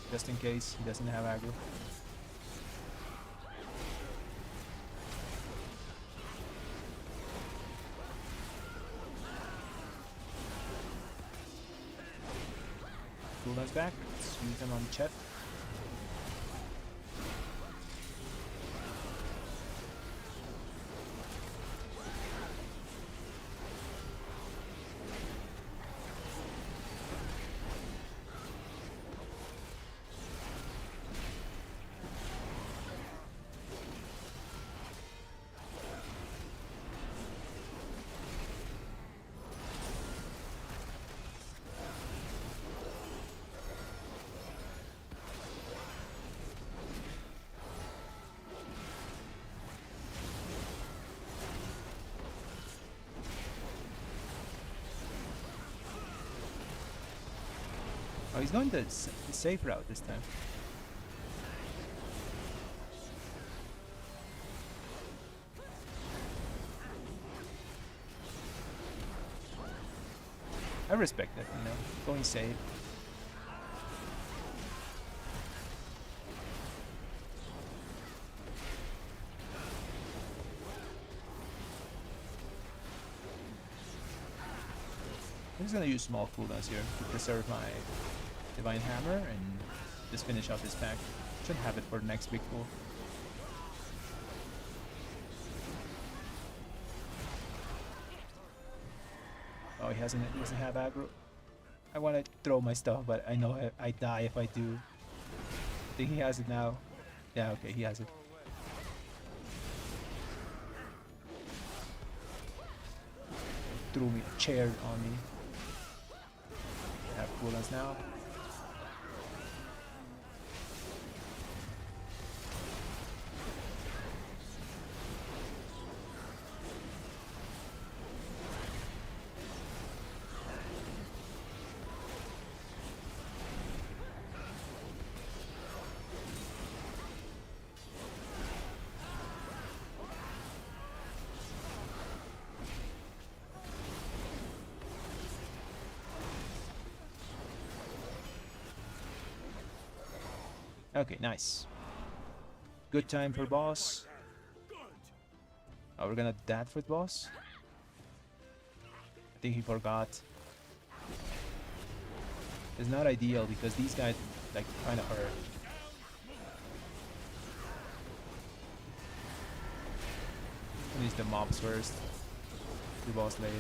A: Just in case he doesn't have aggro. Cooldowns back. Let's use them on Chet. Oh, he's going the safe route this time. I respect that, you know, going safe. I'm just gonna use small cooldowns here to preserve my Divine Hammer and just finish off this pack. Should have it for the next big pull. Oh, he doesn't have aggro. I want to throw my stuff, but I know I die if I do. I think he has it now. Yeah, okay, he has it. Threw me a chair on me. I have cooldowns now. Okay, nice. Good time for boss. Oh, we're gonna dad for boss. I think he forgot. It's not ideal because these guys like kind of hurt. Finish the mobs first. The boss later.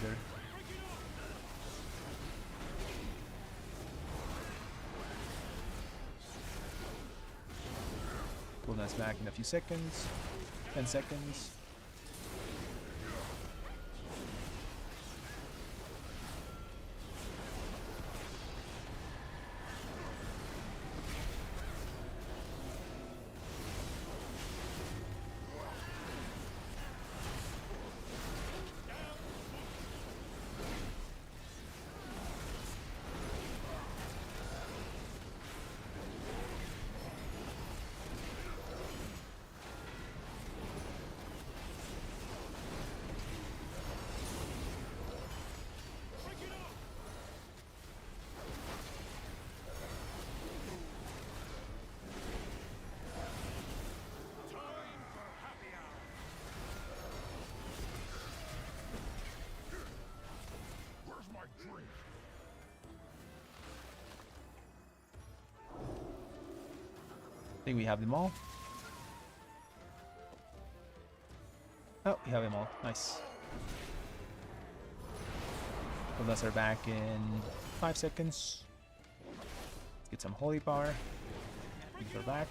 A: Cooldown's back in a few seconds. 10 seconds. I think we have them all. Oh, we have them all. Nice. Cooldowns are back in 5 seconds. Let's get some holy power. Things are back.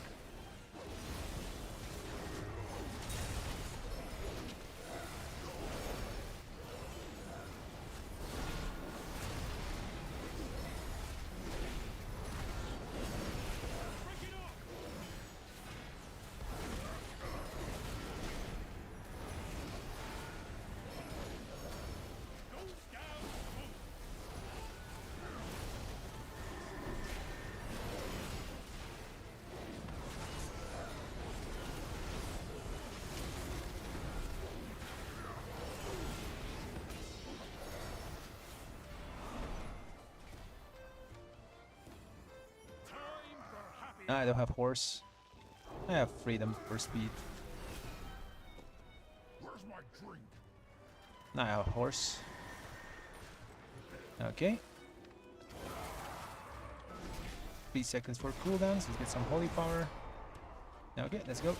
A: I don't have horse. I have freedom for speed.
C: Where's my drink?
A: Now I have horse. Okay. 3 seconds for cooldowns. Let's get some holy power. Okay, let's go.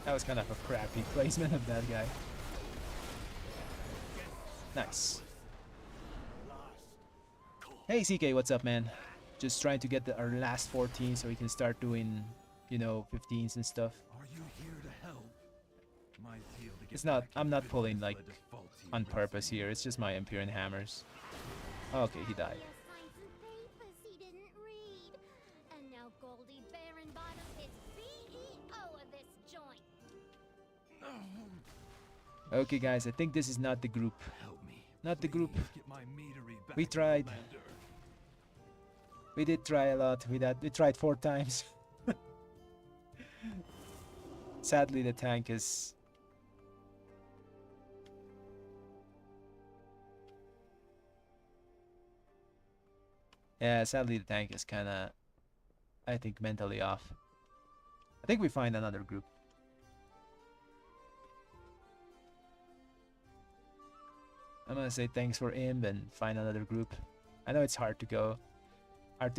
A: That was kind of a crappy placement of that guy. Nice. Hey CK, what's up, man? Just trying to get our last 14 so we can start doing, you know, 15s and stuff.
C: Are you here to help? My zeal to get
A: It's not,
C: back to
A: I'm not
C: business
A: pulling like
C: led to faulty
A: on
C: recipe.
A: purpose here. It's just my Empyrean hammers. Okay, he died.
D: Signed some papers he didn't read. And now Goldie Baronbottom is CEO of this joint.
A: Okay, guys, I think this is not the group.
C: Help me.
A: Not the group.
C: Please get my meadery back,
A: We tried.
C: Commander.
A: We did try a lot with that. We tried 4 times. Sadly, the tank is... Yeah, sadly the tank is kinda, I think, mentally off. I think we find another group. I'm gonna say thanks for imp and find another group. I know it's hard to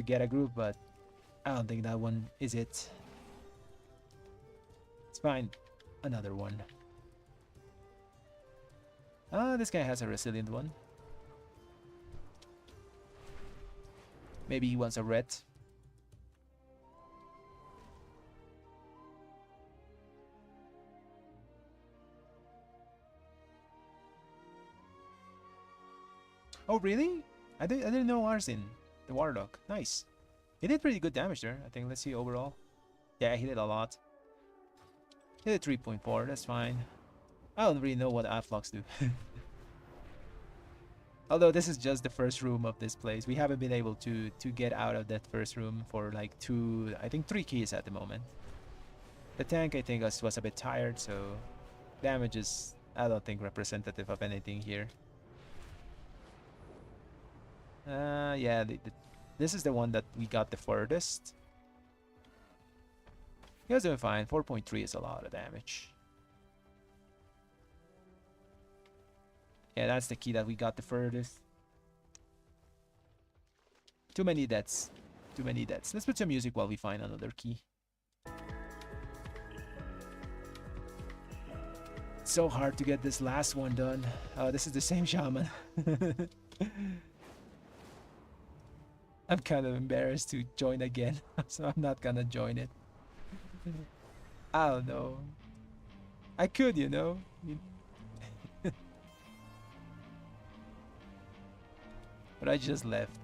A: get a group, but I don't think that one is it. Let's find another one. Ah, this guy has a resilient one. Maybe he wants a red. Oh really? I didn't know Arsin, the warlock. Nice. He did pretty good damage there, I think. Let's see overall. Yeah, he did a lot. He did 3.4, that's fine. I don't really know what Afflux do. Although this is just the first room of this place. We haven't been able to get out of that first room for like I think 3 keys at the moment. The tank, I think, was a bit tired, so damage is, I don't think, representative of anything here. Yeah, this is the one that we got the furthest. He was doing fine. 4.3 is a lot of damage. Yeah, that's the key that we got the furthest. Too many deaths. Too many deaths. Let's put some music while we find another key. It's so hard to get this last one done. Oh, this is the same shaman. I'm kind of embarrassed to join again, so I'm not gonna join it. I don't know. I could, you know. But I just left.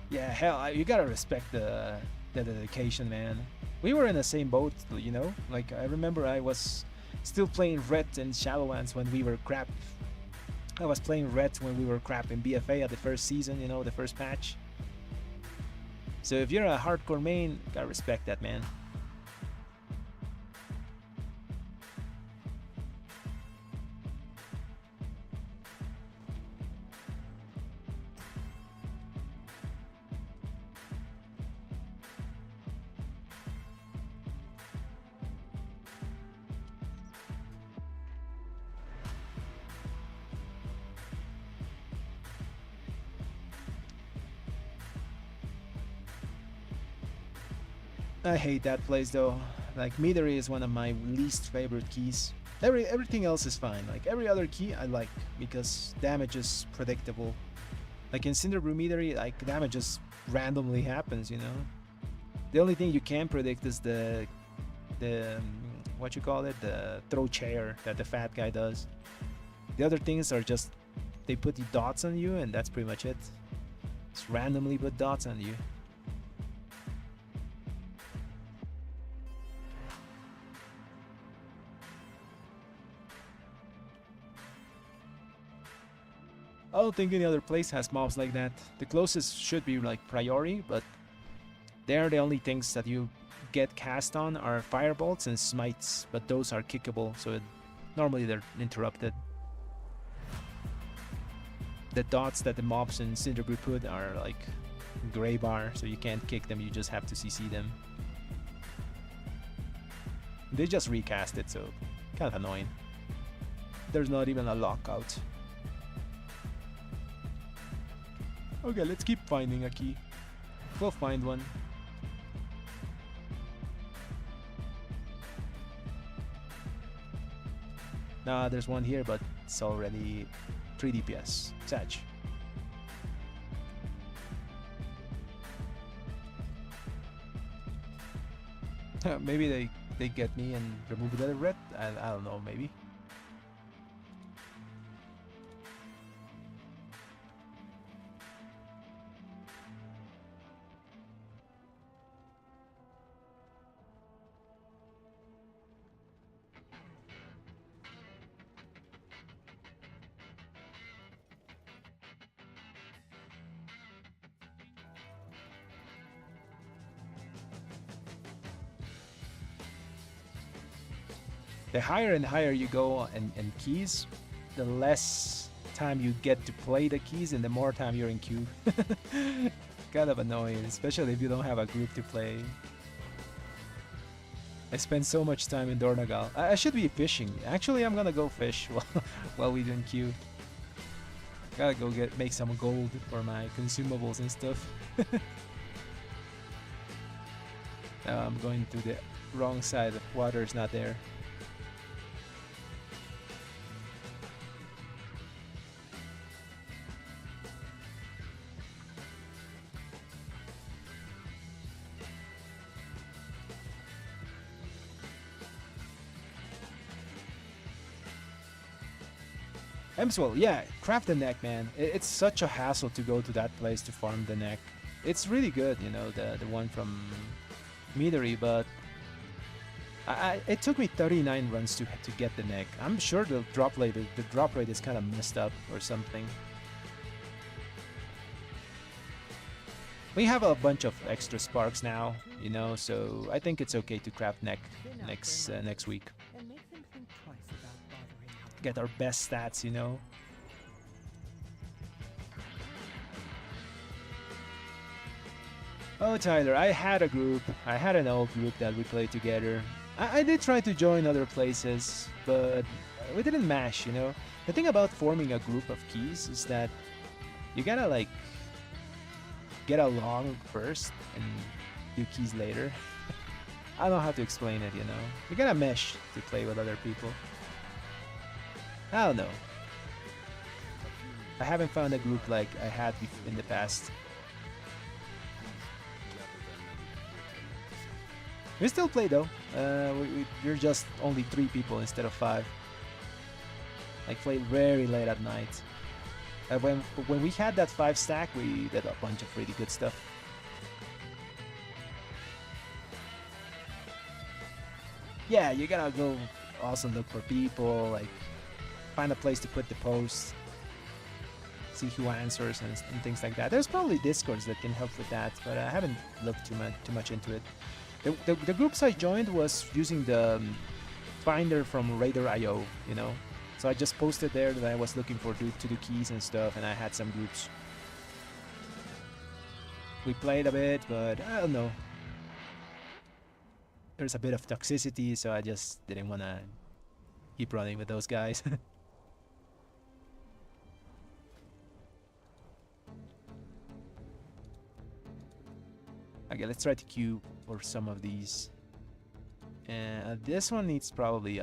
A: Yeah, hell, you gotta respect the dedication, man. We were in the same boat, you know? Like, I remember I was still playing Ret in Shadowlands when we were crap. I was playing Ret when we were crap in BFA at the first season, you know, the first patch. So if you're a hardcore main, you gotta respect that, man. I hate that place though. Like, Meadery is one of my least favorite keys. Everything else is fine. Like, every other key I like because damage is predictable. Like in Cinderbrew Meadery, like, damage just randomly happens, you know. The only thing you can predict is the what you call it, the throw chair that the fat guy does. The other things are just, they put the dots on you and that's pretty much it. Just randomly put dots on you. I don't think any other place has mobs like that. The closest should be like Priory, but there the only things that you get cast on are firebolts and smites, but those are kickable, so normally they're interrupted. The dots that the mobs in Cinderbrew put are like gray bar, so you can't kick them, you just have to CC them. They just recast it, so kind of annoying. There's not even a lockout. Okay, let's keep finding a key. We'll find one. Nah, there's one here, but it's already 3 DPS. Sag. Maybe they get me and remove the red. I don't know, maybe. The higher and higher you go in keys, the less time you get to play the keys and the more time you're in queue. Kind of annoying, especially if you don't have a group to play. I spend so much time in Dornagal. I should be fishing. Actually, I'm gonna go fish while we do in queue. Gotta go make some gold for my consumables and stuff. I'm going to the wrong side. The water is not there. Emswell, yeah, craft the neck, man. It's such a hassle to go to that place to farm the neck. It's really good, you know, the one from Meadery, but it took me 39 runs to get the neck. I'm sure the drop rate is kind of messed up or something. We have a bunch of extra sparks now, you know, so I think it's okay to craft neck next week.
B: And make them think twice about bothering you.
A: Get our best stats, you know. Oh, Tyler, I had an old group that we played together. I did try to join other places, but we didn't mash, you know. The thing about forming a group of keys is that you gotta like get along first and do keys later. I don't know how to explain it, you know. You gotta mesh to play with other people. I don't know. I haven't found a group like I had in the past. We still play though. You're just only 3 people instead of 5. Like played very late at night. When we had that 5 stack, we did a bunch of really good stuff. Yeah, you gotta go also look for people, like find a place to put the posts, see who answers and things like that. There's probably Discords that can help with that, but I haven't looked too much into it. The groups I joined was using the finder from Raider.io, you know. So I just posted there that I was looking for to do keys and stuff, and I had some groups. We played a bit, but I don't know. There's a bit of toxicity, so I just didn't want to keep running with those guys. Okay, let's try to queue for some of these. And this one needs probably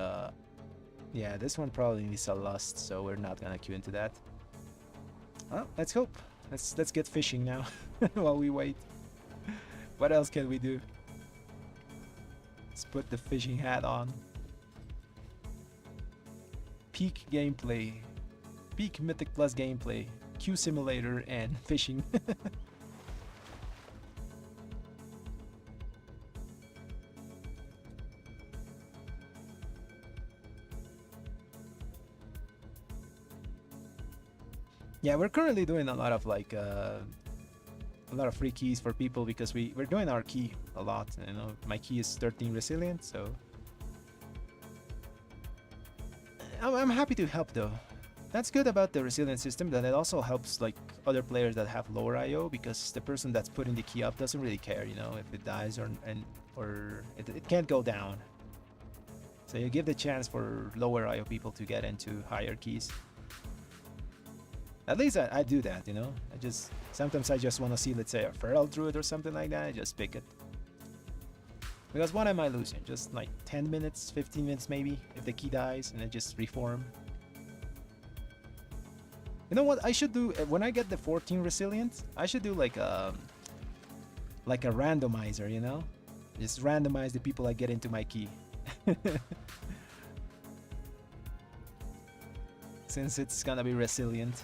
A: yeah, this one probably needs a lust, so we're not gonna queue into that. Well, let's hope. Let's get fishing now while we wait. What else can we do? Let's put the fishing hat on. Peak gameplay. Peak Mythic Plus gameplay. Queue simulator and fishing. Yeah, we're currently doing a lot of like a lot of free keys for people because we're doing our key a lot. You know, my key is 13 resilient, so I'm happy to help though. That's good about the resilient system, that it also helps like other players that have lower IO, because the person that's putting the key up doesn't really care, you know, if it dies or it can't go down. So you give the chance for lower IO people to get into higher keys. At least I do that, you know. Sometimes I just want to see, let's say, a Feral Druid or something like that. I just pick it. Because what am I losing? Just like 10 minutes, 15 minutes maybe, if the key dies, and then just reform. You know what I should do when I get the 14 resilient? I should do like a randomizer, you know? Just randomize the people I get into my key. Since it's gonna be resilient.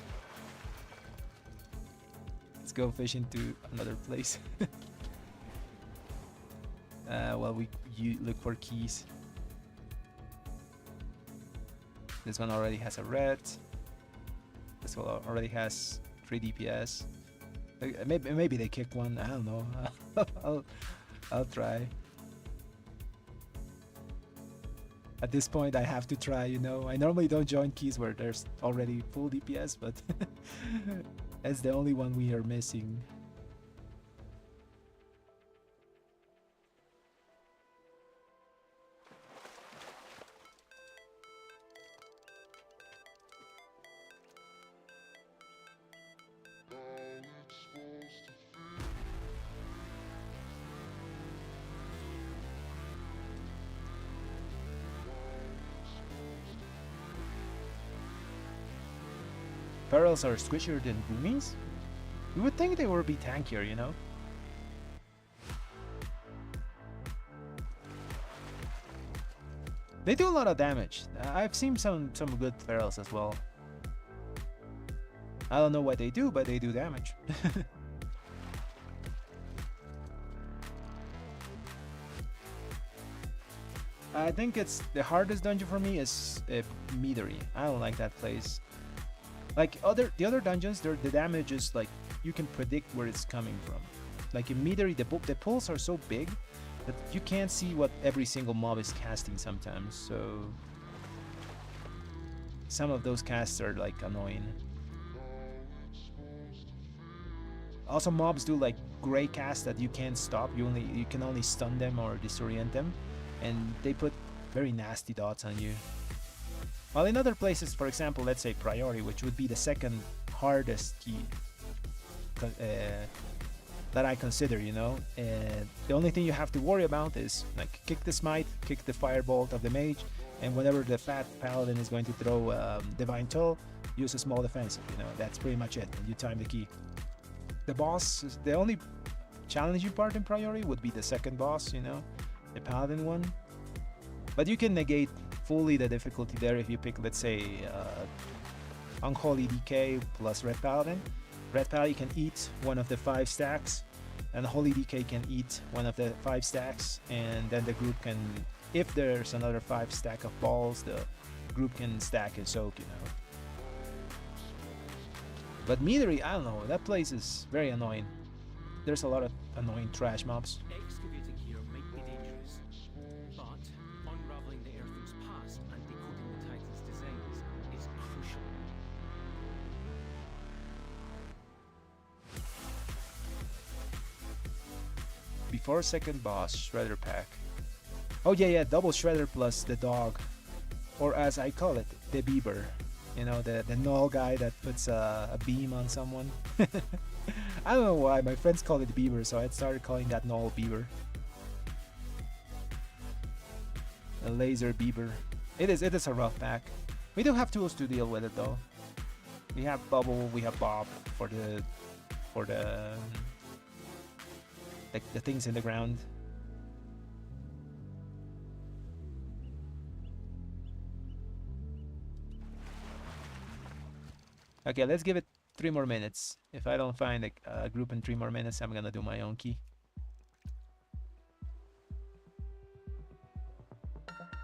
A: Let's go fishing to another place. While you look for keys. This one already has a red. This one already has 3 DPS. Maybe they kicked one. I don't know. I'll try. At this point, I have to try. You know, I normally don't join keys where there's already full DPS, but that's the only one we are missing. Ferals are squishier than Boomies? You would think they would be tankier, you know? They do a lot of damage. I've seen some good Ferals as well. I don't know what they do, but they do damage. I think it's the hardest dungeon for me is Meadery. I don't like that place. Like the other dungeons, the damage is like you can predict where it's coming from. Like in Meadery, the pulls are so big that you can't see what every single mob is casting sometimes. So some of those casts are like annoying. Also, mobs do like gray casts that you can't stop. You can only stun them or disorient them, and they put very nasty dots on you. While in other places, for example, let's say Priory, which would be the second hardest key that I consider, you know, the only thing you have to worry about is like kick the smite, kick the firebolt of the mage, and whenever the fat paladin is going to throw divine toll, use a small defensive. You know, that's pretty much it. And you time the key. The boss, the only challenging part in Priory would be the second boss, you know, the paladin one. But you can negate fully the difficulty there if you pick, let's say, Unholy DK plus Red Paladin. Red Paladin can eat one of the 5 stacks, and Holy DK can eat one of the 5 stacks, and then the group can, if there's another 5 stack of balls, the group can stack and soak, you know. But Meadery, I don't know, that place is very annoying. There's a lot of annoying trash mobs.
E: Excavating here might be dangerous, but unraveling the Earthling's past and decoding the Titan's designs is crucial.
A: Before second boss, Shredder pack. Oh yeah, double Shredder plus the dog. Or as I call it, the Beaver. You know, the null guy that puts a beam on someone. I don't know why, my friends call it Beaver, so I started calling that null Beaver. A laser Beaver. It is a rough pack. We do have tools to deal with it though. We have Bubble, we have Bob for the things in the ground. Okay, let's give it 3 more minutes. If I don't find a group in 3 more minutes, I'm gonna do my own key.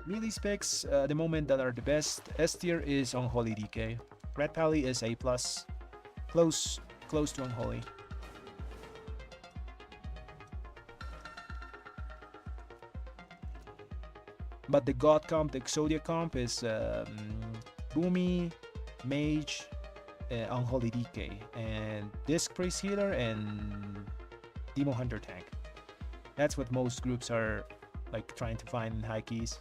A: Melee specs, the moment that are the best. S tier is Unholy DK. Red Pally is A+. Close to Unholy. But the God comp, the Exodia comp is Boomy, Mage, Unholy DK, and Disc Priest Healer, and Demo Hunter Tank. That's what most groups are like trying to find in high keys.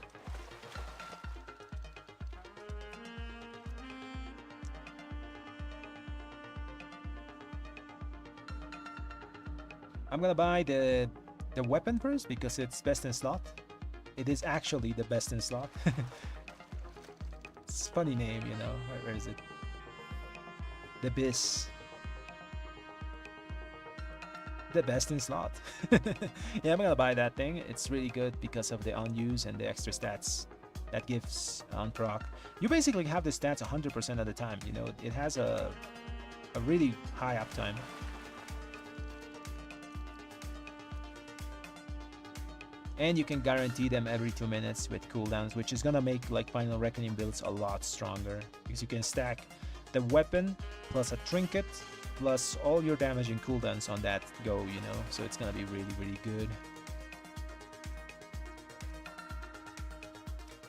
A: I'm gonna buy the weapon first because it's best in slot. It is actually the best in slot. It's a funny name, you know. Where is it? The Biss. The best in slot. Yeah, I'm gonna buy that thing. It's really good because of the unuse and the extra stats that gives on proc. You basically have the stats 100% of the time. You know, it has a really high uptime. And you can guarantee them every 2 minutes with cooldowns, which is gonna make like Final Reckoning builds a lot stronger because you can stack the weapon plus a trinket plus all your damage and cooldowns on that go, you know, so it's gonna be really good.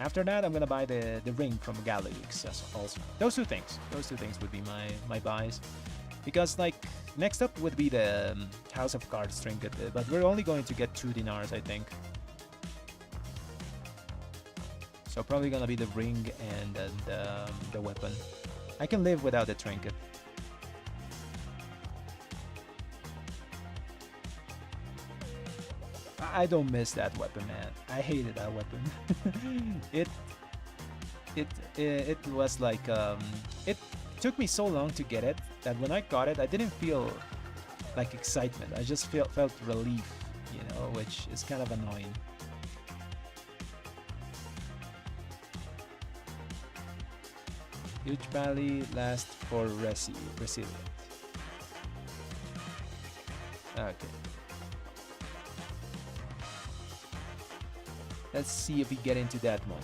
A: After that, I'm gonna buy the ring from Galilix also. Those two things would be my buys, because like next up would be the House of Cards trinket, but we're only going to get 2 dinars, I think. So probably gonna be the ring and the weapon. I can live without the trinket. I don't miss that weapon, man. I hated that weapon. It was like it took me so long to get it that when I got it, I didn't feel like excitement. I just felt relief, you know, which is kind of annoying. Huge Valley last for resilient. Okay. Let's see if we get into that one.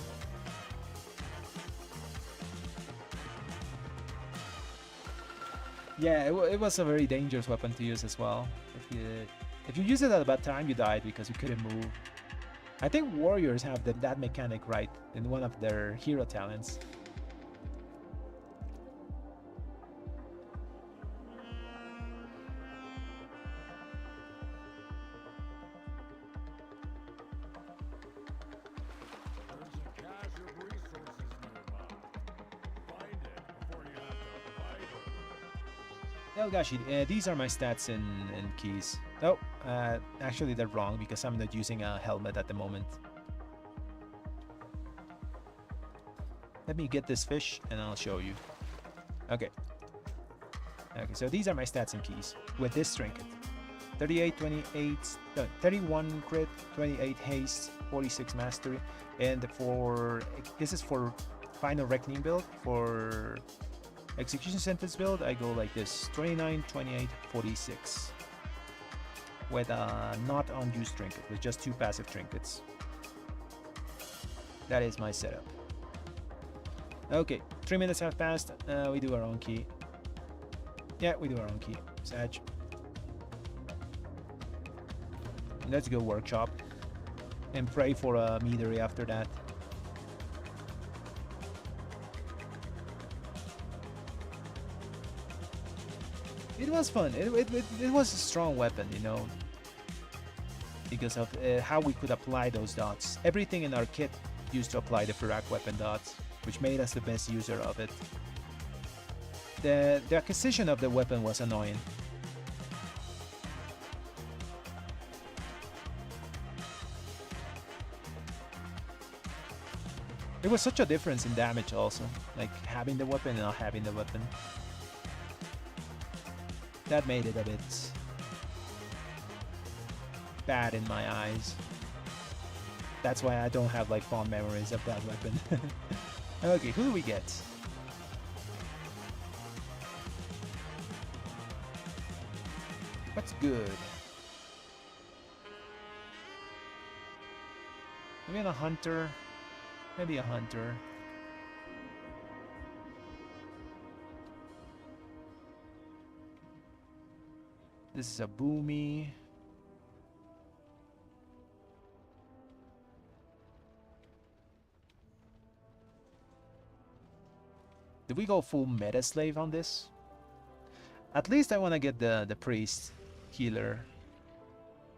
A: Yeah, it was a very dangerous weapon to use as well. If you use it at a bad time, you died because you couldn't move. I think warriors have that mechanic right in one of their hero talents.
C: There's a cache of resources nearby. Find it before you have to fight over it.
A: Oh gosh, these are my stats and keys. Oh, actually they're wrong because I'm not using a helmet at the moment. Let me get this fish and I'll show you. Okay. Okay, so these are my stats and keys with this trinket. 38, 28, no, 31 crit, 28 haste, 46 mastery, and this is for final reckoning build. For execution sentence build, I go like this: 29, 28, 46. With a not unused trinket, with just 2 passive trinkets. That is my setup. Okay, 3 minutes have passed. We do our own key. Yeah, we do our own key. Sag. Let's go workshop and pray for a meadery after that. It was fun. It was a strong weapon, you know, because of how we could apply those dots. Everything in our kit used to apply the Furak weapon dots, which made us the best user of it. The acquisition of the weapon was annoying. There was such a difference in damage also, like having the weapon and not having the weapon. That made it a bit bad in my eyes. That's why I don't have like fond memories of that weapon. Okay, who do we get? What's good? Maybe a hunter. Maybe a hunter. This is a boomy. Did we go full meta slave on this? At least I want to get the priest healer.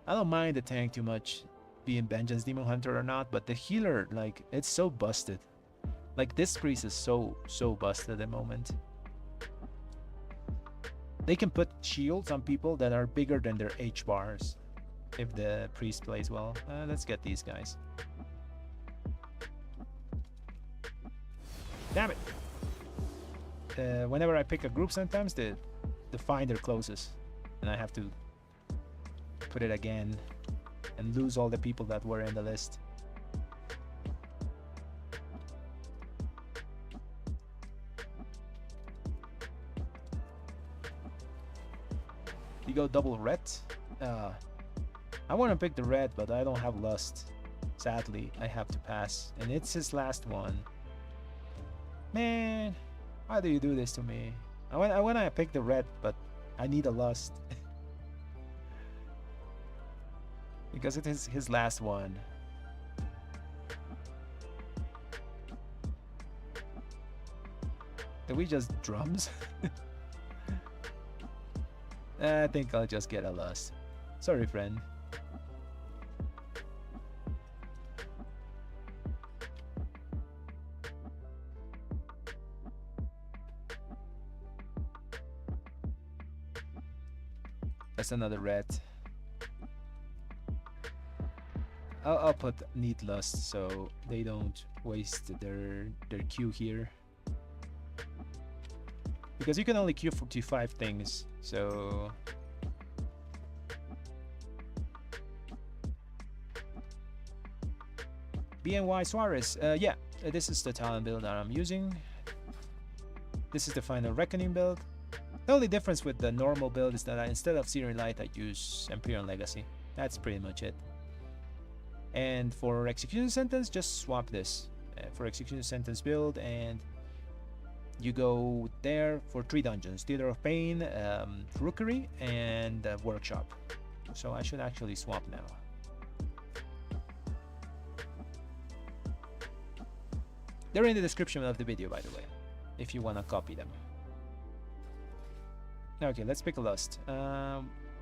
A: I don't mind the tank too much, being Vengeance Demon Hunter or not, but the healer, like, it's so busted. Like, this priest is so busted at the moment. They can put shields on people that are bigger than their H bars if the priest plays well. Let's get these guys. Damn it! Whenever I pick a group, sometimes the finder closes, and I have to put it again and lose all the people that were in the list. You go double red? I want to pick the red, but I don't have lust. Sadly, I have to pass, and it's his last one. Man, why do you do this to me? I want to pick the red, but I need a lust. Because it is his last one. Did we just drums? I think I'll just get a lust. Sorry, friend. That's another red. I'll put need lust so they don't waste their Q here. Because you can only queue for 5 things, so... BNY Suarez, yeah, this is the talent build that I'm using. This is the final Reckoning build. The only difference with the normal build is that instead of Searing Light, I use Empyrean Legacy. That's pretty much it. And for Execution Sentence, just swap this for Execution Sentence build, and you go there for 3 dungeons: Theater of Pain, Rookery, and Workshop. So I should actually swap now. They're in the description of the video, by the way, if you want to copy them. Okay, let's pick a lust.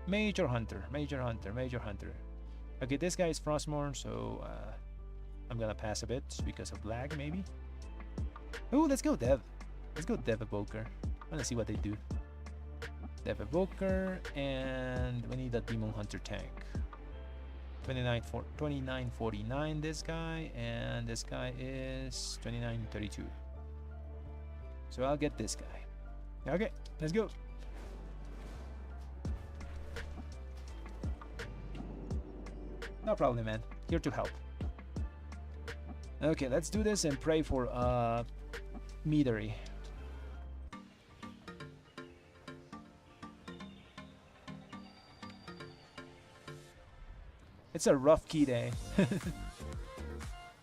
A: Major Hunter. Okay, this guy is Frostmourne, so I'm gonna pass a bit because of lag, maybe. Oh, let's go Dev. Let's go Dev Evoker. I wanna see what they do. Dev Evoker, and we need a Demon Hunter tank. 2949 this guy, and this guy is 2932. So I'll get this guy. Okay, let's go. No problem, man. Here to help. Okay, let's do this and pray for Meadery. It's a rough key day.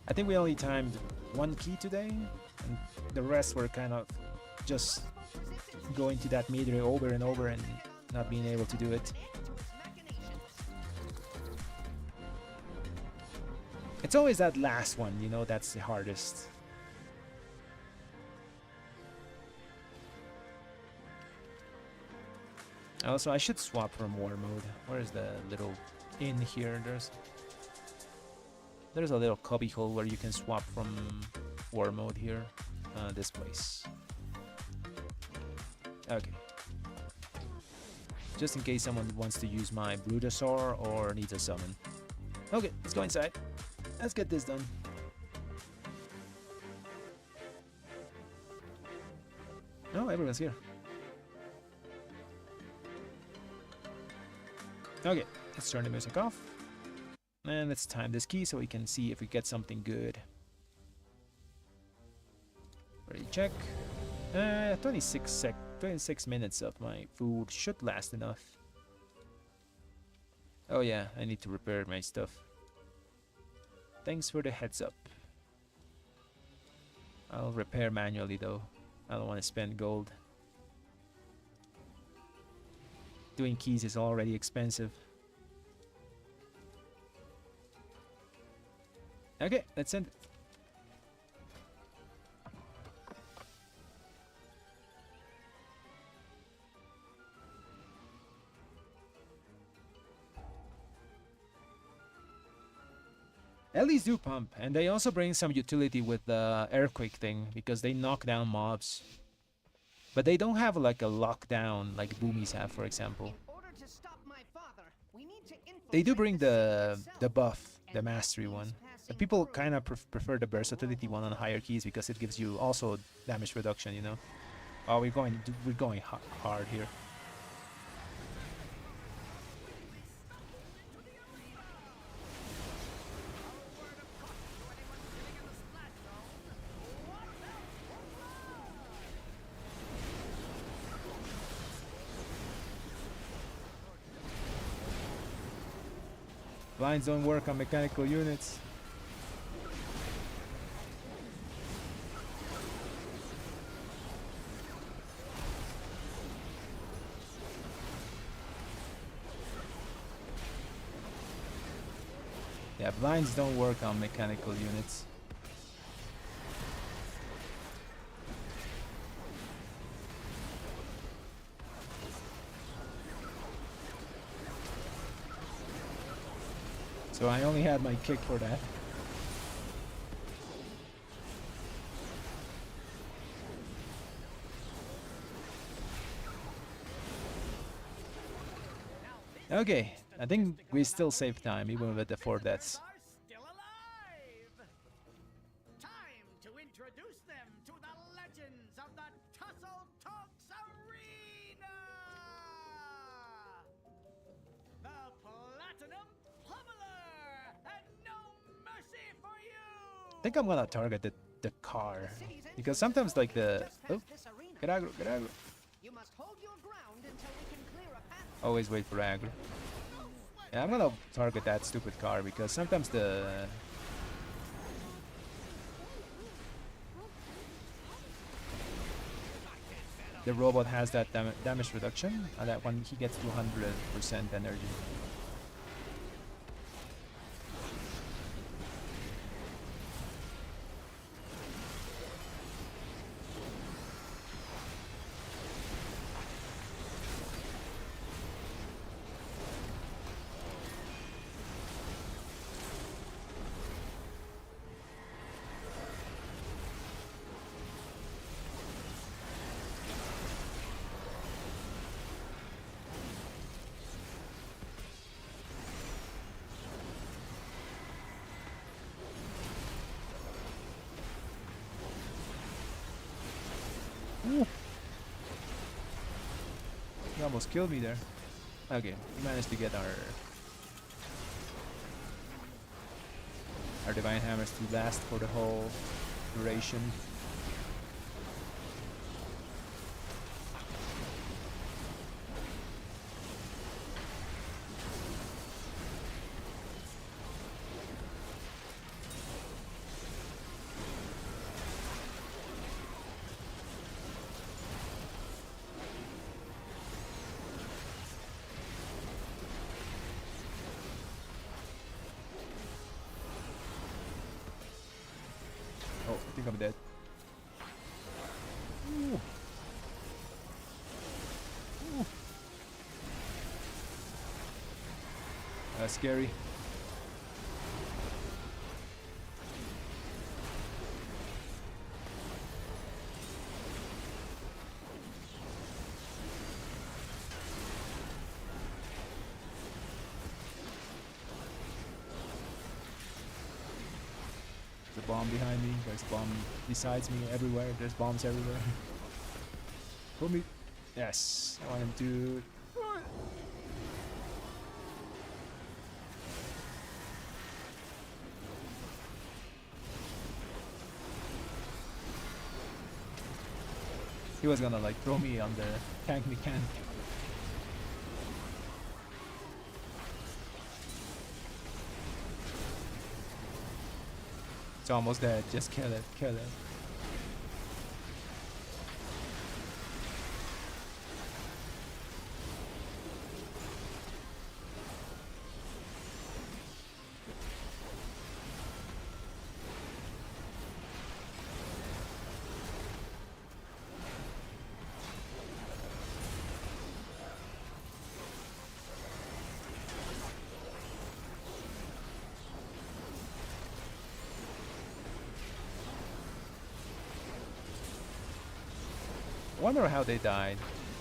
A: I think we only timed 1 key today, and the rest were kind of just going to that Meadery over and over and not being able to do it. It's always that last one, you know, that's the hardest. Also, I should swap from War Mode. Where's the little inn here? There's a little cubby hole where you can swap from War Mode here. This place. Okay. Just in case someone wants to use my Brutosaur or needs a summon. Okay, let's go inside. Let's get this done. Oh, everyone's here. Okay, let's turn the music off. And let's time this key so we can see if we get something good. Ready, check. 26 minutes of my food should last enough. Oh yeah, I need to repair my stuff. Thanks for the heads up. I'll repair manually though. I don't want to spend gold. Doing keys is already expensive. Okay, let's send it. Ellies do pump, and they also bring some utility with the earthquake thing because they knock down mobs. But they don't have like a lockdown like boomies have, for example. They do bring the buff, the mastery one. But people kind of prefer the versatility one on higher keys because it gives you also damage reduction, you know. Oh, we're going hard here. Blinds don't work on mechanical units. Yeah, blinds don't work on mechanical units. So I only had my kick for that. Okay, I think we still save time even with the 4 deaths.
F: Still alive. Time to introduce them to the legends of the Tussle Talks Arena. The Platinum Pummeler, and no mercy for you.
A: I think I'm gonna target the car because sometimes like the Get aggro, get aggro.
F: You must hold your ground until we can clear a path.
A: Always wait for aggro. Yeah, I'm gonna target that stupid car because sometimes the robot has that damage reduction, and that one he gets 200% energy. He almost killed me there. Okay, we managed to get our divine hammers to last for the whole duration. Oh, I think I'm dead. Ooh. Ooh. That's scary. There's a bomb behind me. There's a bomb besides me everywhere. There's bombs everywhere. Pull me. Yes. I want him to. He was gonna like throw me on the tank mechanic. It's almost dead. Just kill it. Kill it. I wonder how they died.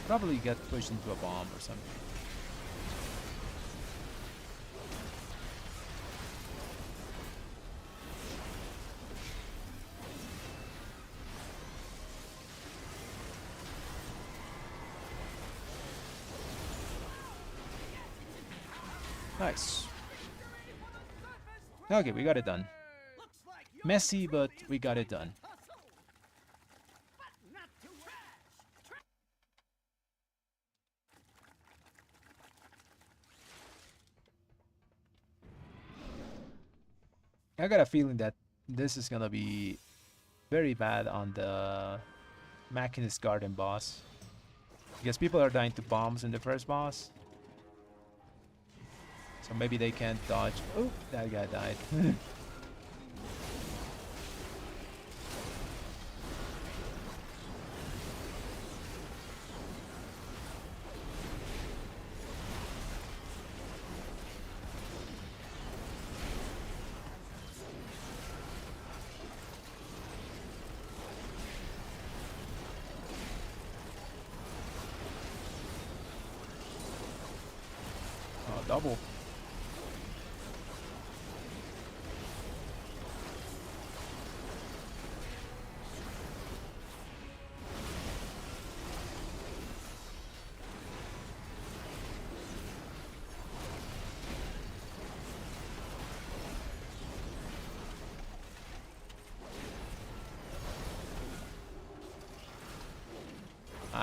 A: Probably got pushed into a bomb or something. Nice. Okay, we got it done.
F: Looks like you're
A: Messy, but we got it done.
F: tussle. But not too rash.
A: I got a feeling that this is gonna be very bad on the Machinist Garden boss. Because people are dying to bombs in the first boss. So maybe they can't dodge. Oh, that guy died. Oh, double.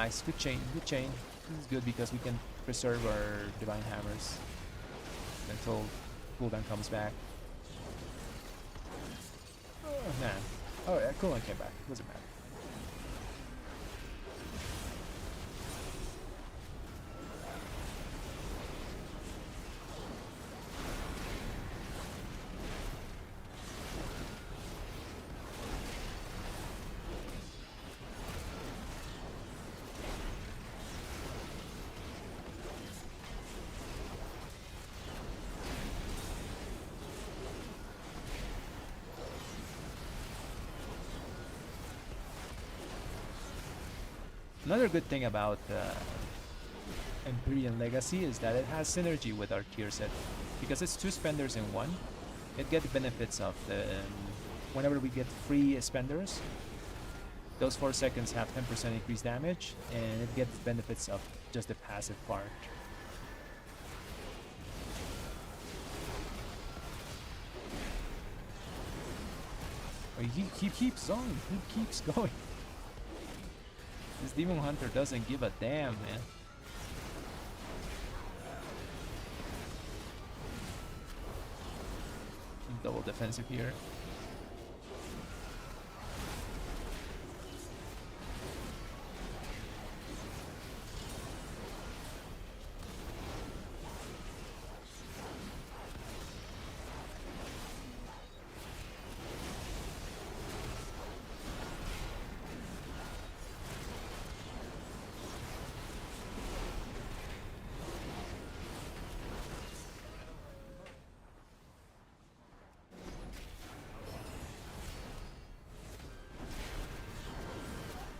A: Nice, good chain, good chain. This is good because we can preserve our divine hammers until cooldown comes back. Oh man. Oh yeah, cooldown came back. Doesn't matter. Another good thing about Empyrean Legacy is that it has synergy with our tier set. Because it's 2 spenders in one, it gets the benefits of the... whenever we get free spenders, those 4 seconds have 10% increased damage, and it gets benefits of just the passive part. Oh, he keeps going, he keeps going. This Demon Hunter doesn't give a damn, man. Double defensive here.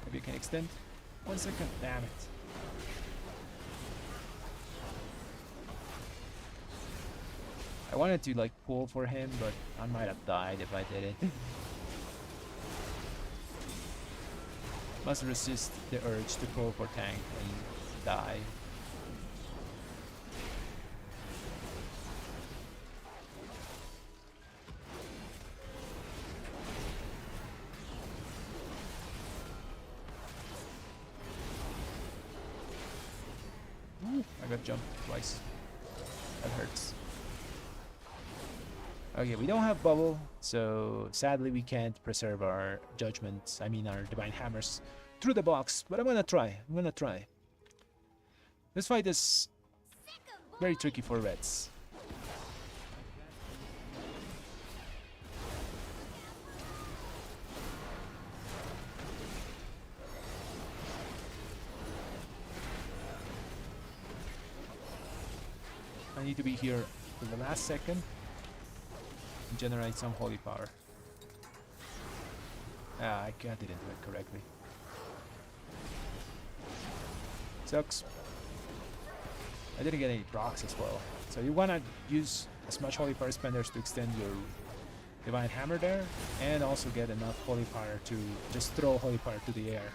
A: Maybe you can extend. 1 second. Damn it. I wanted to like pull for him, but I might have died if I did it. Must resist the urge to pull for tank and die. I got jumped twice. That hurts. Okay, we don't have bubble, so sadly we can't preserve our judgments, I mean our divine hammers, through the box, but I'm gonna try. This fight is very tricky for reds. I need to be here for the last second and generate some holy power. Ah, I didn't do it correctly. Sucks. I didn't get any procs as well. So you wanna use as much holy power spenders to extend your divine hammer there, and also get enough holy power to just throw holy power to the air.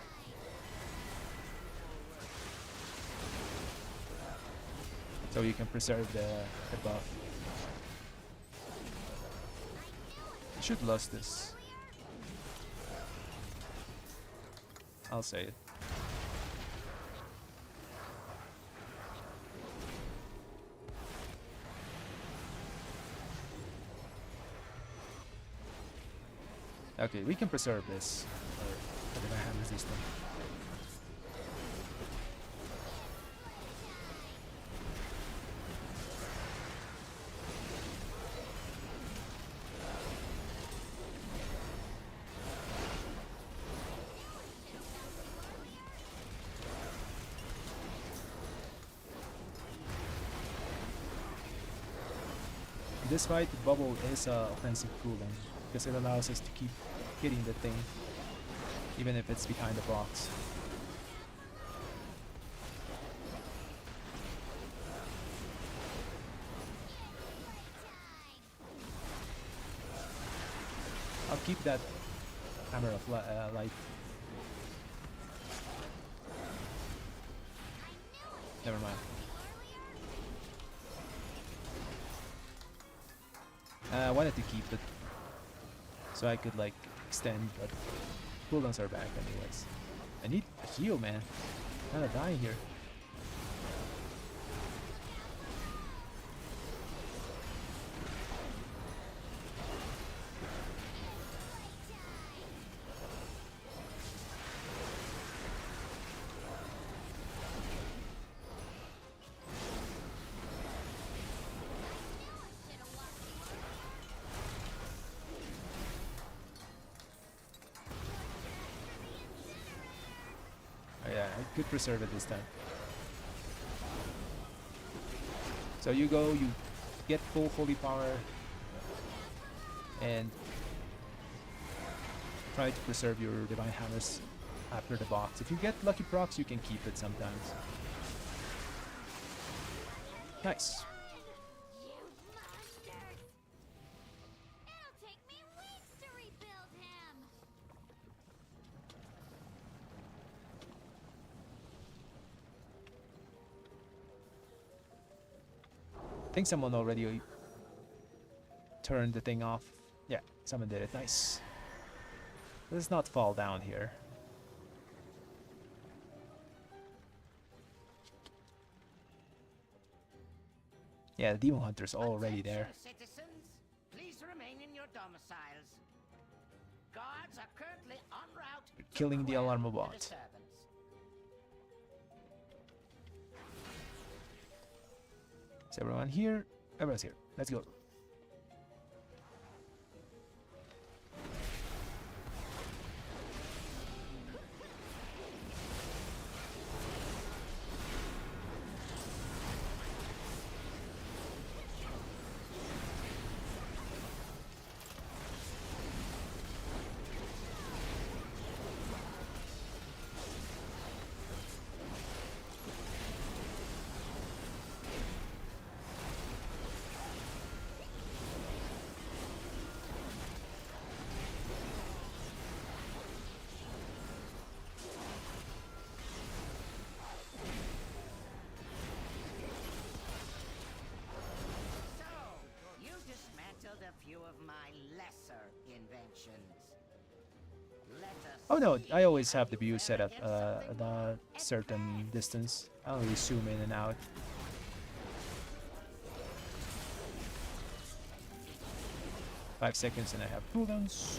A: So you can preserve the buff. You should lose this. I'll say it. Okay, we can preserve this. Or I have resistance. This fight, bubble is a offensive cooldown because it allows us to keep hitting the thing even if it's behind the box. I'll keep that hammer of light. Never mind. I wanted to keep it so I could like extend, but cooldowns are back anyways. I need a heal, man. Kinda dying here. Oh yeah, I could preserve it this time. So you go, you get full holy power, and try to preserve your divine hammers after the box. If you get lucky procs, you can keep it sometimes. Nice.
D: You monsters! It'll take me weeks to rebuild him!
A: I think someone already turned the thing off. Yeah, someone did it. Nice. Let's not fall down here. Yeah, the Demon Hunter's already there.
F: Attention, citizens, please remain in your domiciles. Guards are currently en route to
A: Killing the
F: quell
A: Alarma bot.
F: disturbance.
A: Is everyone here? Everyone's here. Let's go.
F: So, you dismantled a few of my lesser inventions. Let us
A: Oh no,
F: see
A: I always
F: how
A: have the
F: you
A: view
F: fare
A: set up
F: against something
A: at a
F: more
A: certain
F: advanced.
A: distance. I don't really zoom in and out. Five seconds and I have cooldowns.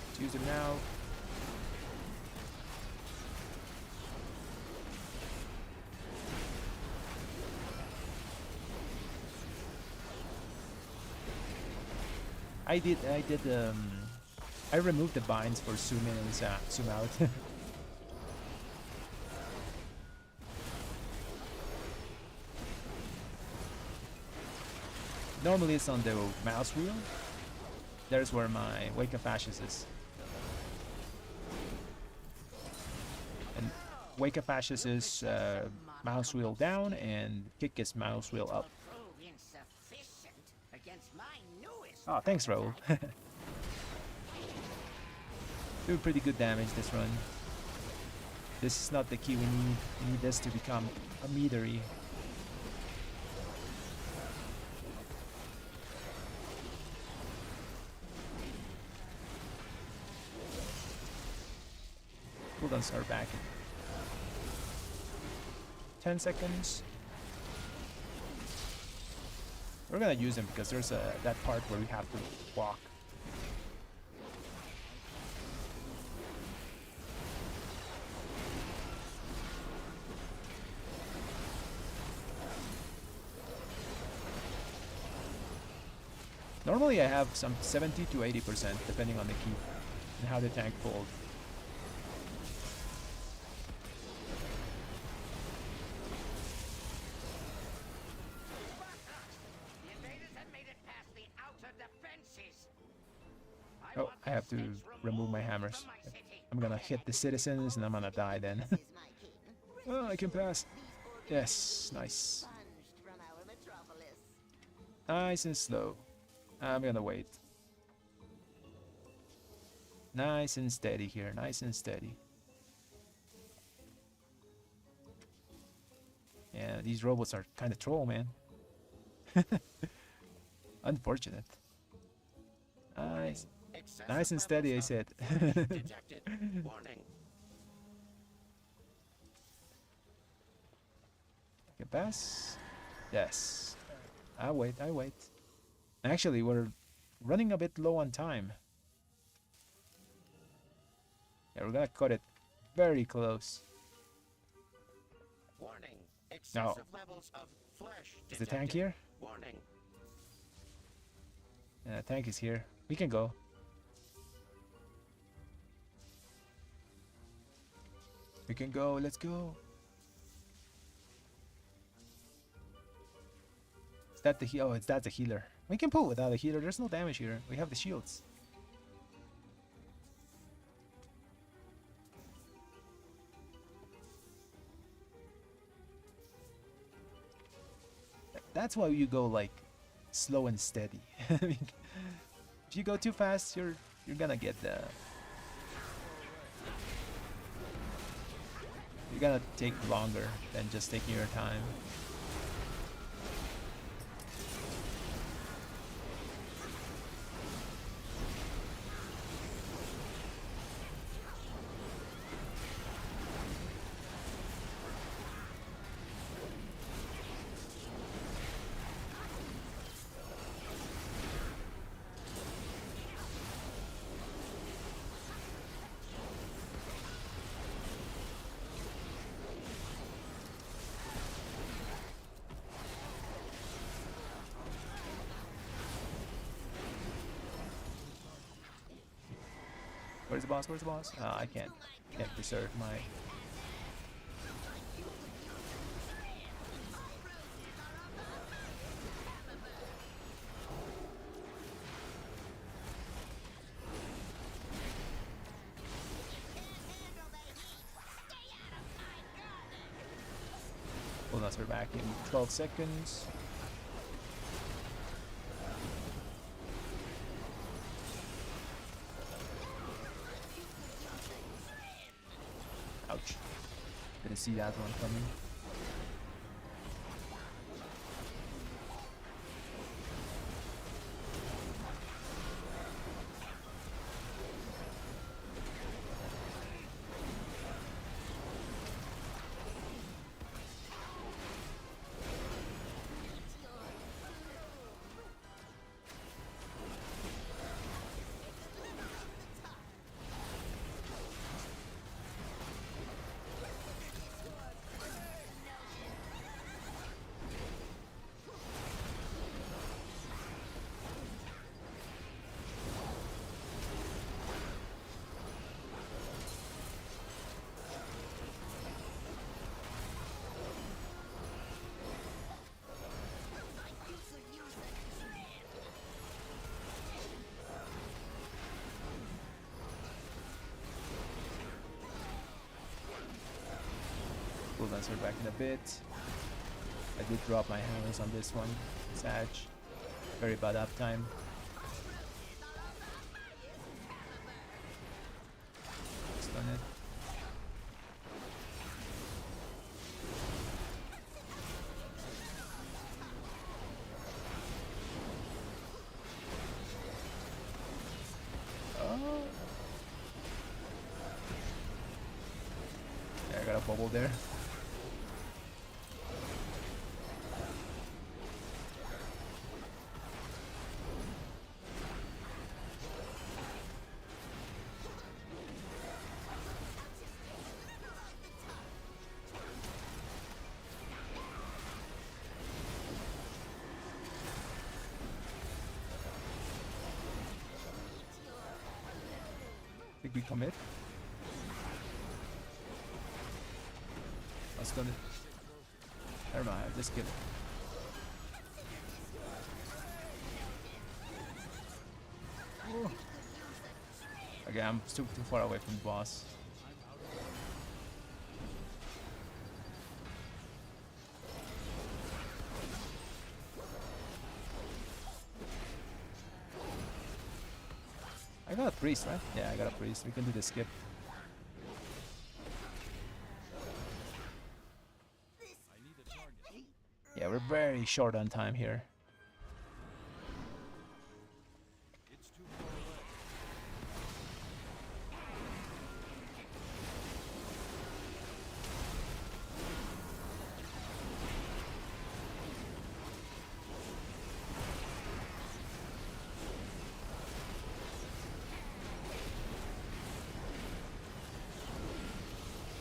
A: Let's use them now. I removed the binds for zoom in and zoom out. Normally it's on the mouse wheel. There's where my Wake of Ashes is. And Wake of Ashes is mouse wheel down and Kick is mouse wheel up.
F: Prove insufficient against my newest
A: Oh, thanks, Raul. Doing pretty good damage this run. This is not the key we need. We need this to become a meadery. Cooldowns are back. 10 seconds. We're gonna use them because there's that part where we have to walk. Normally I have some 70 to 80% depending on the key and how the tank pulled.
F: The invaders had made it past the outer defenses.
A: Oh,
F: want
A: I have to
F: the snakes
A: remove my
F: removed
A: hammers.
F: from my city.
A: I'm gonna hit the citizens and I'm gonna die then.
D: This is my king.
A: Oh, I can pass.
D: These
A: Yes, nice.
D: expunged from our metropolis.
A: Nice and slow. I'm gonna wait. Nice and steady here, nice and steady. Yeah, these robots are kind of troll, man. Unfortunate. Nice.
G: Excessive
A: Nice and steady, I
G: levels
A: said.
G: of flesh detected. Warning.
A: Okay, pass. Yes. I wait, I wait. Actually, we're running a bit low on time. Yeah, we're gonna cut it very close.
G: Warning. Excessive levels of flesh
A: Is the
G: detected.
A: tank here?
G: Warning.
A: Yeah, tank is here. We can go. We can go. Let's go. Is that the oh, it's that's the healer. We can pull without a healer. There's no damage here. We have the shields. That's why you go like slow and steady. I mean, if you go too fast, you're gonna get the. You're gonna take longer than just taking your time. Where's the boss? Where's the boss? I can't preserve my. We're back in 12 seconds. Ouch. Didn't see that one coming. We'll answer back in a bit. I did drop my hammers on this one. Sag. Very bad uptime. Stun it. Oh. Yeah, I got a bubble there. Think we commit? Let's go. Never mind, just kill it. Oh. Okay, I'm still too far away from the boss. I got a priest, right? Yeah, I got a priest. We can do the skip. Yeah, we're very short on time here.
C: It's too close.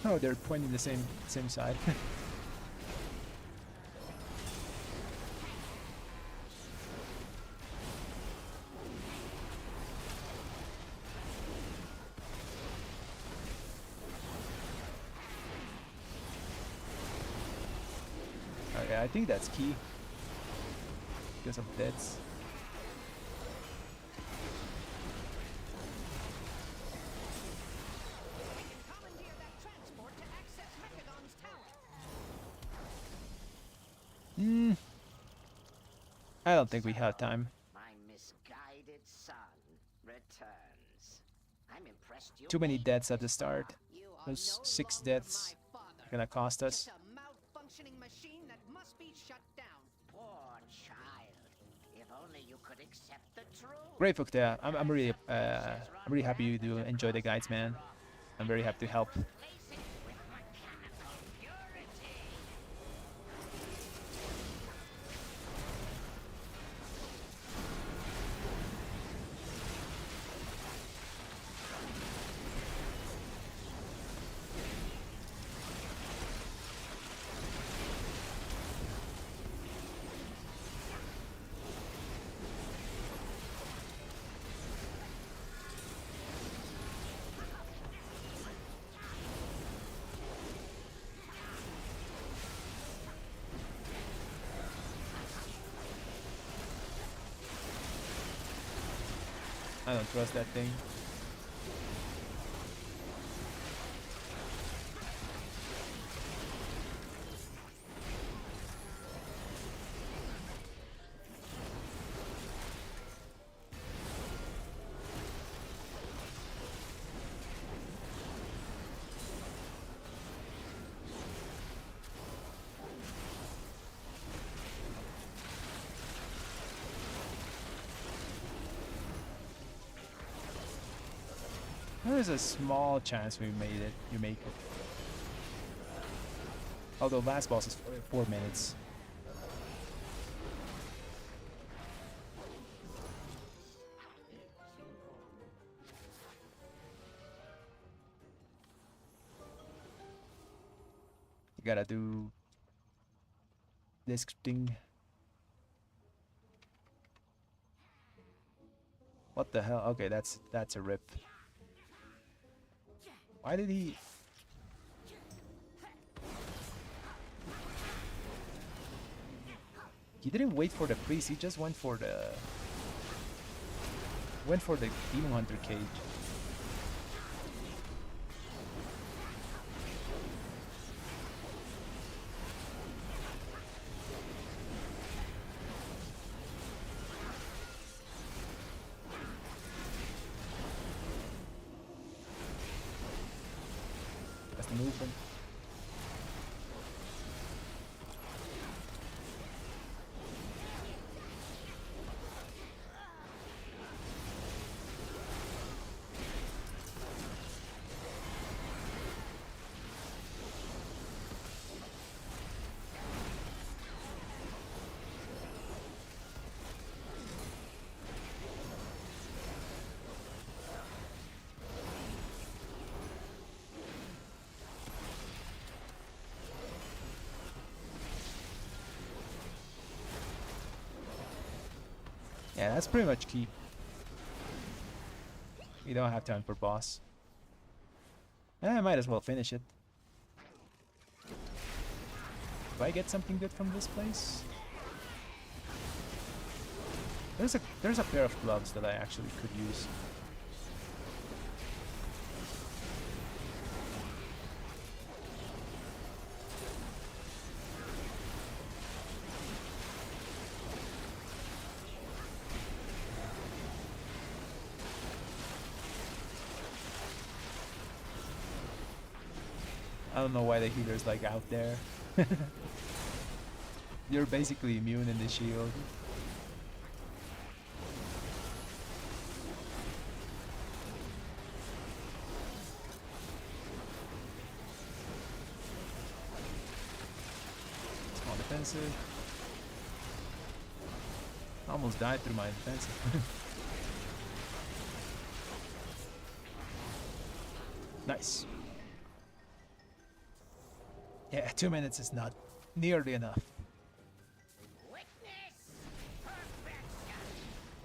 A: Oh, they're pointing the same side. Okay, I think that's key because of deaths.
F: Commandeer that transport to access Mechadon's tower.
A: I don't think we have time.
G: My misguided son returns. I'm impressed you
A: Too many
G: made
A: deaths
G: it
A: at the
G: this
A: start.
G: far. You are
A: Those
G: no
A: 6
G: longer
A: deaths
G: my father.
A: are gonna cost us.
F: Just a malfunctioning machine that must be shut down.
G: Poor child. If only you could accept the truth.
A: Great, Fukta. I'm really happy you do enjoy the guides, man. I'm very happy to help.
G: Replace it with mechanical purity.
A: I don't trust that thing. There is a small chance we made it. You make it. Although last boss is 4 minutes. You gotta do this thing. What the hell? Okay, that's a rip. Why did he? He didn't wait for the priest. He just went for the demon hunter cage. That's the movement. Yeah, that's pretty much key. We don't have time for boss. I might as well finish it. Do I get something good from this place? There's a pair of gloves that I actually could use. I don't know why the healer's like out there. You're basically immune in the shield. Small defensive. Almost died through my defensive. Nice. Yeah, 2 minutes is not nearly enough.
G: Witness perfection. You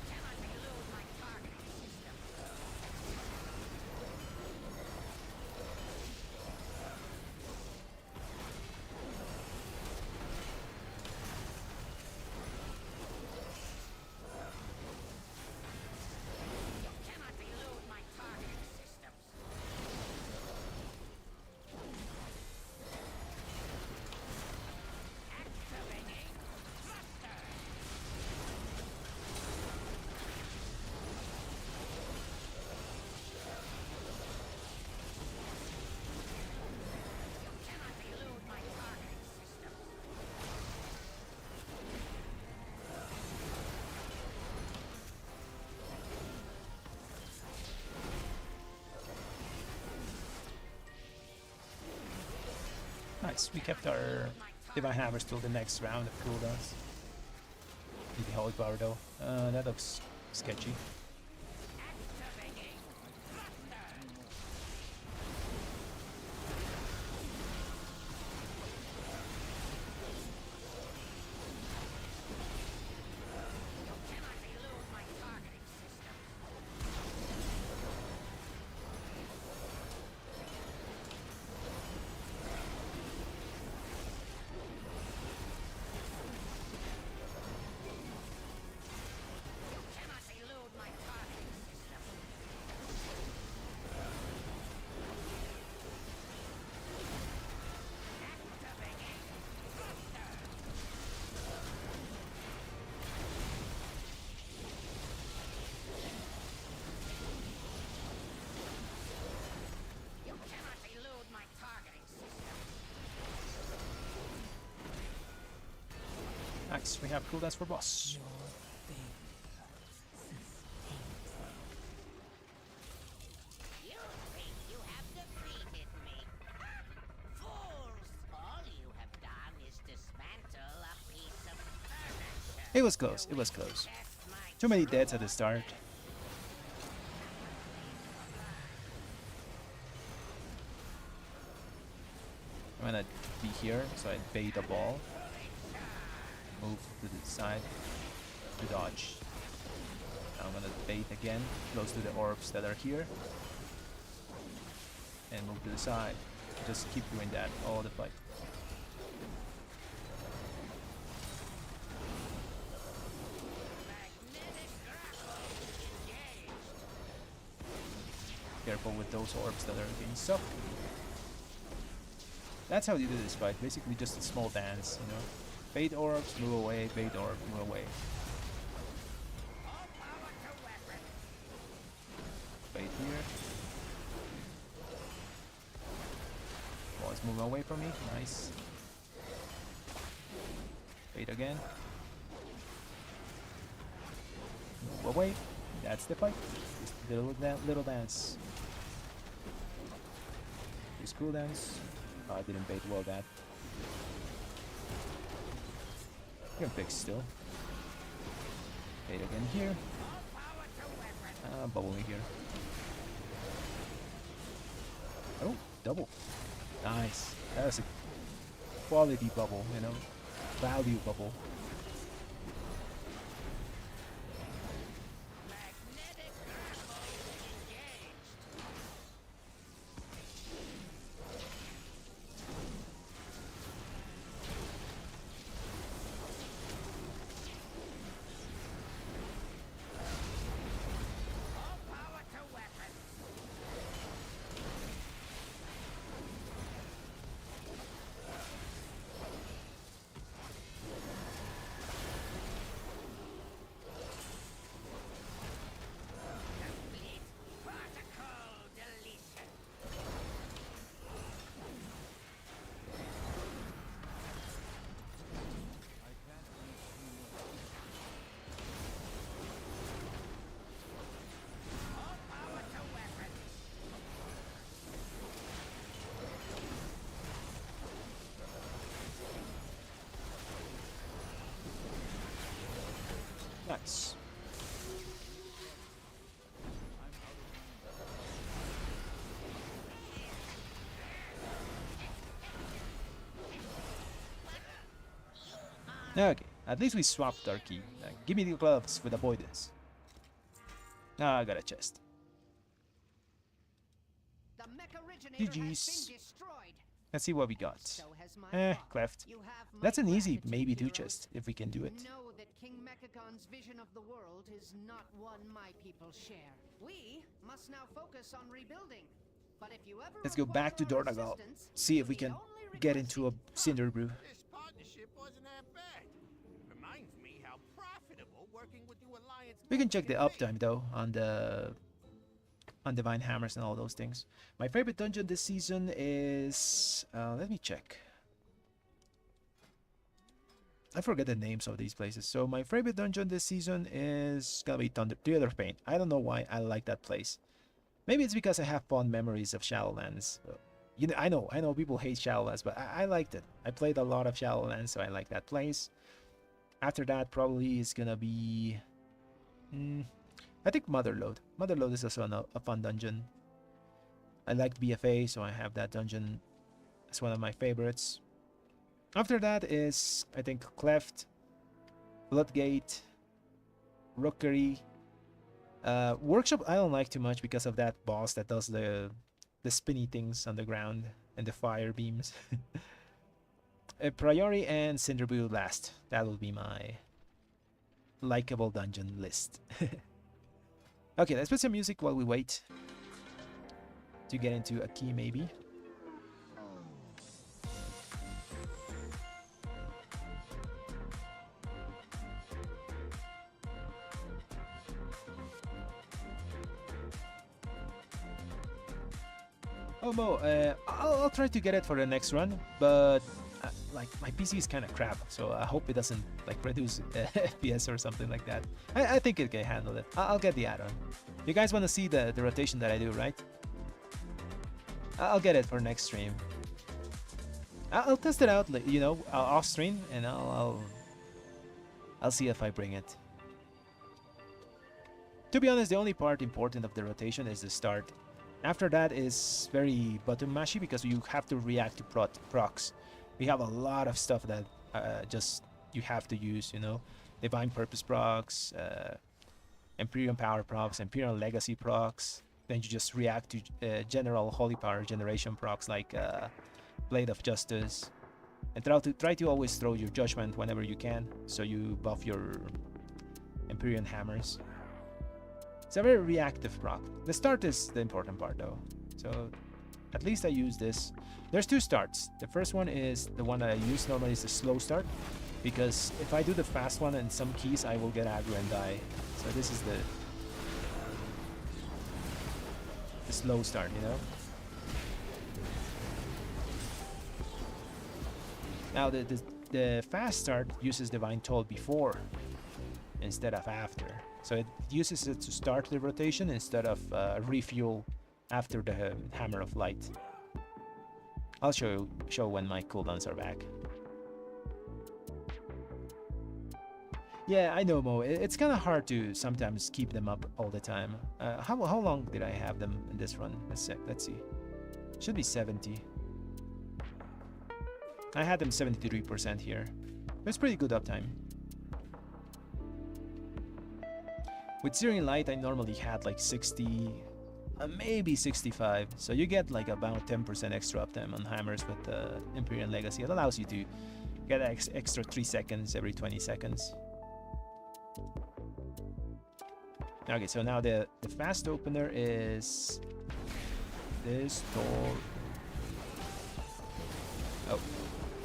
G: cannot elude my targeting system. You cannot elude my targeting systems. Activating thruster. You cannot elude my targeting systems.
A: Nice, we kept our Divine Hammers till the next round of cooldowns. Need the Holy Power though. That looks sketchy.
G: Activating thruster. You cannot elude my targeting system. You cannot elude my targeting system. Activating thruster. You cannot elude my targeting system.
A: Nice, we have cooldowns for boss.
G: You think you have defeated me? Fools! All you have done is dismantle a piece of furniture.
A: It was close, it was close.
G: Test my
A: Too many deaths at the start. I'm gonna be here, so I bait a ball. Move to the side to dodge. Now I'm gonna bait again, close to the orbs that are here. And move to the side. Just keep doing that all the fight.
G: magnetic grapple engaged.
A: Careful with those orbs that are being sucked. That's how you do this fight. Basically just a small dance, you know. Bait orbs, move away, bait orb, move away.
G: All power to weapon.
A: Bait here. Ball is moving away from me. Nice. Bait again. Move away. That's the fight. Just little dance. Use cooldowns. I didn't bait well that. You can fix still. Bait again here.
G: All power to weapon.
A: Bubbling here. Oh, double. Nice. That was a quality bubble, you know. Value bubble.
G: Magnetic grapple engaged. All power to weapon. Complete protocol deletion. All power to weapon.
A: Nice. Okay, at least we swapped our key. Give me the gloves with avoidance. Ah, I got a chest.
F: The mech originator has
A: GG's.
F: been destroyed.
A: Let's see what we got.
F: So has my clock.
A: Cleft.
F: You have my
A: That's an easy
F: gratitude,
A: maybe 2
F: heroes.
A: chest if we can do it.
F: Know that King Mechagon's vision of the world is not one my people share. We must now focus on rebuilding. But if you ever
A: Let's go back to
F: require our
A: Dornagal.
F: assistance,
A: See if we
F: the
A: can
F: only
A: get
F: request
A: into a
F: is-
A: Cinderbrew.
G: This partnership wasn't that bad. Reminds me how profitable working with the Alliance.
A: We can check the
G: Mecha
A: uptime though on the Divine Hammers and all those things. My favorite dungeon this season is let me check. I forget the names of these places. So my favorite dungeon this season is gonna be Theater of Pain. I don't know why I like that place. Maybe it's because I have fond memories of Shadowlands. You know, I know people hate Shadowlands, but I liked it. I played a lot of Shadowlands, so I like that place. After that, probably is gonna be, I think Motherlode. Motherlode is also a fun dungeon. I liked BFA, so I have that dungeon as one of my favorites. After that is, I think, Cleft, Bloodgate, Rookery. Workshop I don't like too much because of that boss that does the spinny things on the ground and the fire beams. Priory and Cinderbrew last. That will be my likable dungeon list. Okay, let's put some music while we wait to get into a key maybe. Oh Mo, I'll try to get it for the next run, but like my PC is kind of crap, so I hope it doesn't like reduce FPS or something like that. I think it can handle it. I'll get the add-on. You guys want to see the rotation that I do, right? I'll get it for next stream. I'll test it out, you know, off stream, and I'll see if I bring it. To be honest, the only part important of the rotation is the start. After that is very button mashy because you have to react to procs. We have a lot of stuff that just you have to use, you know. Divine Purpose procs, Imperial Power procs, Imperial Legacy procs. Then you just react to general Holy Power generation procs like Blade of Justice. And try to always throw your Judgment whenever you can, so you buff your Imperial Hammers. It's a very reactive proc. The start is the important part though. So at least I use this. There's 2 starts. The first one is the one that I use normally is the slow start, because if I do the fast one and some keys I will get aggro and die. So this is the slow start, you know. Now the fast start uses Divine Toll before instead of after. So it uses it to start the rotation instead of refuel after the Hammer of Light. I'll show when my cooldowns are back. Yeah, I know, Mo. It's kind of hard to sometimes keep them up all the time. How long did I have them in this run? Let's see. Should be 70. I had them 73% here. It's pretty good uptime. With Syrian Light, I normally had like 60, maybe 65. So you get like about 10% extra uptime on hammers with Imperial Legacy. It allows you to get an extra 3 seconds every 20 seconds. Okay, so now the fast opener is this door. Oh,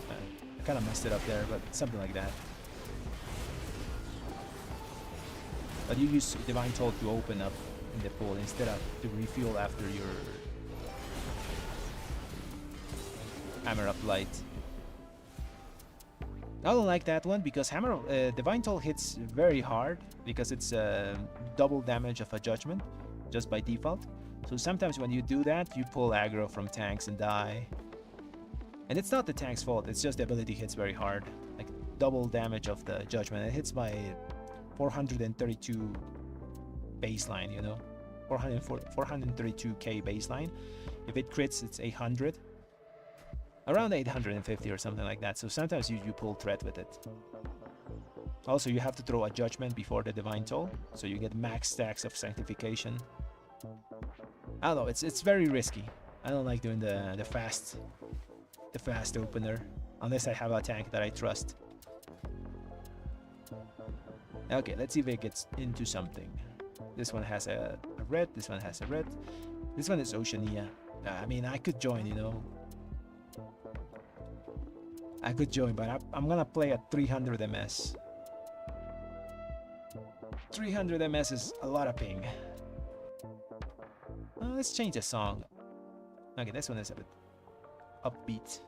A: I kind of messed it up there, but something like that. But you use Divine Toll to open up in the pool instead of to refuel after your Hammer of Light. I don't like that one because Divine Toll hits very hard because it's double damage of a Judgment just by default. So sometimes when you do that, you pull aggro from tanks and die. And it's not the tank's fault, it's just the ability hits very hard. Like double damage of the Judgment. It hits by 432 baseline, you know, 432k baseline. If it crits, it's 800, around 850 or something like that. So sometimes you pull threat with it. Also, you have to throw a judgment before the divine toll, so you get max stacks of sanctification. I don't know, it's very risky. I don't like doing the fast opener unless I have a tank that I trust. Okay, let's see if it gets into something. This one has a red, this one has a red. This one is Oceania. I mean, I could join, you know. I could join, but I'm gonna play at 300 ms. 300 ms is a lot of ping. Let's change the song. Okay, this one is a bit upbeat.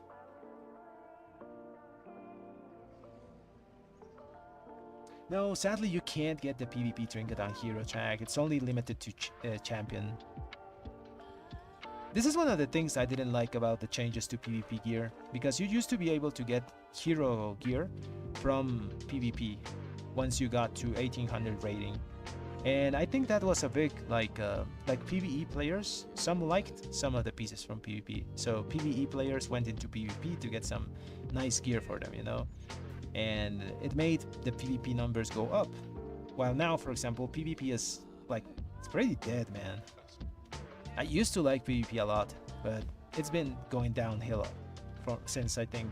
A: No, sadly you can't get the PvP trinket on hero track. It's only limited to champion. This is one of the things I didn't like about the changes to PvP gear, because you used to be able to get hero gear from PvP once you got to 1800 rating. And I think that was a big like PvE players, some liked some of the pieces from PvP. So PvE players went into PvP to get some nice gear for them, you know. And it made the PvP numbers go up. While now, for example, PvP is like, it's pretty dead, man. I used to like PvP a lot, but it's been going downhill since I think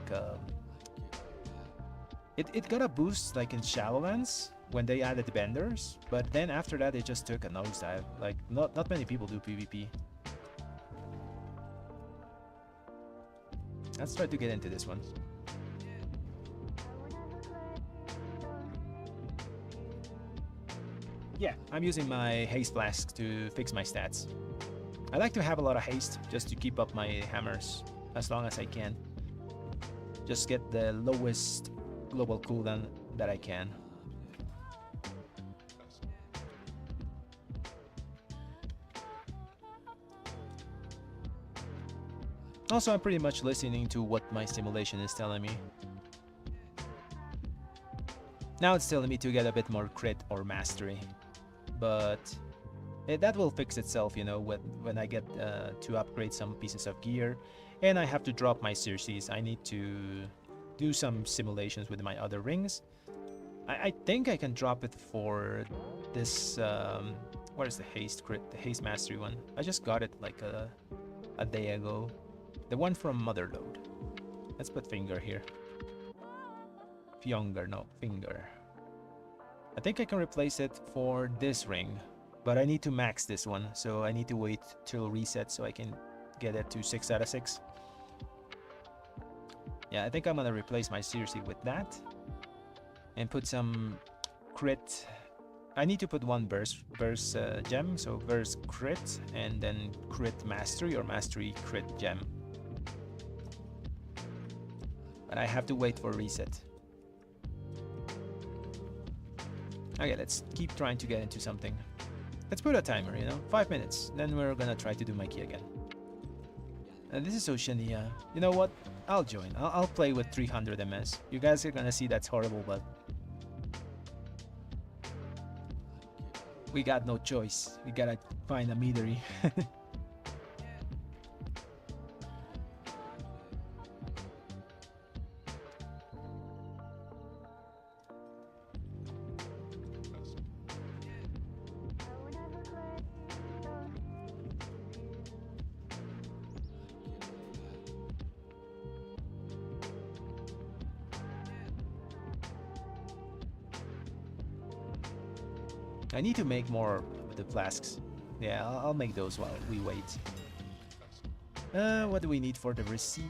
A: it got a boost like in Shadowlands when they added the benders, but then after that it just took a nosedive. Like not many people do PvP. Let's try to get into this one. Yeah, I'm using my haste flask to fix my stats. I like to have a lot of haste just to keep up my hammers as long as I can. Just get the lowest global cooldown that I can. Also, I'm pretty much listening to what my simulation is telling me. Now it's telling me to get a bit more crit or mastery, but that will fix itself, you know, when I get to upgrade some pieces of gear, and I have to drop my Circes. I need to do some simulations with my other rings. I think I can drop it for this. What is the haste crit? The haste mastery one. I just got it like a day ago. The one from Motherlode. Let's put finger here. Finger, no, finger. I think I can replace it for this ring, but I need to max this one, so I need to wait till reset so I can get it to 6 out of 6. Yeah, I think I'm gonna replace my Circe with that and put some crit. I need to put one burst gem, so burst crit and then crit mastery or mastery crit gem. But I have to wait for reset. Okay, let's keep trying to get into something. Let's put a timer, you know, 5 minutes. Then we're gonna try to do my key again. This is Oceania. You know what? I'll join. I'll play with 300 ms. You guys are gonna see that's horrible, but we got no choice. We gotta find a meadery. I need to make more of the flasks. Yeah, I'll make those while we wait. What do we need for the receipt?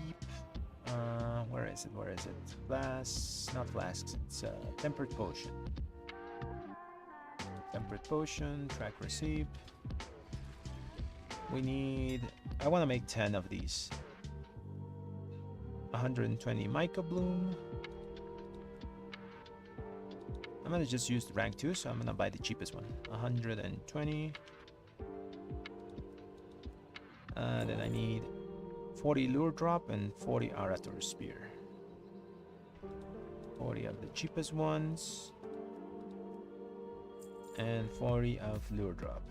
A: Where is it? Where is it? Flasks, not flasks. It's tempered potion. Tempered potion, track receipt. We need. I want to make 10 of these. 120 mica bloom. I'm gonna just use the rank 2, so I'm gonna buy the cheapest one. 120. Then I need 40 lure drop and 40 Arator spear. 40 of the cheapest ones. And 40 of lure drop.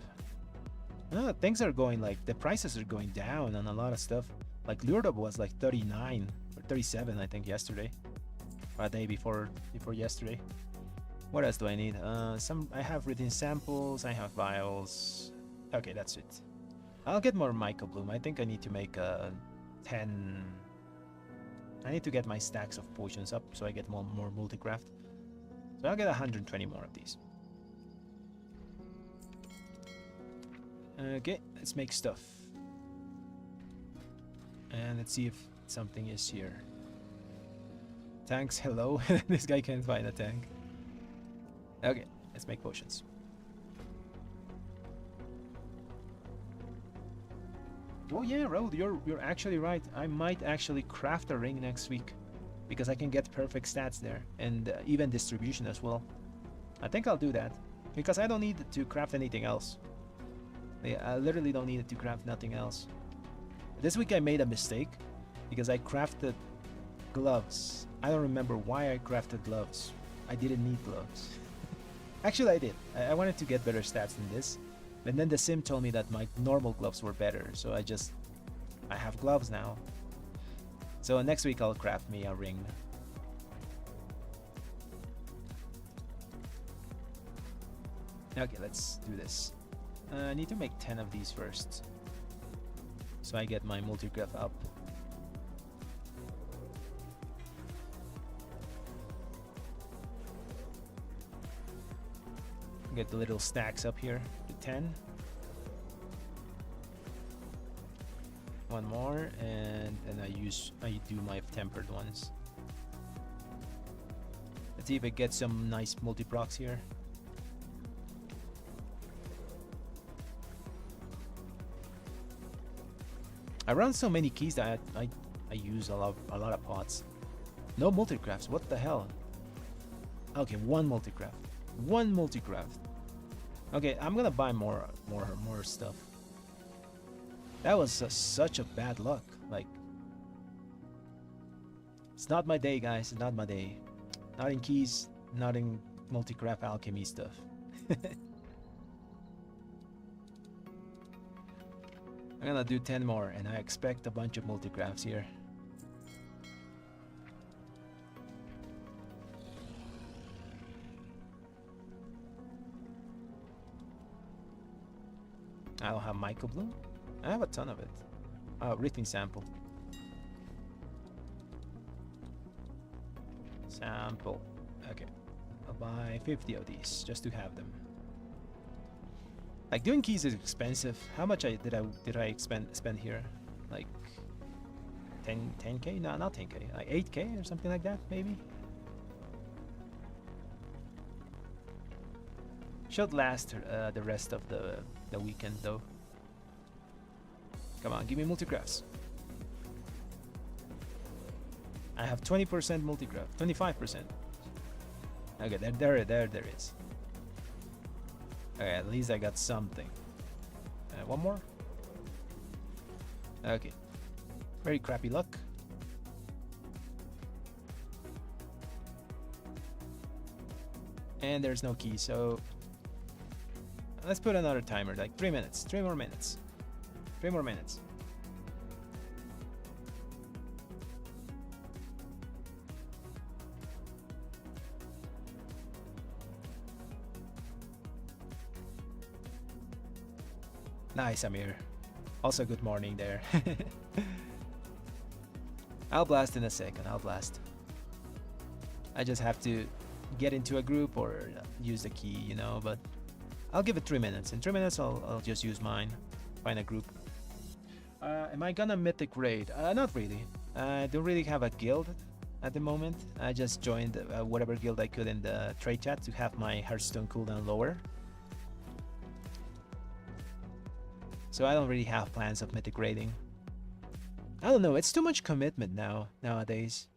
A: Things are going like, the prices are going down on a lot of stuff. Like lure drop was like 39 or 37 I think yesterday. Or a day before yesterday. What else do I need? I have written samples, I have vials. Okay, that's it. I'll get more Michael Bloom. I think I need to make 10. I need to get my stacks of potions up so I get more multicraft. So I'll get 120 more of these. Okay, let's make stuff. And let's see if something is here. Tanks, hello. This guy can't find a tank. Okay, let's make potions. Oh yeah, Road, you're actually right. I might actually craft a ring next week because I can get perfect stats there and even distribution as well. I think I'll do that because I don't need to craft anything else. I literally don't need to craft nothing else. This week I made a mistake because I crafted gloves. I don't remember why I crafted gloves. I didn't need gloves. Actually, I did. I wanted to get better stats than this. And then the sim told me that my normal gloves were better. So I have gloves now. So next week I'll craft me a ring. Okay, let's do this. I need to make 10 of these first. So I get my multigraph up. Get the little stacks up here to 10. One more, and then I do my tempered ones. Let's see if I get some nice multi-procs here. I run so many keys that I use a lot of pots. No multicrafts. What the hell? Okay, one multicraft. One multicraft. Okay, I'm gonna buy more stuff. That was such a bad luck. Like, it's not my day, guys. It's not my day. Not in keys. Not in multicraft alchemy stuff. I'm gonna do 10 more, and I expect a bunch of multicrafts here. I don't have Michael Bloom. I have a ton of it. Written sample. Sample. Okay. I'll buy 50 of these just to have them. Like, doing keys is expensive. How much did I spend here? Like 10k? No, not 10k. Like 8k or something like that, maybe. Should last the rest of the weekend though. Come on, give me multicrafts. I have 20% multicraft, 25%. Okay, there it is. Okay, at least I got something. One more. Okay. Very crappy luck. And there's no key, so let's put another timer, like 3 minutes. 3 more minutes. 3 more minutes. Nice, Amir. Also, good morning there. I'll blast in a second. I'll blast. I just have to get into a group or use the key, you know, but I'll give it 3 minutes. In 3 minutes, I'll just use mine. Find a group. Am I gonna mythic raid? Not really. I don't really have a guild at the moment. I just joined whatever guild I could in the trade chat to have my Hearthstone cooldown lower. So I don't really have plans of mythic raiding. I don't know, it's too much commitment nowadays.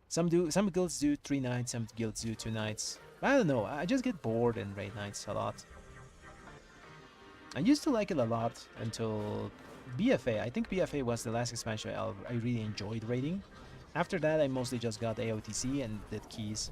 A: Some guilds do 3 nights, some guilds do 2 nights. I don't know, I just get bored in raid nights a lot. I used to like it a lot until BFA. I think BFA was the last expansion I really enjoyed raiding. After that, I mostly just got AOTC and did keys.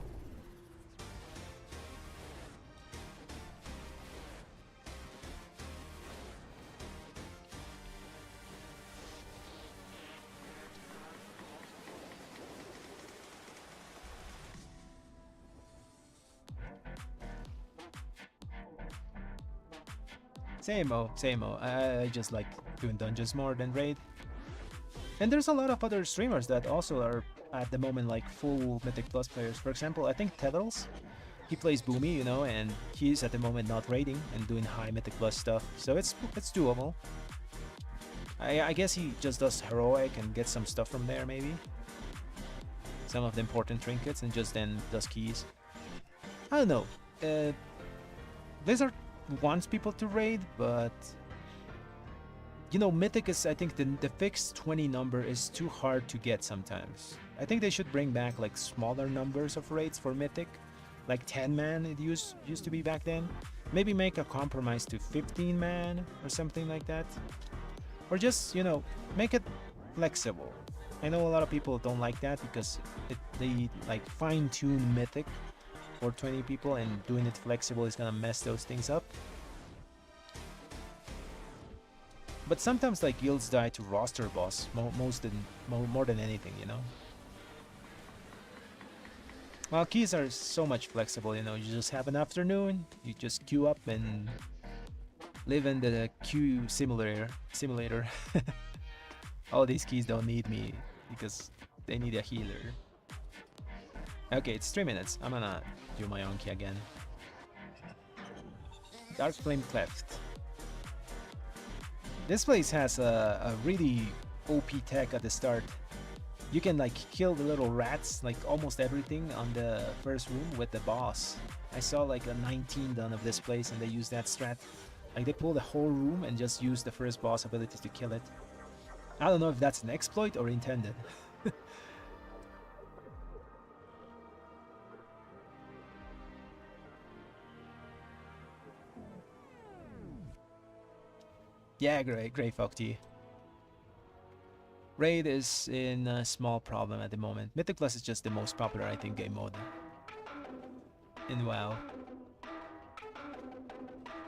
A: Same o. I just like doing dungeons more than raid. And there's a lot of other streamers that also are at the moment like full Mythic Plus players. For example, I think Tethels, he plays Boomy, you know, and he's at the moment not raiding and doing high Mythic Plus stuff. So it's doable. I guess he just does heroic and gets some stuff from there maybe. Some of the important trinkets and just then does keys. I don't know. Blizzard wants people to raid, but you know, Mythic is, I think the fixed 20 number is too hard to get sometimes. I think they should bring back like smaller numbers of raids for Mythic, like 10 man it used to be back then. Maybe make a compromise to 15 man or something like that. Or just, you know, make it flexible. I know a lot of people don't like that because they like fine-tune Mythic for 20 people, and doing it flexible is gonna mess those things up. But sometimes like guilds die to roster boss more than anything, you know. Well, keys are so much flexible, you know. You just have an afternoon, you just queue up and live in the queue simulator. All these keys don't need me because they need a healer. Okay, it's 3 minutes. I'm gonna do my own key again. Dark Flame Cleft. This place has a really OP tech at the start. You can like kill the little rats, like almost everything on the first room with the boss. I saw like a 19 done of this place and they use that strat. Like they pull the whole room and just use the first boss ability to kill it. I don't know if that's an exploit or intended. Yeah, Grey Folk Tea. Raid is in a small problem at the moment. Mythic Plus is just the most popular, I think, game mode in WoW.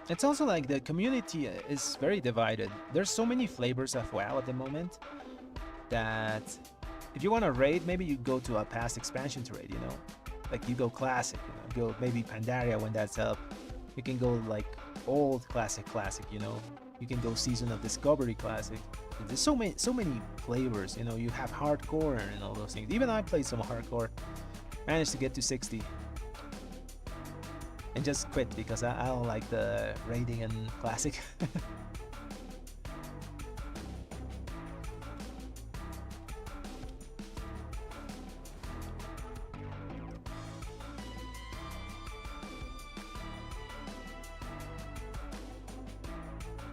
A: It's also like the community is very divided. There's so many flavors of WoW at the moment that if you want to raid, maybe you go to a past expansion to raid, you know? Like you go classic, you know? Go maybe Pandaria when that's up. You can go like old classic, you know? You can go Season of Discovery classic. There's so many flavors, you know. You have hardcore and all those things. Even I played some hardcore, managed to get to 60 and just quit because I don't like the raiding and classic.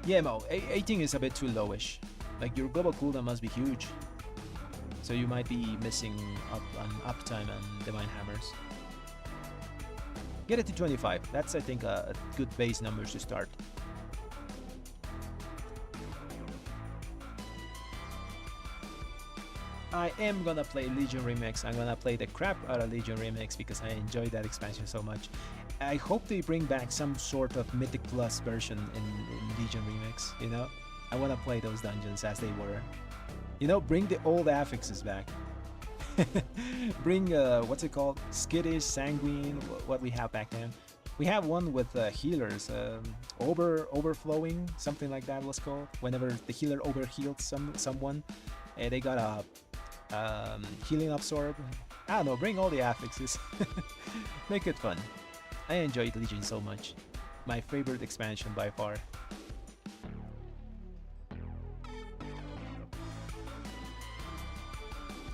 A: Yeah, Mo, 18 is a bit too lowish. Like your global cooldown must be huge. So you might be missing up on uptime and divine hammers. Get it to 25. That's, I think, a good base numbers to start. I am gonna play Legion Remix. I'm gonna play the crap out of Legion Remix because I enjoyed that expansion so much. I hope they bring back some sort of Mythic Plus version in Legion Remix, you know? I want to play those dungeons as they were. You know, bring the old affixes back. Bring, what's it called? Skittish, Sanguine, what we have back then. We have one with healers, overflowing, something like that was called. Whenever the healer overhealed someone, they got a healing absorb. I don't know, bring all the affixes. Make it fun. I enjoyed Legion so much. My favorite expansion by far.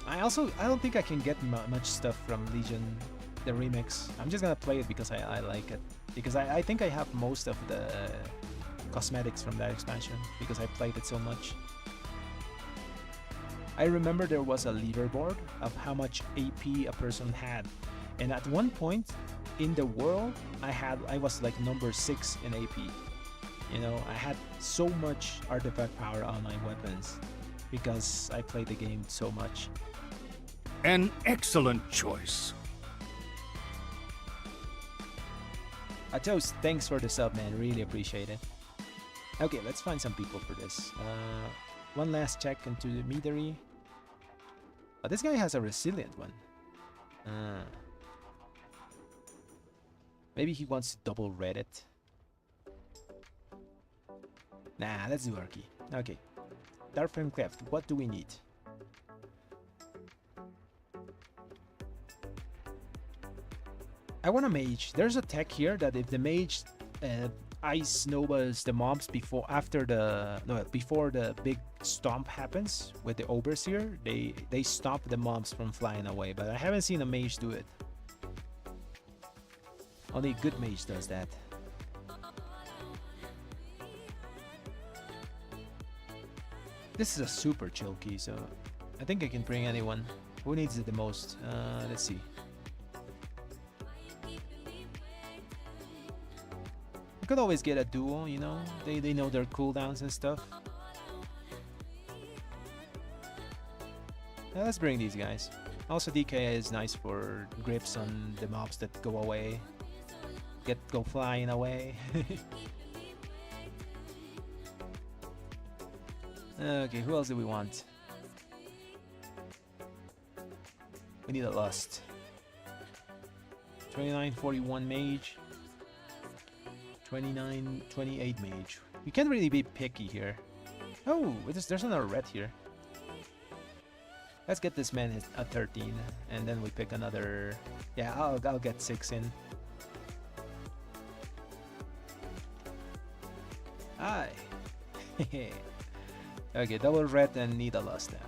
A: I don't think I can get much stuff from Legion, the remix. I'm just gonna play it because I like it. Because I think I have most of the cosmetics from that expansion because I played it so much. I remember there was a leaderboard of how much AP a person had. And at one point in the world, I was like number 6 in AP. You know, I had so much artifact power on my weapons because I played the game so much.
C: An excellent choice.
A: Atos, thanks for the sub, man. Really appreciate it. Okay, let's find some people for this. One last check into the Meadery. Oh, this guy has a resilient one. Maybe he wants to double Reddit. Nah, let's do Arky. Okay. Darkflame Cleft, what do we need? I want a mage. There's a tech here that if the mage ice novas the mobs before the big stomp happens with the overseer, they stop the mobs from flying away, but I haven't seen a mage do it. Only a good mage does that. This is a super chill key, so I think I can bring anyone. Who needs it the most? Let's see. You could always get a duo, you know? They know their cooldowns and stuff. Yeah, let's bring these guys. Also, DK is nice for grips on the mobs that go away. Go flying away. Okay, who else do we want? We need a Lust. 29-41 mage. 29-28 mage. You can't really be picky here. Oh, there's another red here. Let's get this man at 13, and then we pick another. Yeah, I'll get 6 in. Aye. Okay, double red and need a Lust now.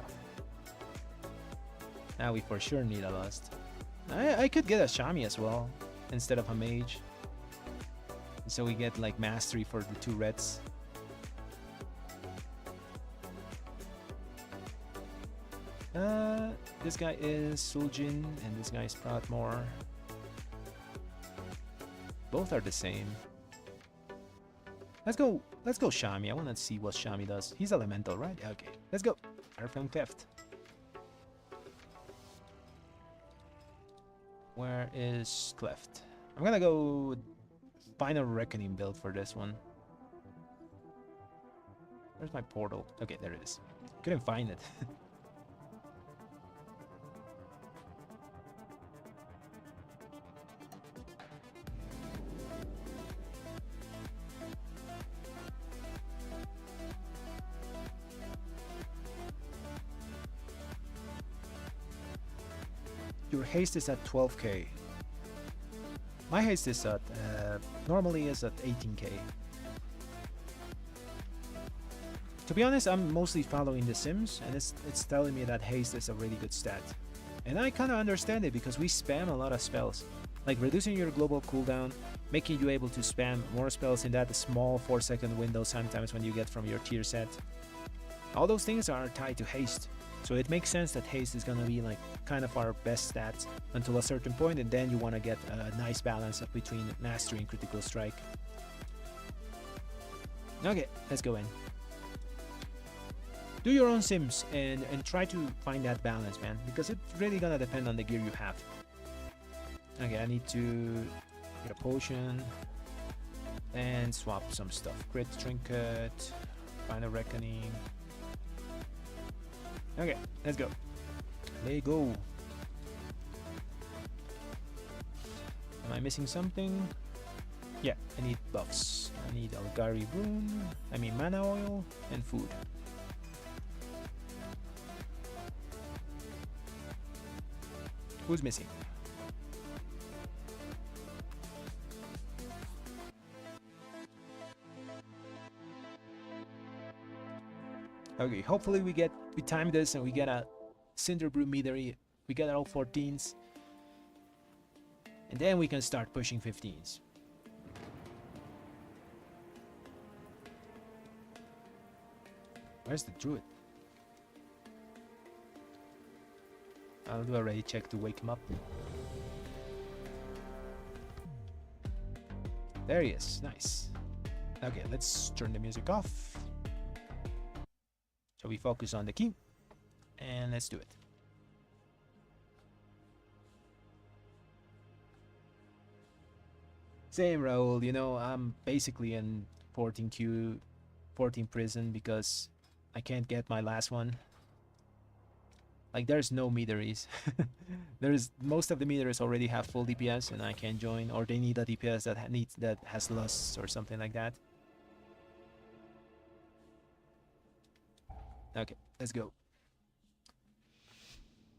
A: Now we for sure need a Lust. I could get a Shami as well instead of a mage. So we get like mastery for the 2 reds. This guy is Suljin and this guy is Proudmoore. Both are the same. Let's go Shami. I want to see what Shami does. He's elemental, right? Okay, let's go. Darkflame Cleft. Where is Cleft? I'm gonna go Final Reckoning build for this one. Where's my portal? Okay, there it is. Couldn't find it. Your haste is at 12k. My haste is at normally is at 18k. To be honest, I'm mostly following The Sims, and it's telling me that haste is a really good stat. And I kind of understand it because we spam a lot of spells, like reducing your global cooldown, making you able to spam more spells in that small 4-second window sometimes when you get from your tier set. All those things are tied to haste. So it makes sense that haste is gonna be like kind of our best stats until a certain point, and then you want to get a nice balance between mastery and critical strike. Okay, let's go in. Do your own Sims and try to find that balance, man, because it's really gonna depend on the gear you have. Okay, I need to get a potion and swap some stuff. Crit Trinket, Final Reckoning. Okay, let's go. Let's go. Am I missing something? Yeah, I need buffs. I need Algari Rune, Mana Oil, and food. Who's missing? Okay, hopefully we time this and we get a Cinderbrew Meadery. We get all 14s. And then we can start pushing 15s. Where's the druid? I'll do a ready check to wake him up. There he is. Nice. Okay, let's turn the music off. So we focus on the key. And let's do it. Same, Raul. You know, I'm basically in 14 prison because I can't get my last one. Like, there's no meteries. Most of the meters already have full DPS and I can't join, or they need a DPS that has lusts or something like that. Okay, let's go.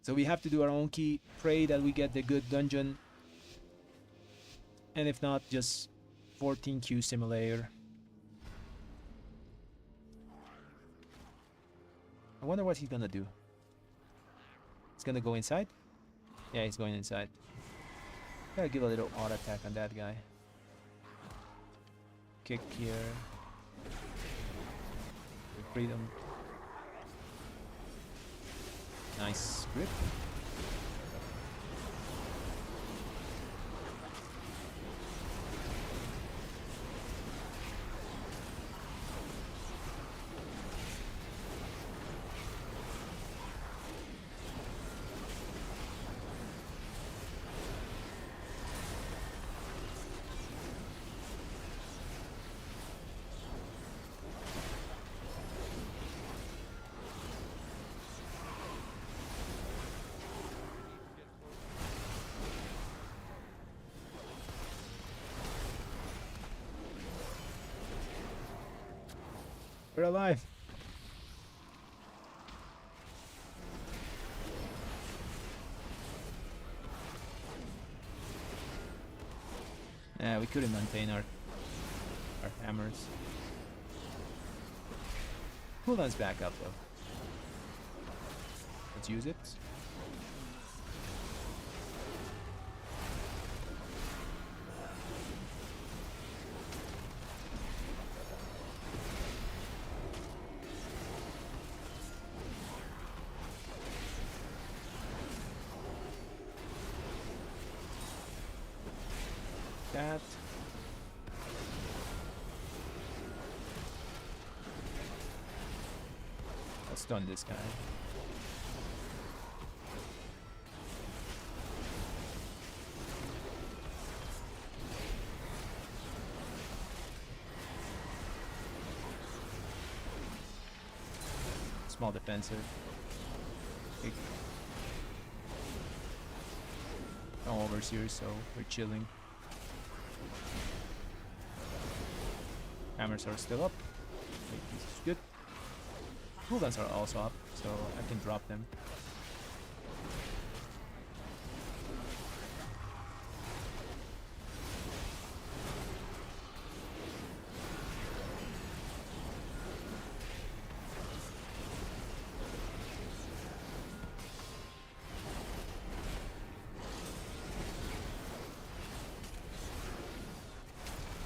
A: So we have to do our own key, pray that we get the good dungeon, and if not, just 14Q simulator. I wonder what he's gonna do. He's gonna go inside? Yeah, he's going inside. Gotta give a little auto attack on that guy. Kick here. Freedom. Nice grip. We're alive. Yeah, we couldn't maintain our hammers. Cooldown's back up though. Let's use it. That. Let's stun this guy. Small defensive. Big. No overseers, so we're chilling. Hammers are still up. This is good. Cooldowns are also up, so I can drop them.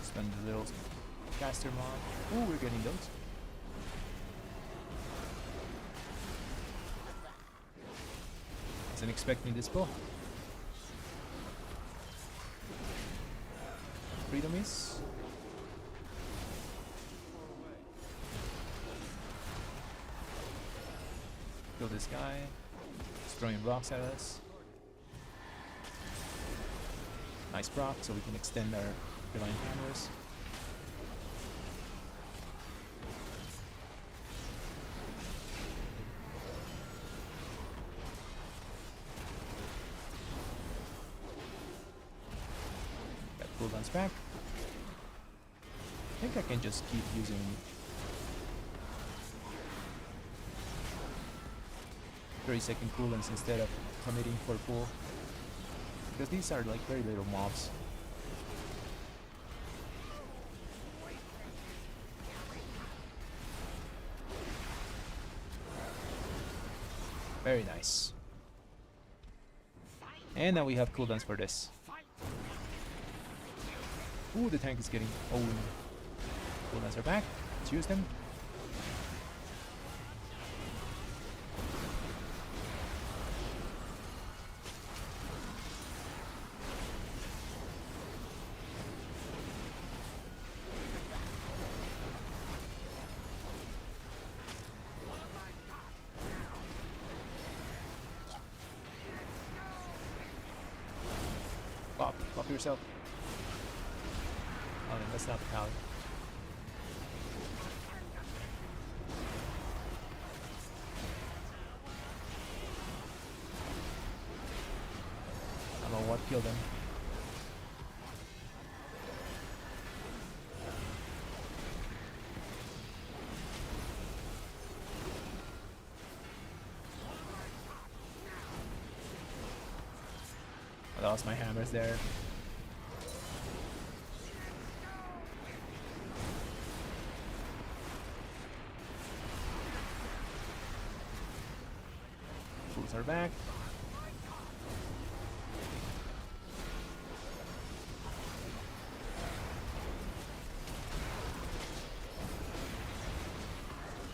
A: Spend a little caster mod. Oh, we're getting those. Wasn't expecting this pull. Freedom is. Kill this guy. He's throwing rocks at us. Nice proc, so we can extend our divine hammers. Cooldowns back. I think I can just keep using 30-second cooldowns instead of committing for full, because these are like very little mobs. Very nice. And now we have cooldowns for this. Ooh, the tank is getting owned. Cooldowns are back. Let's use them. Pop yourself. Oh, that's not the Paladin. I don't know what killed him. I lost my hammers there. Fools are back.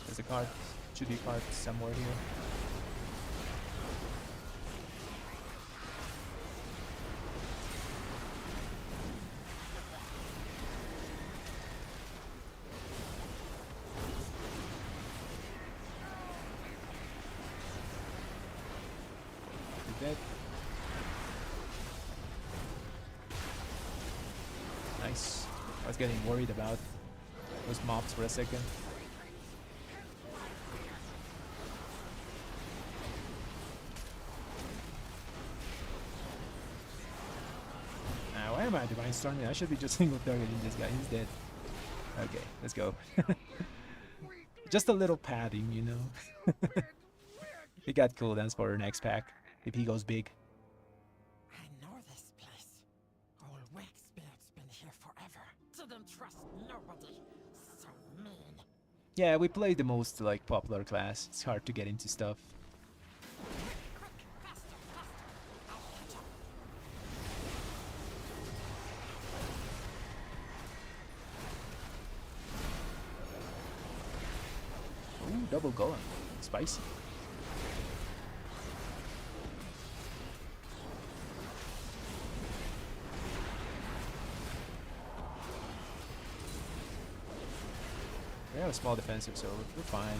A: There's a card. Should be a card somewhere here. Dead. Nice. I was getting worried about those mobs for a second. Now, why am I divine storming? I should be just single targeting this guy. He's dead. Okay, let's go. Just a little padding, you know. We got cooldowns for our next pack. If he goes big.
F: I know this place. Old Wakebeard's been here forever. Didn't trust nobody. So mean.
A: Yeah, we play the most like popular class. It's hard to get into stuff.
F: Quick, faster, faster. I'll catch up.
A: Ooh, double golem. Spicy. We have a small defensive, so we're fine.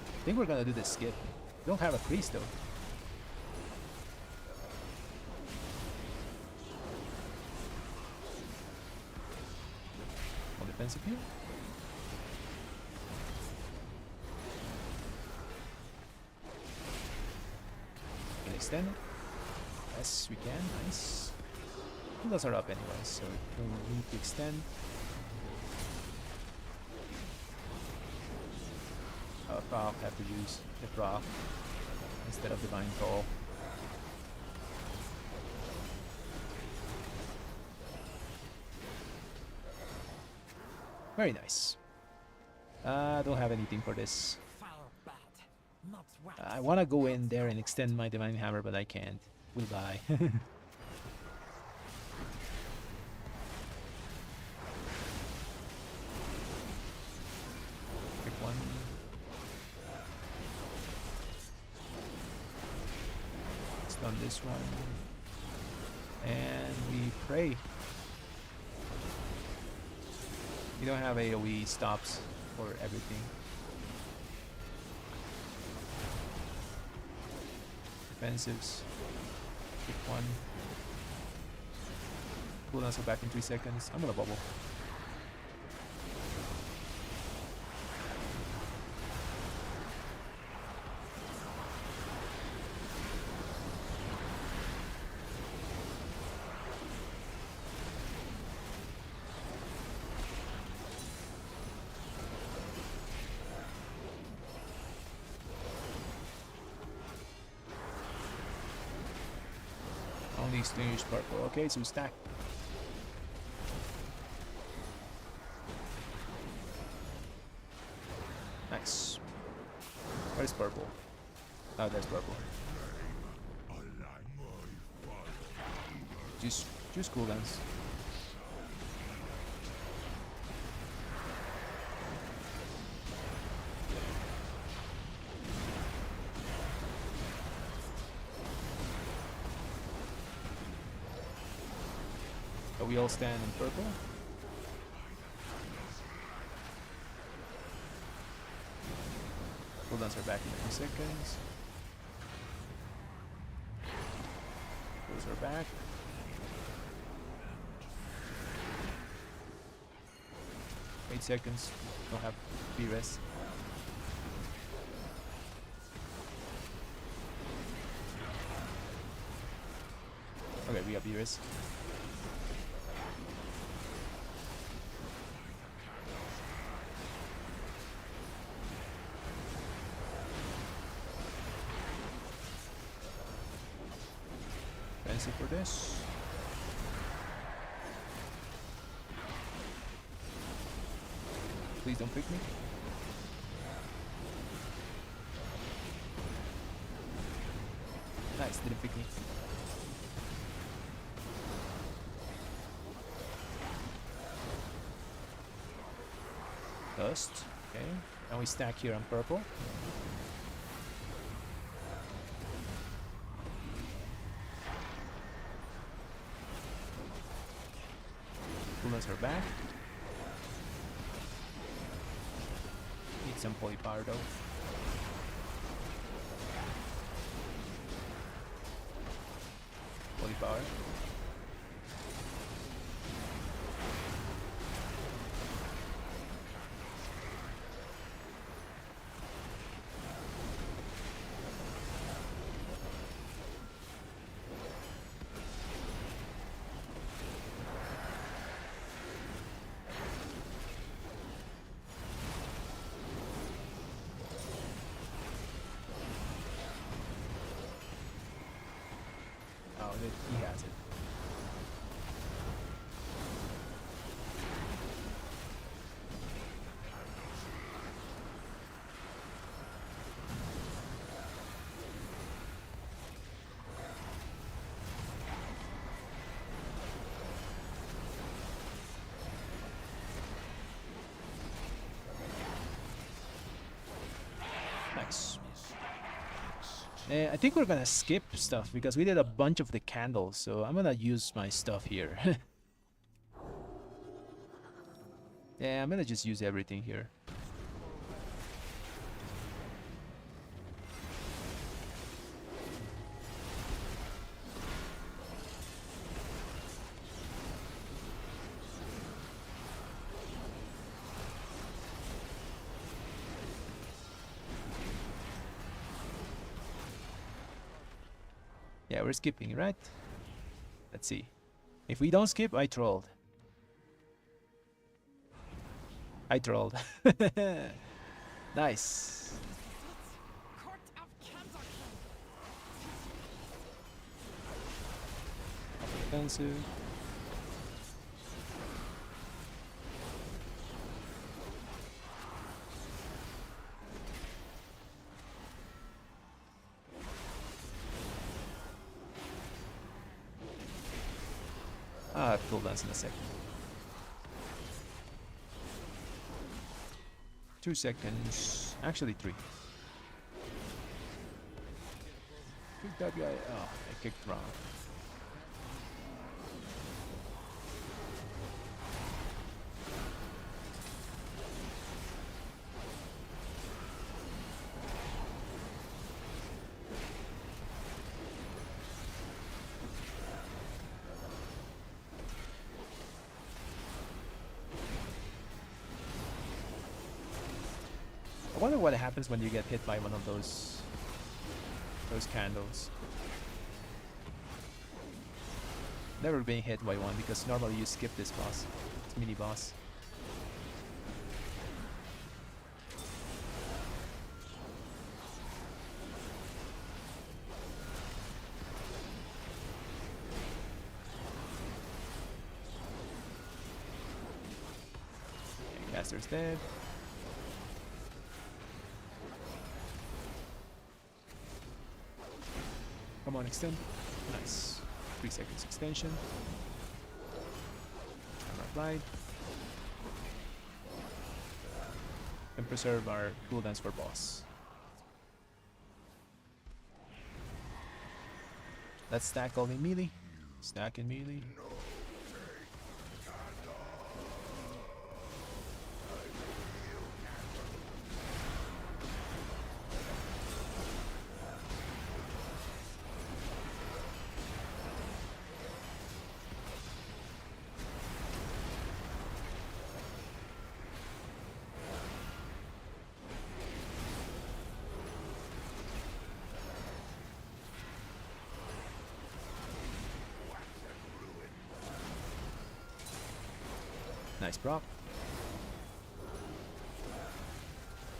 A: I think we're gonna do the skip. We don't have a priest though. More defensive here. Can extend it. Yes, we can. Nice. Those are up anyway, so we need to extend. I'll have to use the drop instead of Divine Call. Very nice. I don't have anything for this.
F: Fire bad. Not wet.
A: I want to go in there and extend my Divine Hammer, but I can't. We'll die. Pick one. Stun this one. And we pray. We don't have AoE stops for everything. Defensives. Pick one. Cooldowns are back in 3 seconds. I'm gonna bubble. Only extinguished purple. Okay, so stack. Nice. Where's purple? Oh, that's purple. Just cooldowns. We all stand in purple. Cooldowns are back in 2 seconds. Those are back. Eight seconds. Don't have B-rest. Okay, reappears. Fancy for this. Please don't pick me. Nice, didn't pick me. Dust. Okay. And we stack here on purple. Coolness are back. Need some polypower though. Polypower. Oh, he has it. Nice. I think we're gonna skip stuff because we did a bunch of the candles, so I'm gonna use my stuff here. Yeah, I'm gonna just use everything here. Yeah, we're skipping, right? Let's see. If we don't skip, I trolled. I trolled. Nice. Offensive. Full dance in a second. 2 seconds. Actually 3. TWW. Oh, I kicked wrong. I wonder what happens when you get hit by one of those candles. Never been hit by one because normally you skip this boss. It's mini boss. Okay, caster's dead. Come on, extend. Nice. 3 seconds extension. Armor applied. And preserve our cooldowns for boss. Let's stack all in melee. Stack in melee. Nice prop.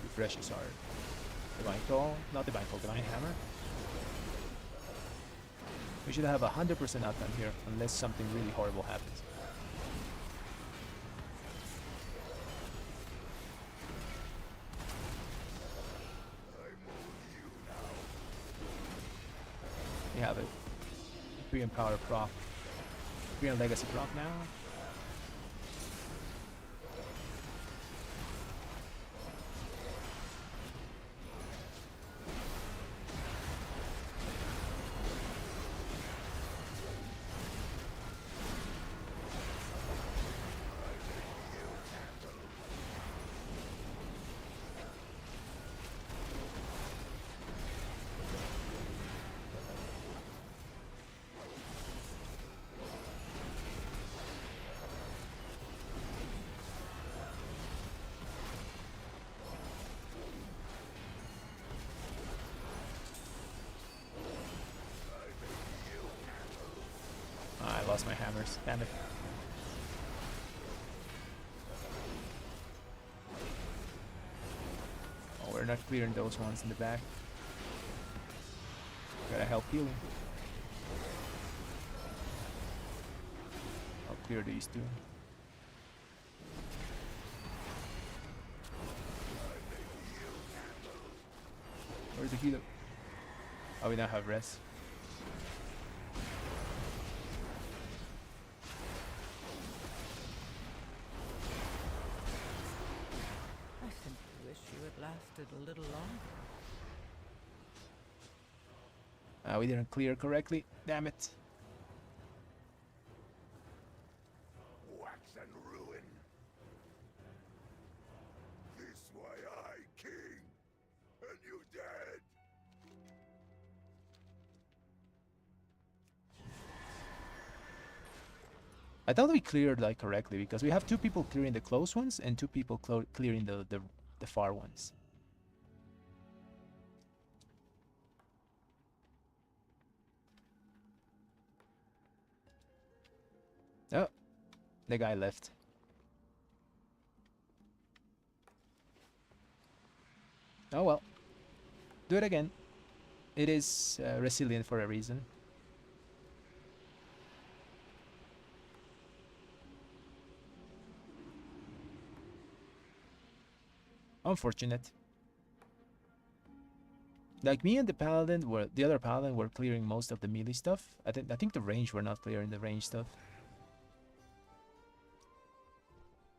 A: Refreshes our Divine Claw, not Divine Claw, Divine Hammer. We should have 100% uptime here, unless something really horrible happens. We have a Korean Power prop, Korean Legacy prop now. I lost my hammers, damn it. Oh, we're not clearing those ones in the back. Gotta help healing. I'll clear these two. Where's the healer? Oh, we now have rest.
B: I simply wish you had lasted a little longer.
A: We didn't clear correctly. Damn it.
C: Wax and ruin. This why I king, and you dead.
A: I thought we cleared like correctly because we have two people clearing the close ones and two people clearing the far ones. Oh, the guy left. Oh well, do it again. It is resilient for a reason. Unfortunate. Like me and the paladin were the other paladin were clearing most of the melee stuff. I think the range were not clearing the range stuff.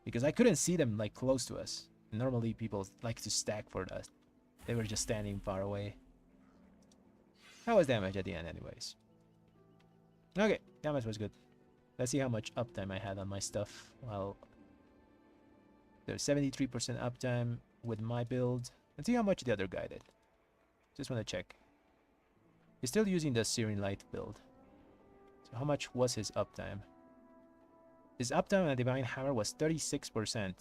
A: Because I couldn't see them like close to us. Normally people like to stack for us. They were just standing far away. That was damage at the end anyways. Okay, damage was good. Let's see how much uptime I had on my stuff. Well, there's 73% uptime with my build. Let's see how much the other guy did. Just want to check. He's still using the Searing Light build. So how much was his uptime? His uptime on a Divine Hammer was 36%.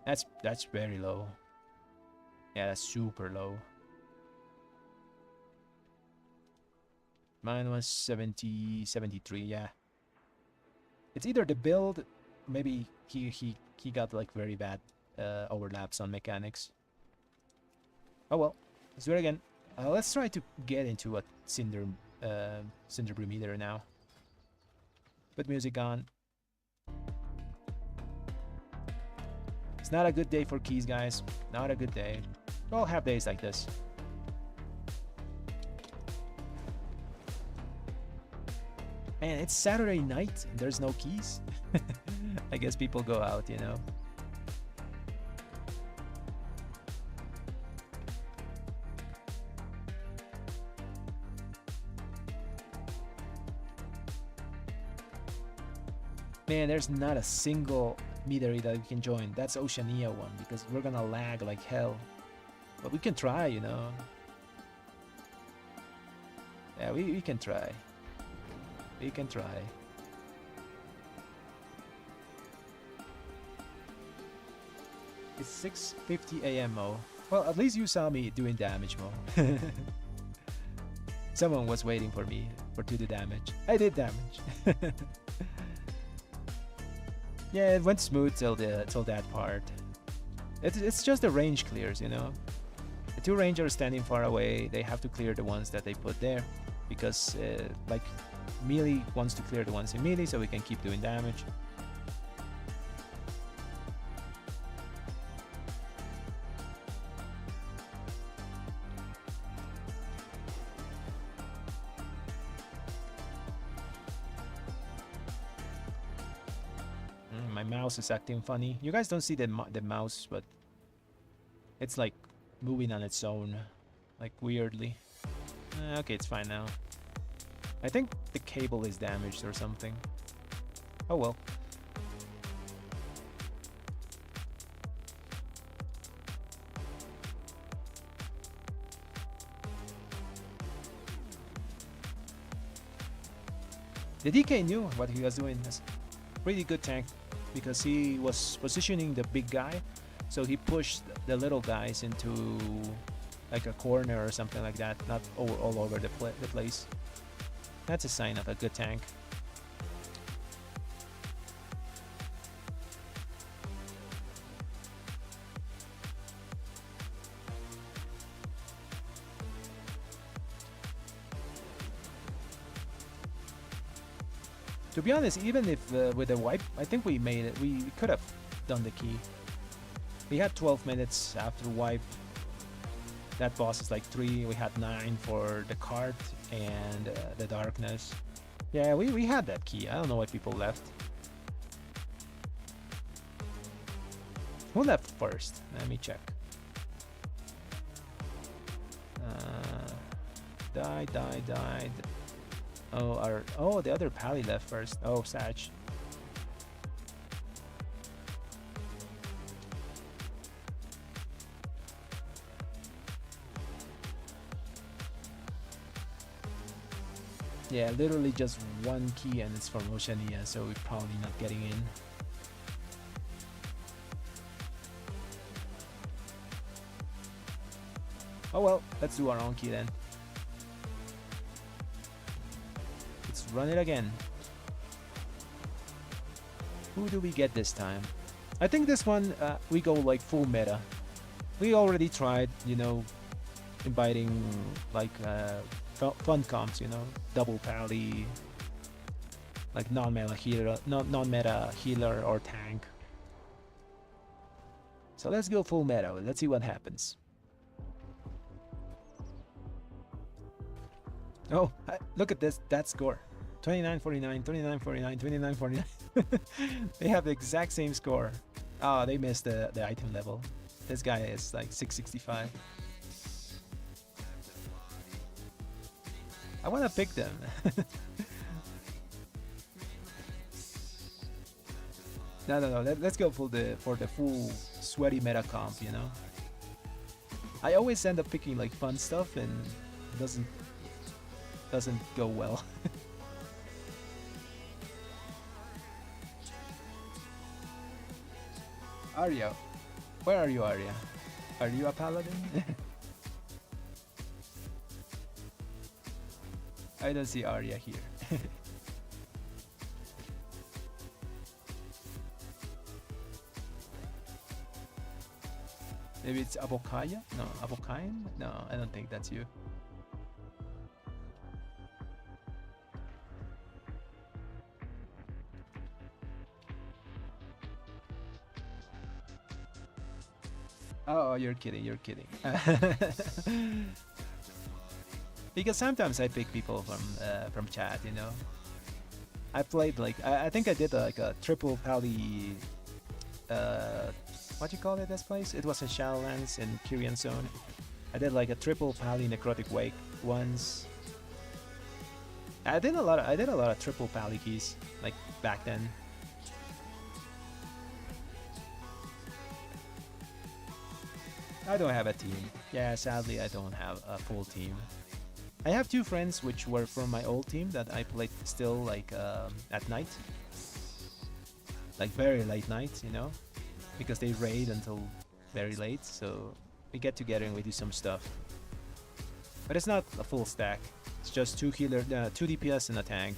A: That's very low. Yeah, that's super low. Mine was 73, yeah. It's either the build, maybe he got like very bad overlaps on mechanics. Oh well, let's do it again. Let's try to get into a Cinderbrew Meadery now. Put music on. It's not a good day for keys, guys. Not a good day. We all have days like this. Man, it's Saturday night and there's no keys. I guess people go out, you know. Man, there's not a single Meadery that we can join. That's Oceania one because we're gonna lag like hell. But we can try, you know. Yeah, we can try. We can try. It's 6:50 AM, Mo. Well, at least you saw me doing damage, Mo. Someone was waiting for me to do damage. I did damage. Yeah, it went smooth till that part. It's just the range clears, you know. The two rangers standing far away, they have to clear the ones that they put there, because like melee wants to clear the ones in melee so we can keep doing damage. My mouse is acting funny. You guys don't see the mouse, but it's like moving on its own, like weirdly. Okay, it's fine now. I think the cable is damaged or something. Oh well. The DK knew what he was doing. That's pretty good tank, because he was positioning the big guy, so he pushed the little guys into like a corner or something like that, not all over the place. That's a sign of a good tank. To be honest, even if with the wipe, I think we made it. We could have done the key. We had 12 minutes after wipe. That boss is like 3. We had 9 for the cart and the darkness. Yeah, we had that key. I don't know why people left. Who left first? Let me check. Died. Oh, the other pally left first. Oh, Sag. Yeah, literally just one key, and it's from Oceania, so we're probably not getting in. Oh well, let's do our own key then. Let's run it again. Who do we get this time? I think this one we go like full meta. We already tried, you know, inviting like fun comps, you know, double pally, like non-meta healer or tank. So let's go full meta. Let's see what happens. Oh, look at that score. 29-49, 29-49, 29-49. They have the exact same score. Oh, they missed the item level. This guy is like 665. I want to pick them. No. Let's go for the full sweaty meta comp, you know. I always end up picking like fun stuff, and it doesn't go well. Arya, where are you, Arya? Are you a paladin? I don't see Arya here. Maybe it's Abokaya? No, Abokayan? No, I don't think that's you. Oh, you're kidding. Because sometimes I pick people from chat, you know. I played like I think I did like a triple pally. What do you call it? This place? It was in Shadowlands in Kyrian Zone. I did like a triple pally necrotic wake once. I did a lot of triple pally keys like back then. I don't have a team. Yeah, sadly I don't have a full team. I have 2 friends which were from my old team that I played still like at night. Like very late nights, you know? Because they raid until very late, so we get together and we do some stuff. But it's not a full stack. It's just 2 healer, 2 DPS and a tank.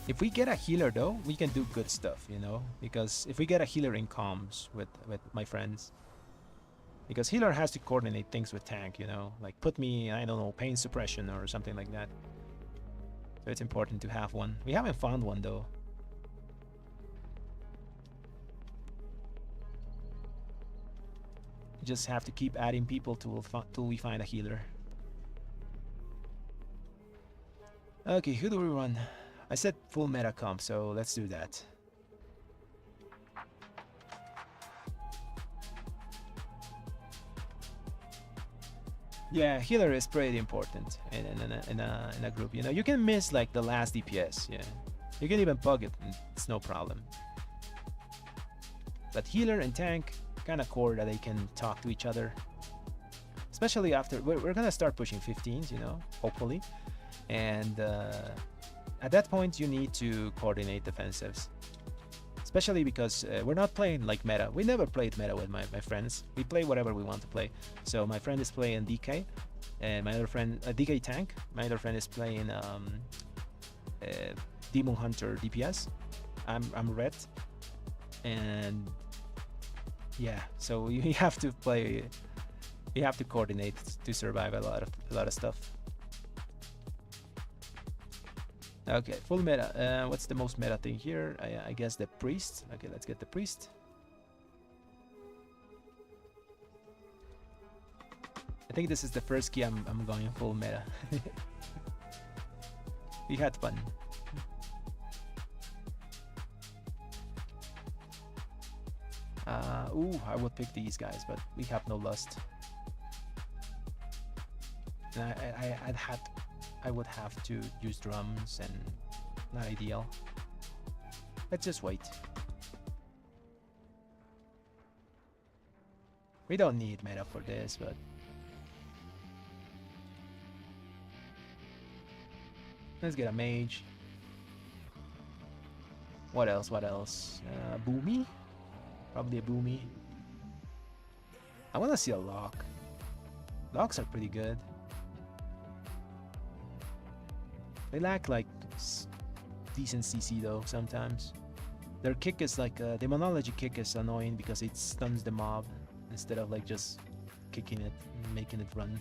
A: If we get a healer though, we can do good stuff, you know, because if we get a healer in comms with my friends, because healer has to coordinate things with tank, you know, like put me, I don't know, pain suppression or something like that. So it's important to have one. We haven't found one though. Just have to keep adding people till we find a healer. Okay, who do we run? I said full meta comp, so let's do that. Yeah, healer is pretty important in a group. You know, you can miss like the last DPS. Yeah, you can even bug it. It's no problem. But healer and tank kind of core that they can talk to each other. Especially after we're gonna start pushing 15s. You know, hopefully, and at that point you need to coordinate defensives. Especially because we're not playing like meta. We never played meta with my friends. We play whatever we want to play. So my friend is playing DK, and my other friend, DK tank. My other friend is playing Demon Hunter DPS. I'm red, and yeah. So you have to play. You have to coordinate to survive a lot of stuff. Okay, full meta. What's the most meta thing here? I guess the priest. Okay, let's get the priest. I think this is the first key I'm going full meta. We had fun. Ooh, I would pick these guys, but we have no lust. And I would have to use drums, and not ideal. Let's just wait. We don't need meta for this, but let's get a mage. What else? What else? Boomy? Probably a boomy. I want to see a lock. Locks are pretty good. They lack like decent CC though sometimes. Their kick is like demonology kick is annoying because it stuns the mob instead of like just kicking it and making it run.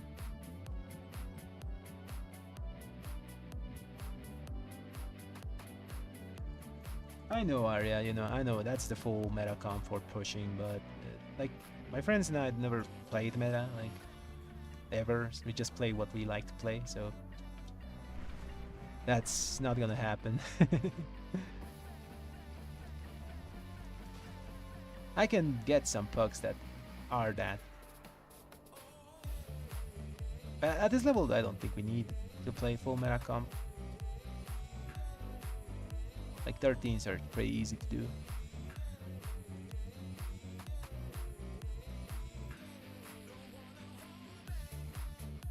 A: I know Arya, you know, I know that's the full meta comp for pushing, but like my friends and I had never played meta like ever. We just play what we like to play, so that's not gonna happen. I can get some pucks that are that. But at this level, I don't think we need to play full meta comp. Like 13s are pretty easy to do.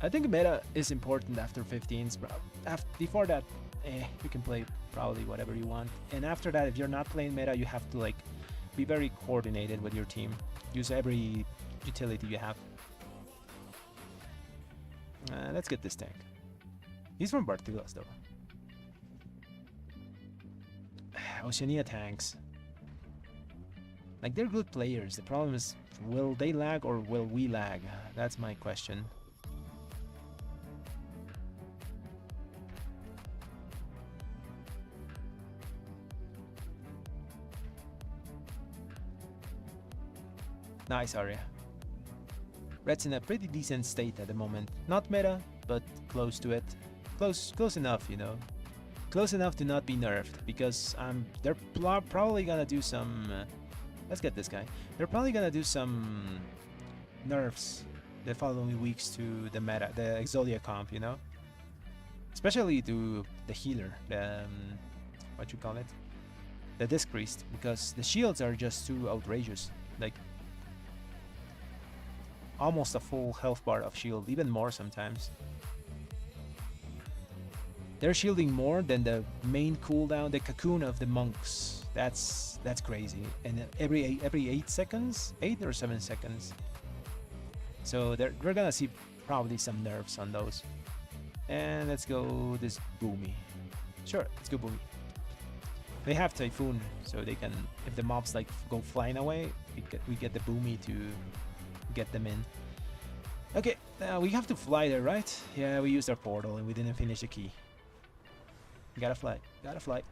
A: I think meta is important after 15s, bro. Before that, you can play probably whatever you want. And after that, if you're not playing meta, you have to like be very coordinated with your team. Use every utility you have. Let's get this tank. He's from Bartulas though. Oceania tanks. Like they're good players. The problem is, will they lag or will we lag? That's my question. Nice Arya. Red's in a pretty decent state at the moment. Not meta, but close to it. Close enough, you know. Close enough to not be nerfed, because they're probably gonna do some. Let's get this guy. They're probably gonna do some nerfs the following weeks to the meta, the Exodia comp, you know. Especially to the healer, the what you call it, the Disc Priest, because the shields are just too outrageous. Like almost a full health bar of shield, even more sometimes. They're shielding more than the main cooldown, the cocoon of the monks. That's crazy. And every 8 seconds, 8 or 7 seconds. So we're gonna see probably some nerfs on those. And let's go this Boomy. Sure, let's go Boomy. They have Typhoon, so they can, if the mobs like go flying away, we get the Boomy to get them in. Okay, we have to fly there, right? Yeah, we used our portal and we didn't finish the key. Gotta fly, gotta fly.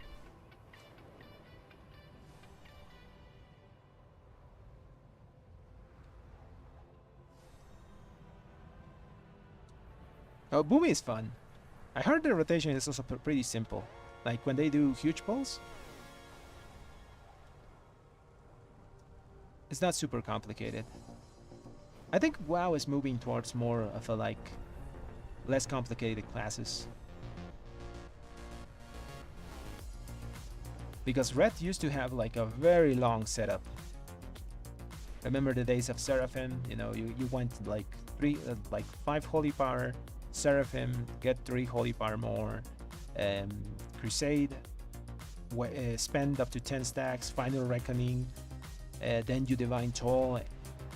A: Oh, Boomy is fun. I heard the rotation is also pretty simple. Like when they do huge pulls, it's not super complicated. I think WoW is moving towards more of a like less complicated classes. Because Red used to have like a very long setup. Remember the days of Seraphim? You know, you went like 5 holy power, Seraphim, get 3 holy power more, Crusade, spend up to 10 stacks, Final Reckoning, then you Divine Toll.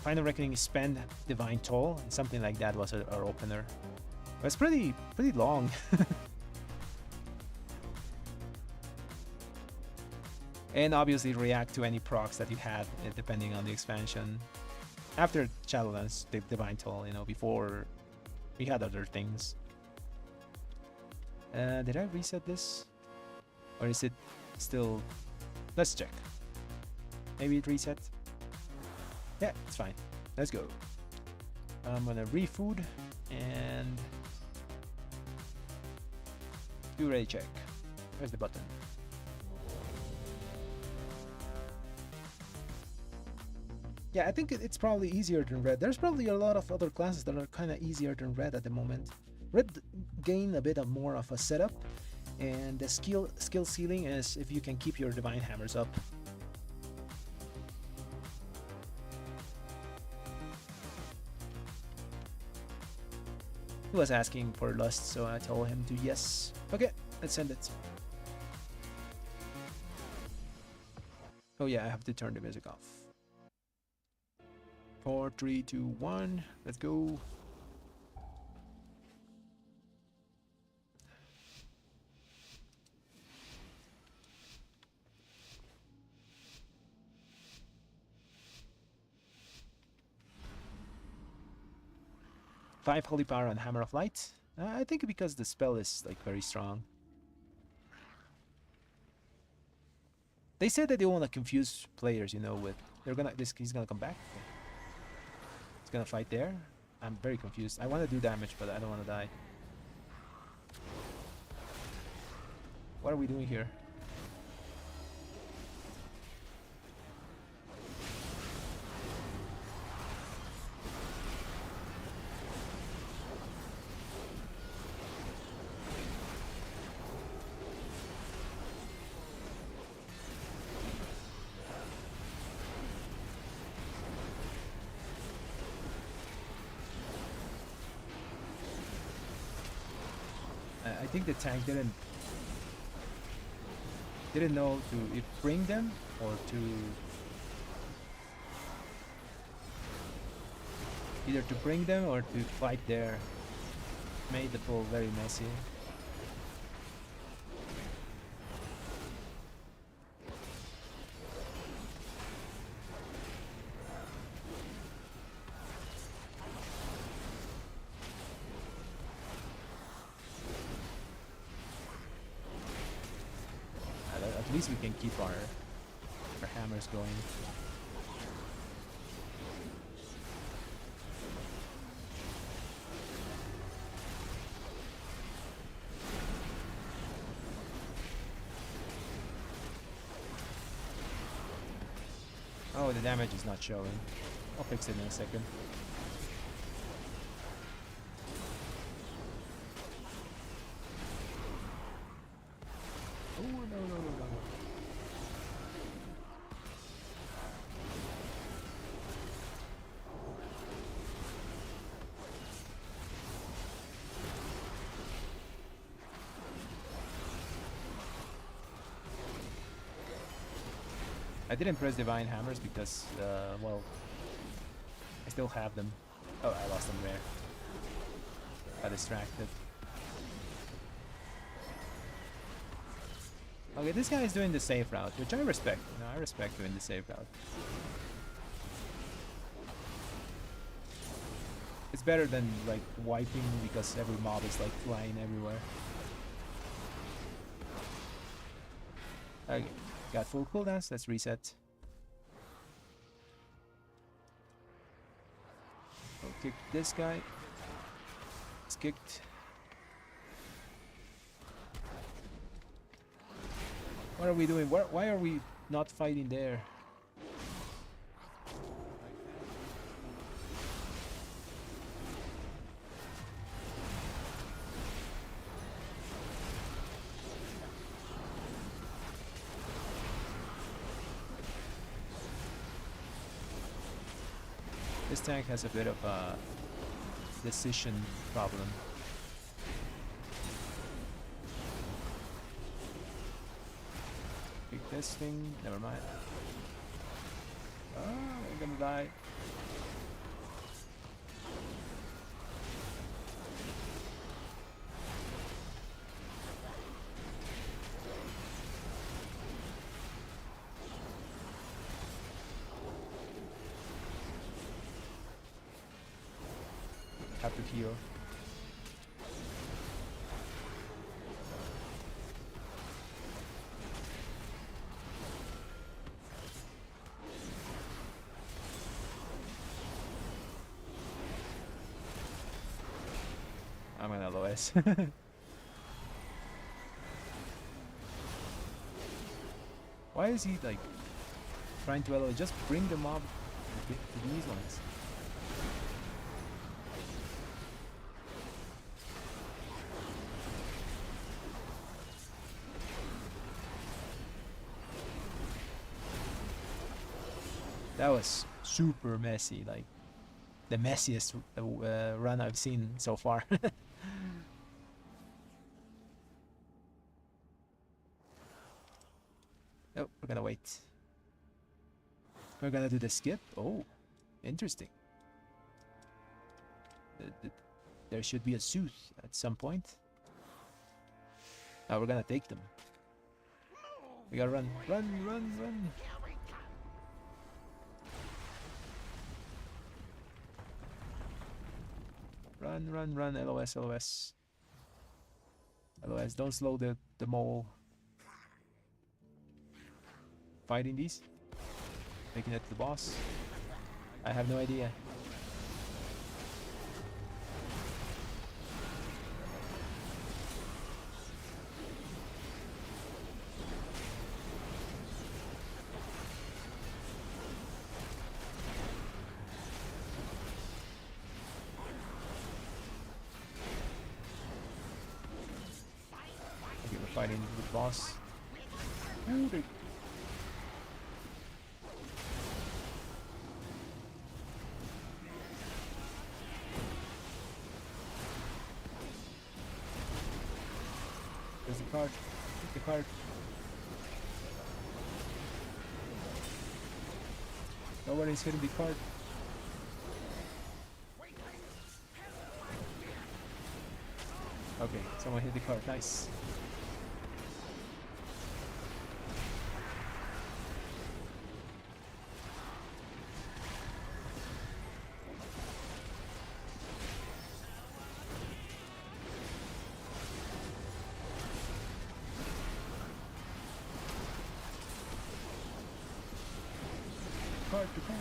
A: Final Reckoning is spend Divine Toll, and something like that was our opener. It was pretty long. And obviously react to any procs that you had, depending on the expansion. After Shadowlands, the Divine Toll, you know, before we had other things. Did I reset this? Or is it still... Let's check. Maybe it reset? Yeah, it's fine. Let's go. I'm gonna refood and... do ready check. Where's the button? Yeah, I think it's probably easier than Red. There's probably a lot of other classes that are kind of easier than Red at the moment. Red gain a bit of more of a setup, and the skill ceiling is if you can keep your Divine Hammers up. He was asking for Lust, so I told him to yes. Okay, let's send it. Oh yeah, I have to turn the music off. 4, 3, 2, 1. Let's go. Five holy power on Hammer of Light. I think because the spell is like very strong. They said that they want to confuse players, you know, with he's gonna come back. Okay. He's gonna fight there. I'm very confused. I want to do damage, but I don't want to die. What are we doing here? I think the tank didn't know to bring them or to either to bring them or to fight there. Made the pull very messy. At least we can keep our hammers going. Oh, the damage is not showing. I'll fix it in a second. Oh, no, no, no, no. I didn't press Divine Hammers because, well, I still have them. Oh, I lost them there. Got distracted. Okay, this guy is doing the safe route, which I respect. You know, I respect doing the safe route. It's better than like wiping because every mob is like flying everywhere. Okay, got full cooldowns. Let's reset. I'll kick this guy. It's kicked. What are we doing? Why are we not fighting there? This tank has a bit of a decision problem. Pick this thing, never mind. Oh, I'm gonna die. Have to heal. I'm an LOS. Why is he like trying to LOS? Just bring the mob to these ones. That was super messy, like the messiest run I've seen so far. Oh, we're gonna wait. We're gonna do the skip. Oh, interesting. There should be a suit at some point. Oh, we're gonna take them. We gotta run, run, run, run. Run, run, run, LOS, LOS. LOS, don't slow the mole. Fighting these? Making it to the boss? I have no idea. Okay, we're fighting with the boss. Ooh, there's the card. Take the card. Nobody's hitting the card. Okay, someone hit the card. Nice. Card to card.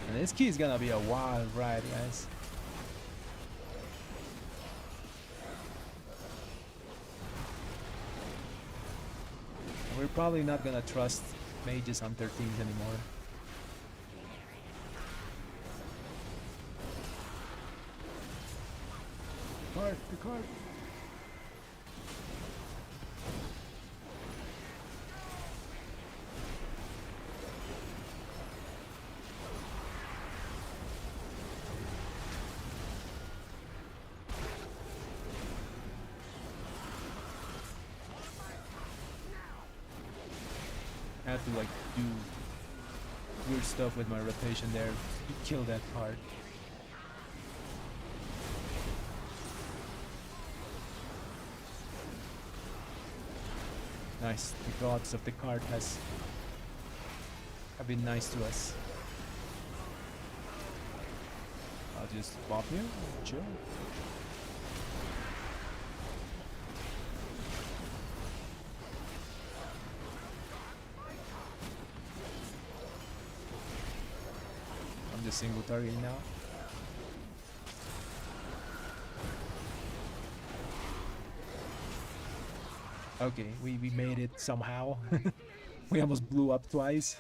A: And this key is gonna be a wild ride, guys. We're probably not gonna trust mages on 13s anymore. Card, the card. had to like do weird stuff with my rotation there. He killed that card. Nice. The gods of the card have been nice to us. I'll just bop you. Chill. I'm just single target now. Okay, we made it somehow. We almost blew up twice.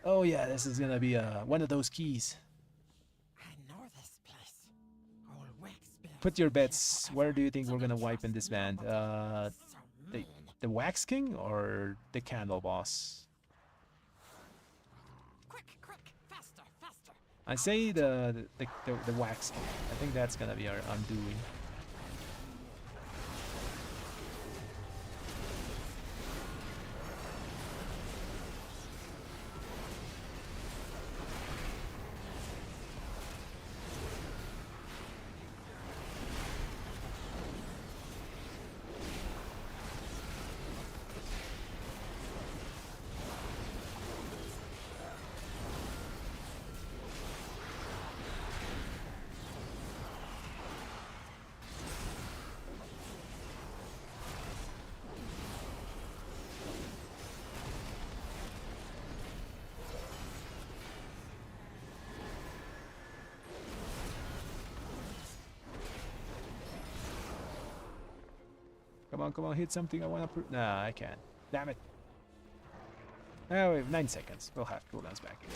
A: Oh yeah, this is gonna be one of those keys.
F: I know this place. Old wax bear.
A: Put your bets. Where do you think we're gonna wipe in this band? The Wax King or the Candle Boss?
F: Quick, faster, faster.
A: I say the Wax King. I think that's gonna be our undoing. Come on, hit something. I wanna prove. Nah, I can't. Damn it. Oh, we have 9 seconds. We'll have cooldowns back in.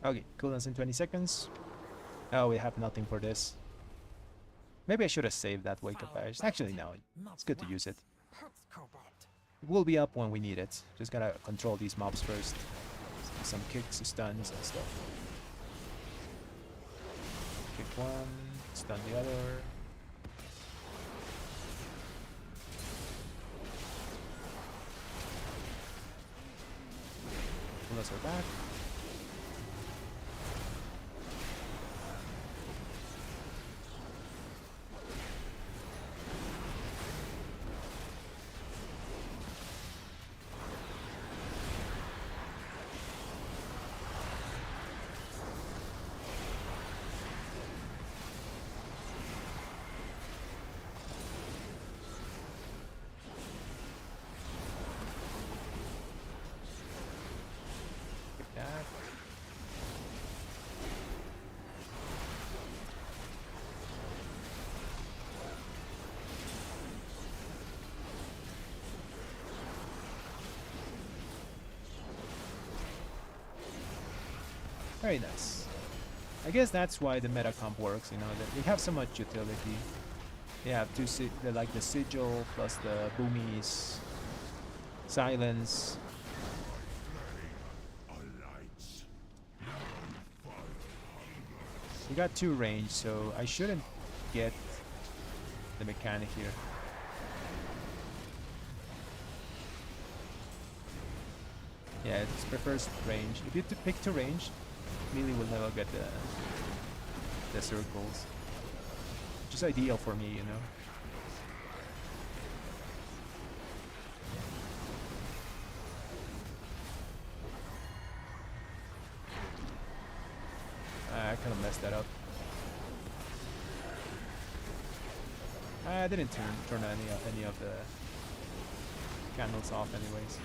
A: Okay, cooldowns in 20 seconds. Oh, we have nothing for this. Maybe I should have saved that wake up edge. Actually, no. It's good to use it.
F: Hurts Cobalt.
A: It will be up when we need it. Just gotta control these mobs first. Some kicks, stuns, and stuff. Kick one, stun the other. Coolers are back. Very nice. I guess that's why the meta comp works, you know, that we have so much utility. You have like the sigil plus the boomies, silence. We got 2 range, so I shouldn't get the mechanic here. Yeah, it prefers range. If you pick 2 range, melee will never get the circles, which is ideal for me, you know. I kind of messed that up. I didn't turn any of the candles off anyways.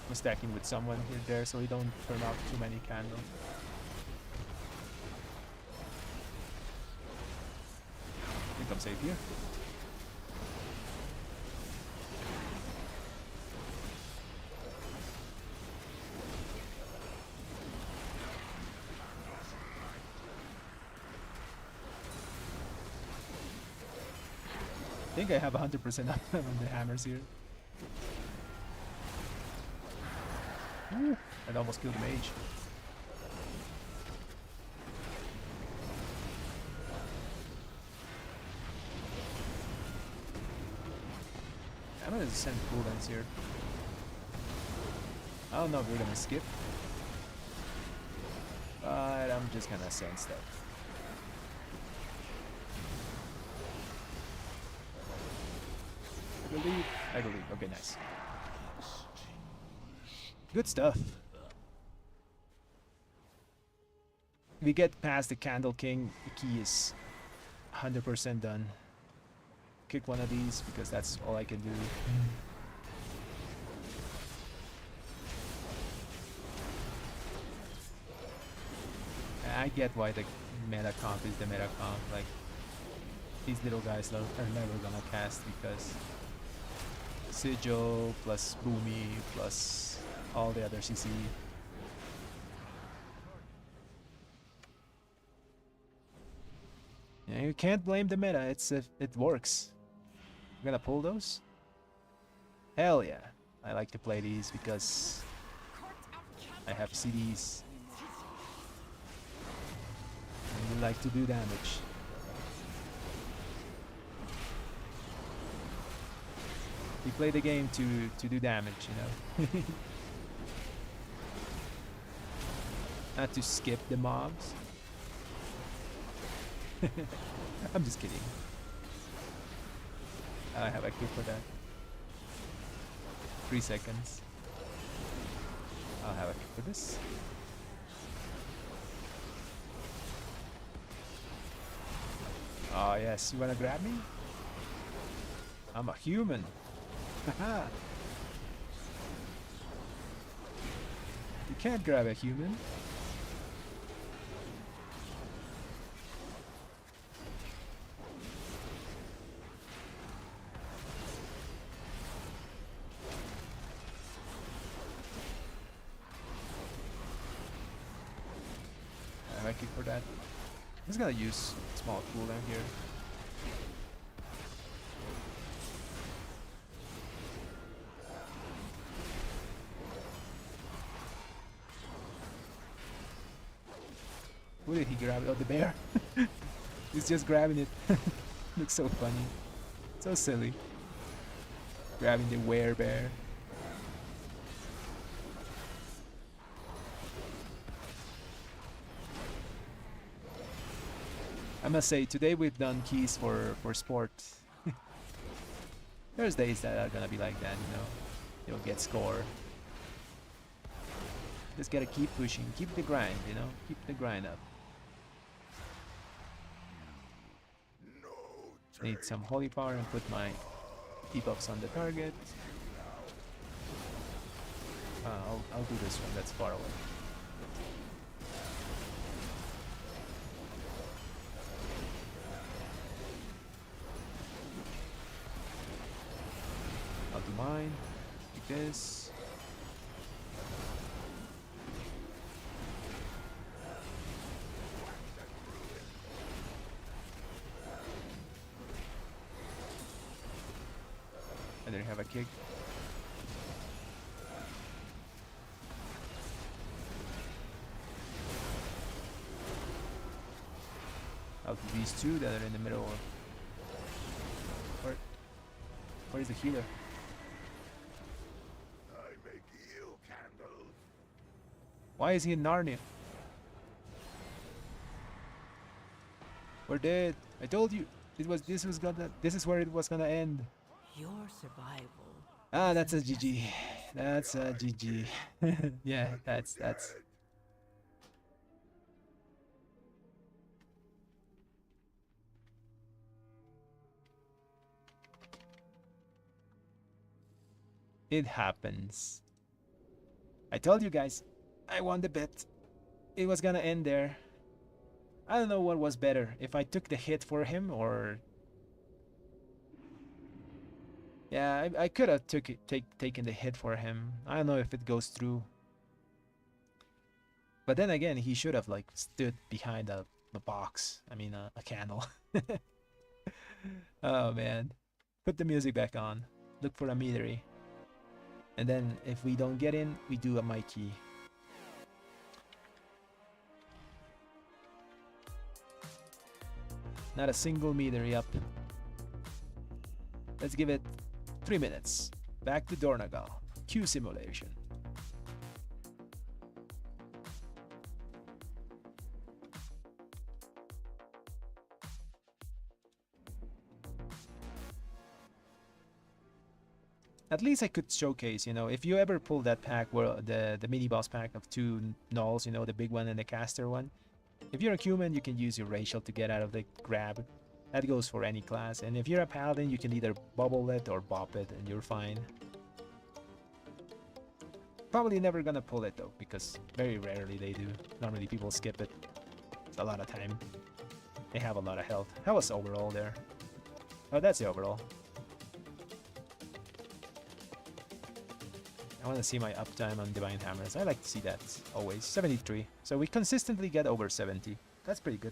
A: I'm stacking with someone here there so we don't turn off too many candles. I think I'm safe here. I think I have 100% up on the hammers here. Ooh, I'd almost killed the mage. I'm gonna send cooldowns here. I don't know if we're gonna skip, but I'm just gonna send stuff. I believe. Okay, nice. Good stuff. If we get past the Candle King, the key is 100% done. Kick one of these because that's all I can do. I get why the meta comp is the meta comp. Like, these little guys are never gonna cast because Sigil plus Boomy plus all the other CC. Yeah, you can't blame the meta. It works. I'm gonna pull those. Hell yeah! I like to play these because I have CDs. And we like to do damage. We play the game to do damage, you know. Not to skip the mobs. I'm just kidding. I have a kick for that. 3 seconds. I'll have a kick for this. Oh yes, you wanna grab me? I'm a human. Haha. You can't grab a human. I kick for that. I'm just gonna use small cooldown here. Who did he grab? Oh, the bear. He's just grabbing it. Looks so funny. So silly. Grabbing the werebear. I must say, today we've done keys for sport. There's days that are gonna be like that, you know. You'll get score. Just gotta keep pushing, keep the grind, you know. Keep the grind up. Need some holy power and put my debuffs on the target. I'll do this one that's far away. I'll do mine, like this. they have a kick. Out to these two that are in the middle. Where is the healer?
C: I make eel candles.
A: Why is he in Narnia? We're dead. I told you. This is where it was gonna end.
B: Your survival.
A: Ah, that's a GG. That's a GG. Yeah, that's it happens. I told you guys, I won the bet. It was gonna end there. I don't know what was better, if I took the hit for him or... Yeah, I could have taken the hit for him. I don't know if it goes through. But then again, he should have like stood behind a box. I mean, a candle. Oh man. Put the music back on. Look for a meadery. And then if we don't get in, we do a Mikey. Not a single meadery up. Let's give it 3 minutes. Back to Dornagal. Q simulation. At least I could showcase, you know, if you ever pull that pack where the mini boss pack of 2 nulls, you know, the big one and the caster one. If you're a human, you can use your racial to get out of the grab. That goes for any class. And if you're a paladin, you can either bubble it or bop it and you're fine. Probably never gonna pull it though, because very rarely they do. Normally people skip it. It's a lot of time. They have a lot of health. How was overall there? Oh, that's the overall. I want to see my uptime on Divine Hammers. I like to see that always. 73. So we consistently get over 70. That's pretty good.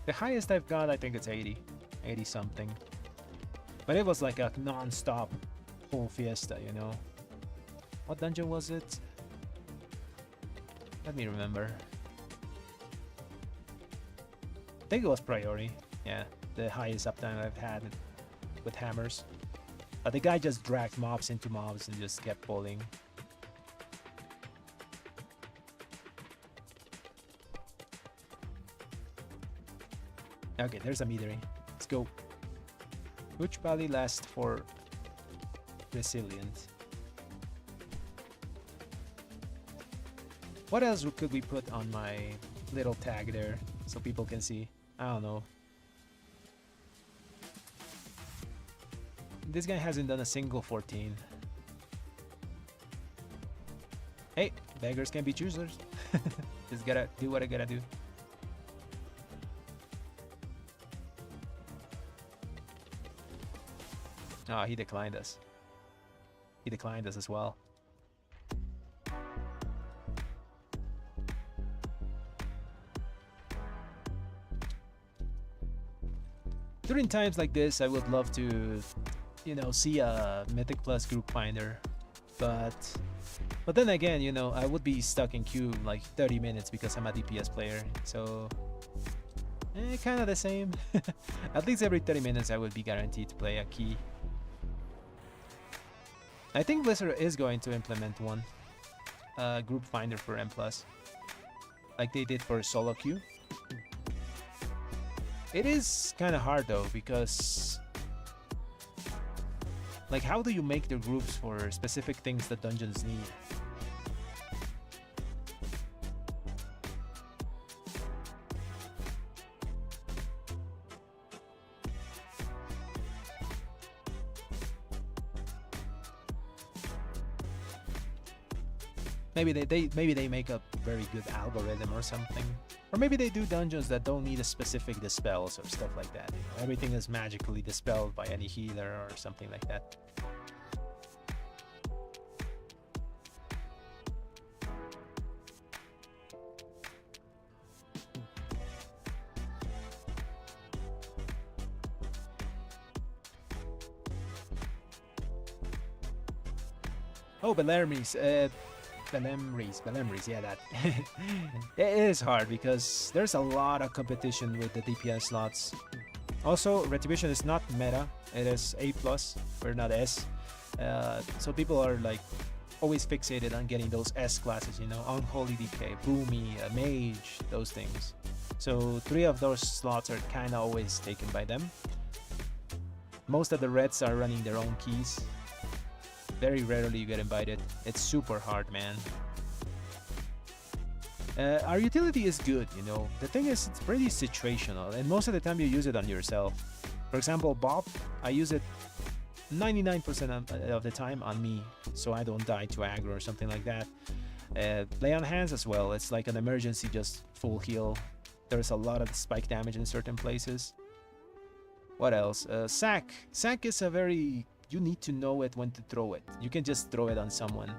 A: The highest I've got, I think it's 80. 80 something. But it was like a non-stop full fiesta, you know. What dungeon was it? Let me remember. I think it was Priory. Yeah, the highest uptime I've had with hammers. The guy just dragged mobs into mobs and just kept pulling. Okay, there's a meadery. Let's go. Which valley lasts for resilient? What else could we put on my little tag there so people can see? I don't know. This guy hasn't done a single 14. Hey, beggars can be choosers. Just gotta do what I gotta do. Oh, he declined us. He declined us as well. During times like this, I would love to, you know, see a Mythic Plus group finder, but then again, you know, I would be stuck in queue like 30 minutes because I'm a DPS player, so kind of the same. At least every 30 minutes I would be guaranteed to play a key. I think Blizzard is going to implement one group finder for M+, like they did for solo queue. It is kind of hard though, because like how do you make the groups for specific things that dungeons need? Maybe they make a very good algorithm or something. Or maybe they do dungeons that don't need a specific dispels or stuff like that. You know, everything is magically dispelled by any healer or something like that. Oh, Belemries. Belemries, yeah, that. It is hard because there's a lot of competition with the DPS slots. Also, Retribution is not meta, it is A+, we're not S. So people are like always fixated on getting those S classes, you know, Unholy DK, Boomy, Mage, those things. So 3 of those slots are kind of always taken by them. Most of the Reds are running their own keys. Very rarely you get invited. It's super hard, man. Our utility is good, you know. The thing is, it's pretty situational, and most of the time you use it on yourself. For example, Bob, I use it 99% of the time on me, so I don't die to aggro or something like that. Lay on hands as well. It's like an emergency, just full heal. There's a lot of spike damage in certain places. What else? Sack. Sack is a very... You need to know it when to throw it. You can just throw it on someone.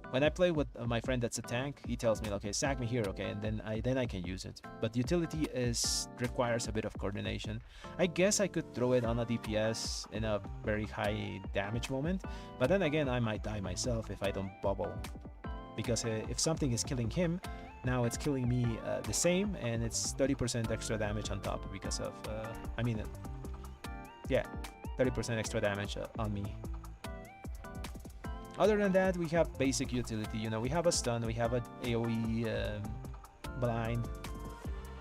A: When I play with my friend that's a tank, he tells me, okay, sack me here, okay, and then I can use it. But utility requires a bit of coordination. I guess I could throw it on a DPS in a very high damage moment, but then again, I might die myself if I don't bubble. Because if something is killing him, now it's killing me the same, and it's 30% extra damage on top because of, yeah, 30% extra damage on me. Other than that, we have basic utility, you know, we have a stun, we have a AoE blind,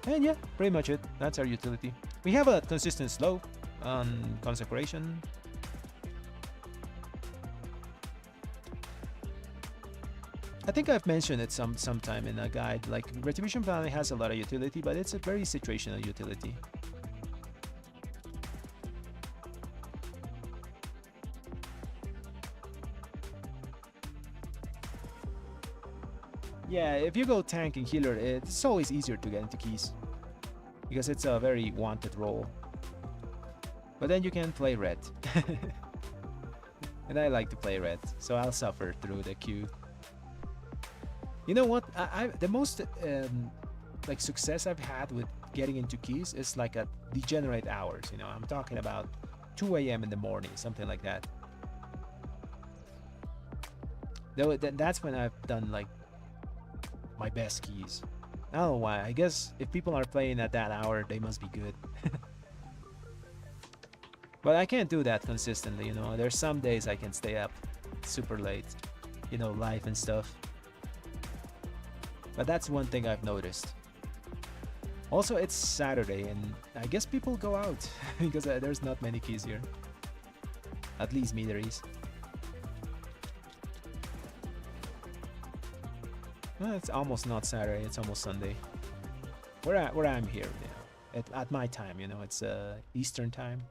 A: and yeah, pretty much it. That's our utility. We have a consistent slow on Consecration. I think I've mentioned it sometime in a guide, like Retribution Paladin has a lot of utility, but it's a very situational utility. Yeah, if you go tank and healer, it's always easier to get into keys because it's a very wanted role. But then you can play red. And I like to play red, so I'll suffer through the queue. You know what? The most like success I've had with getting into keys is like at degenerate hours, you know. I'm talking about 2 a.m. in the morning, something like that. Though that's when I've done like my best keys. I don't know why. I guess if people are playing at that hour, they must be good. But I can't do that consistently, you know. There's some days I can stay up super late, you know, live and stuff. But that's one thing I've noticed. Also, it's Saturday, and I guess people go out because there's not many keys here. At least Meaderies. Well, it's almost not Saturday, it's almost Sunday. Where I'm here now, at my time, you know, it's Eastern time.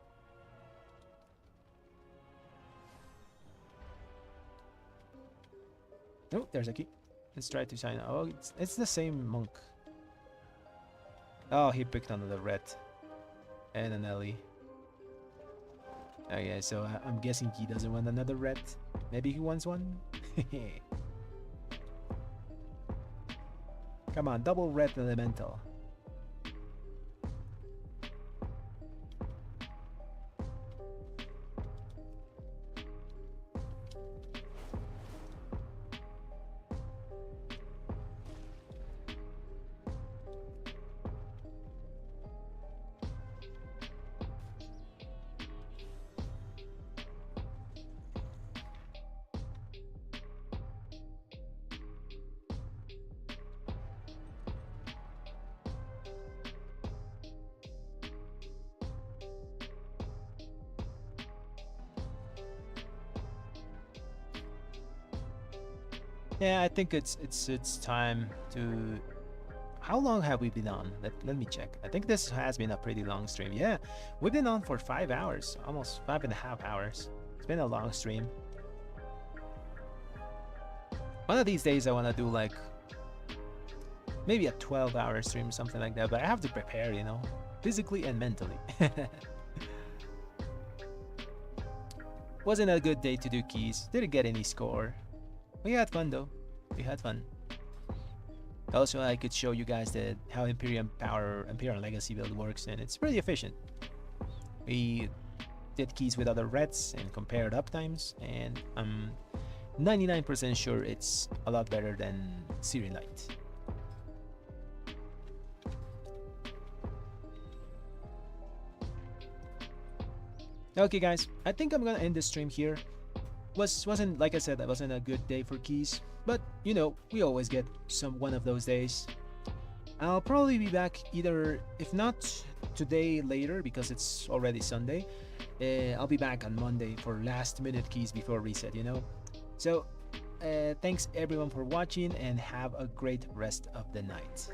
A: Oh, there's a key. Let's try to sign. Oh, it's the same monk. Oh, he picked another red and an Ellie. Okay, so I'm guessing he doesn't want another red. Maybe he wants one. Come on, double red elemental. Yeah, I think it's time to... How long have we been on? Let me check. I think this has been a pretty long stream. Yeah, we've been on for 5 hours, almost 5.5 hours. It's been a long stream. One of these days I want to do like maybe a 12-hour stream, something like that, but I have to prepare, you know, physically and mentally. Wasn't a good day to do keys. Didn't get any score. We had fun though. We had fun. Also, I could show you guys how Imperial Legacy build works, and it's pretty efficient. We did keys with other reds and compared uptimes, and I'm 99% sure it's a lot better than Searing Light. Okay guys, I think I'm gonna end the stream here. Wasn't like I said, that wasn't a good day for keys, but you know, we always get one of those days. I'll probably be back either, if not today, later, because it's already Sunday. I'll be back on Monday for last minute keys before reset, you know. So thanks everyone for watching, and have a great rest of the night.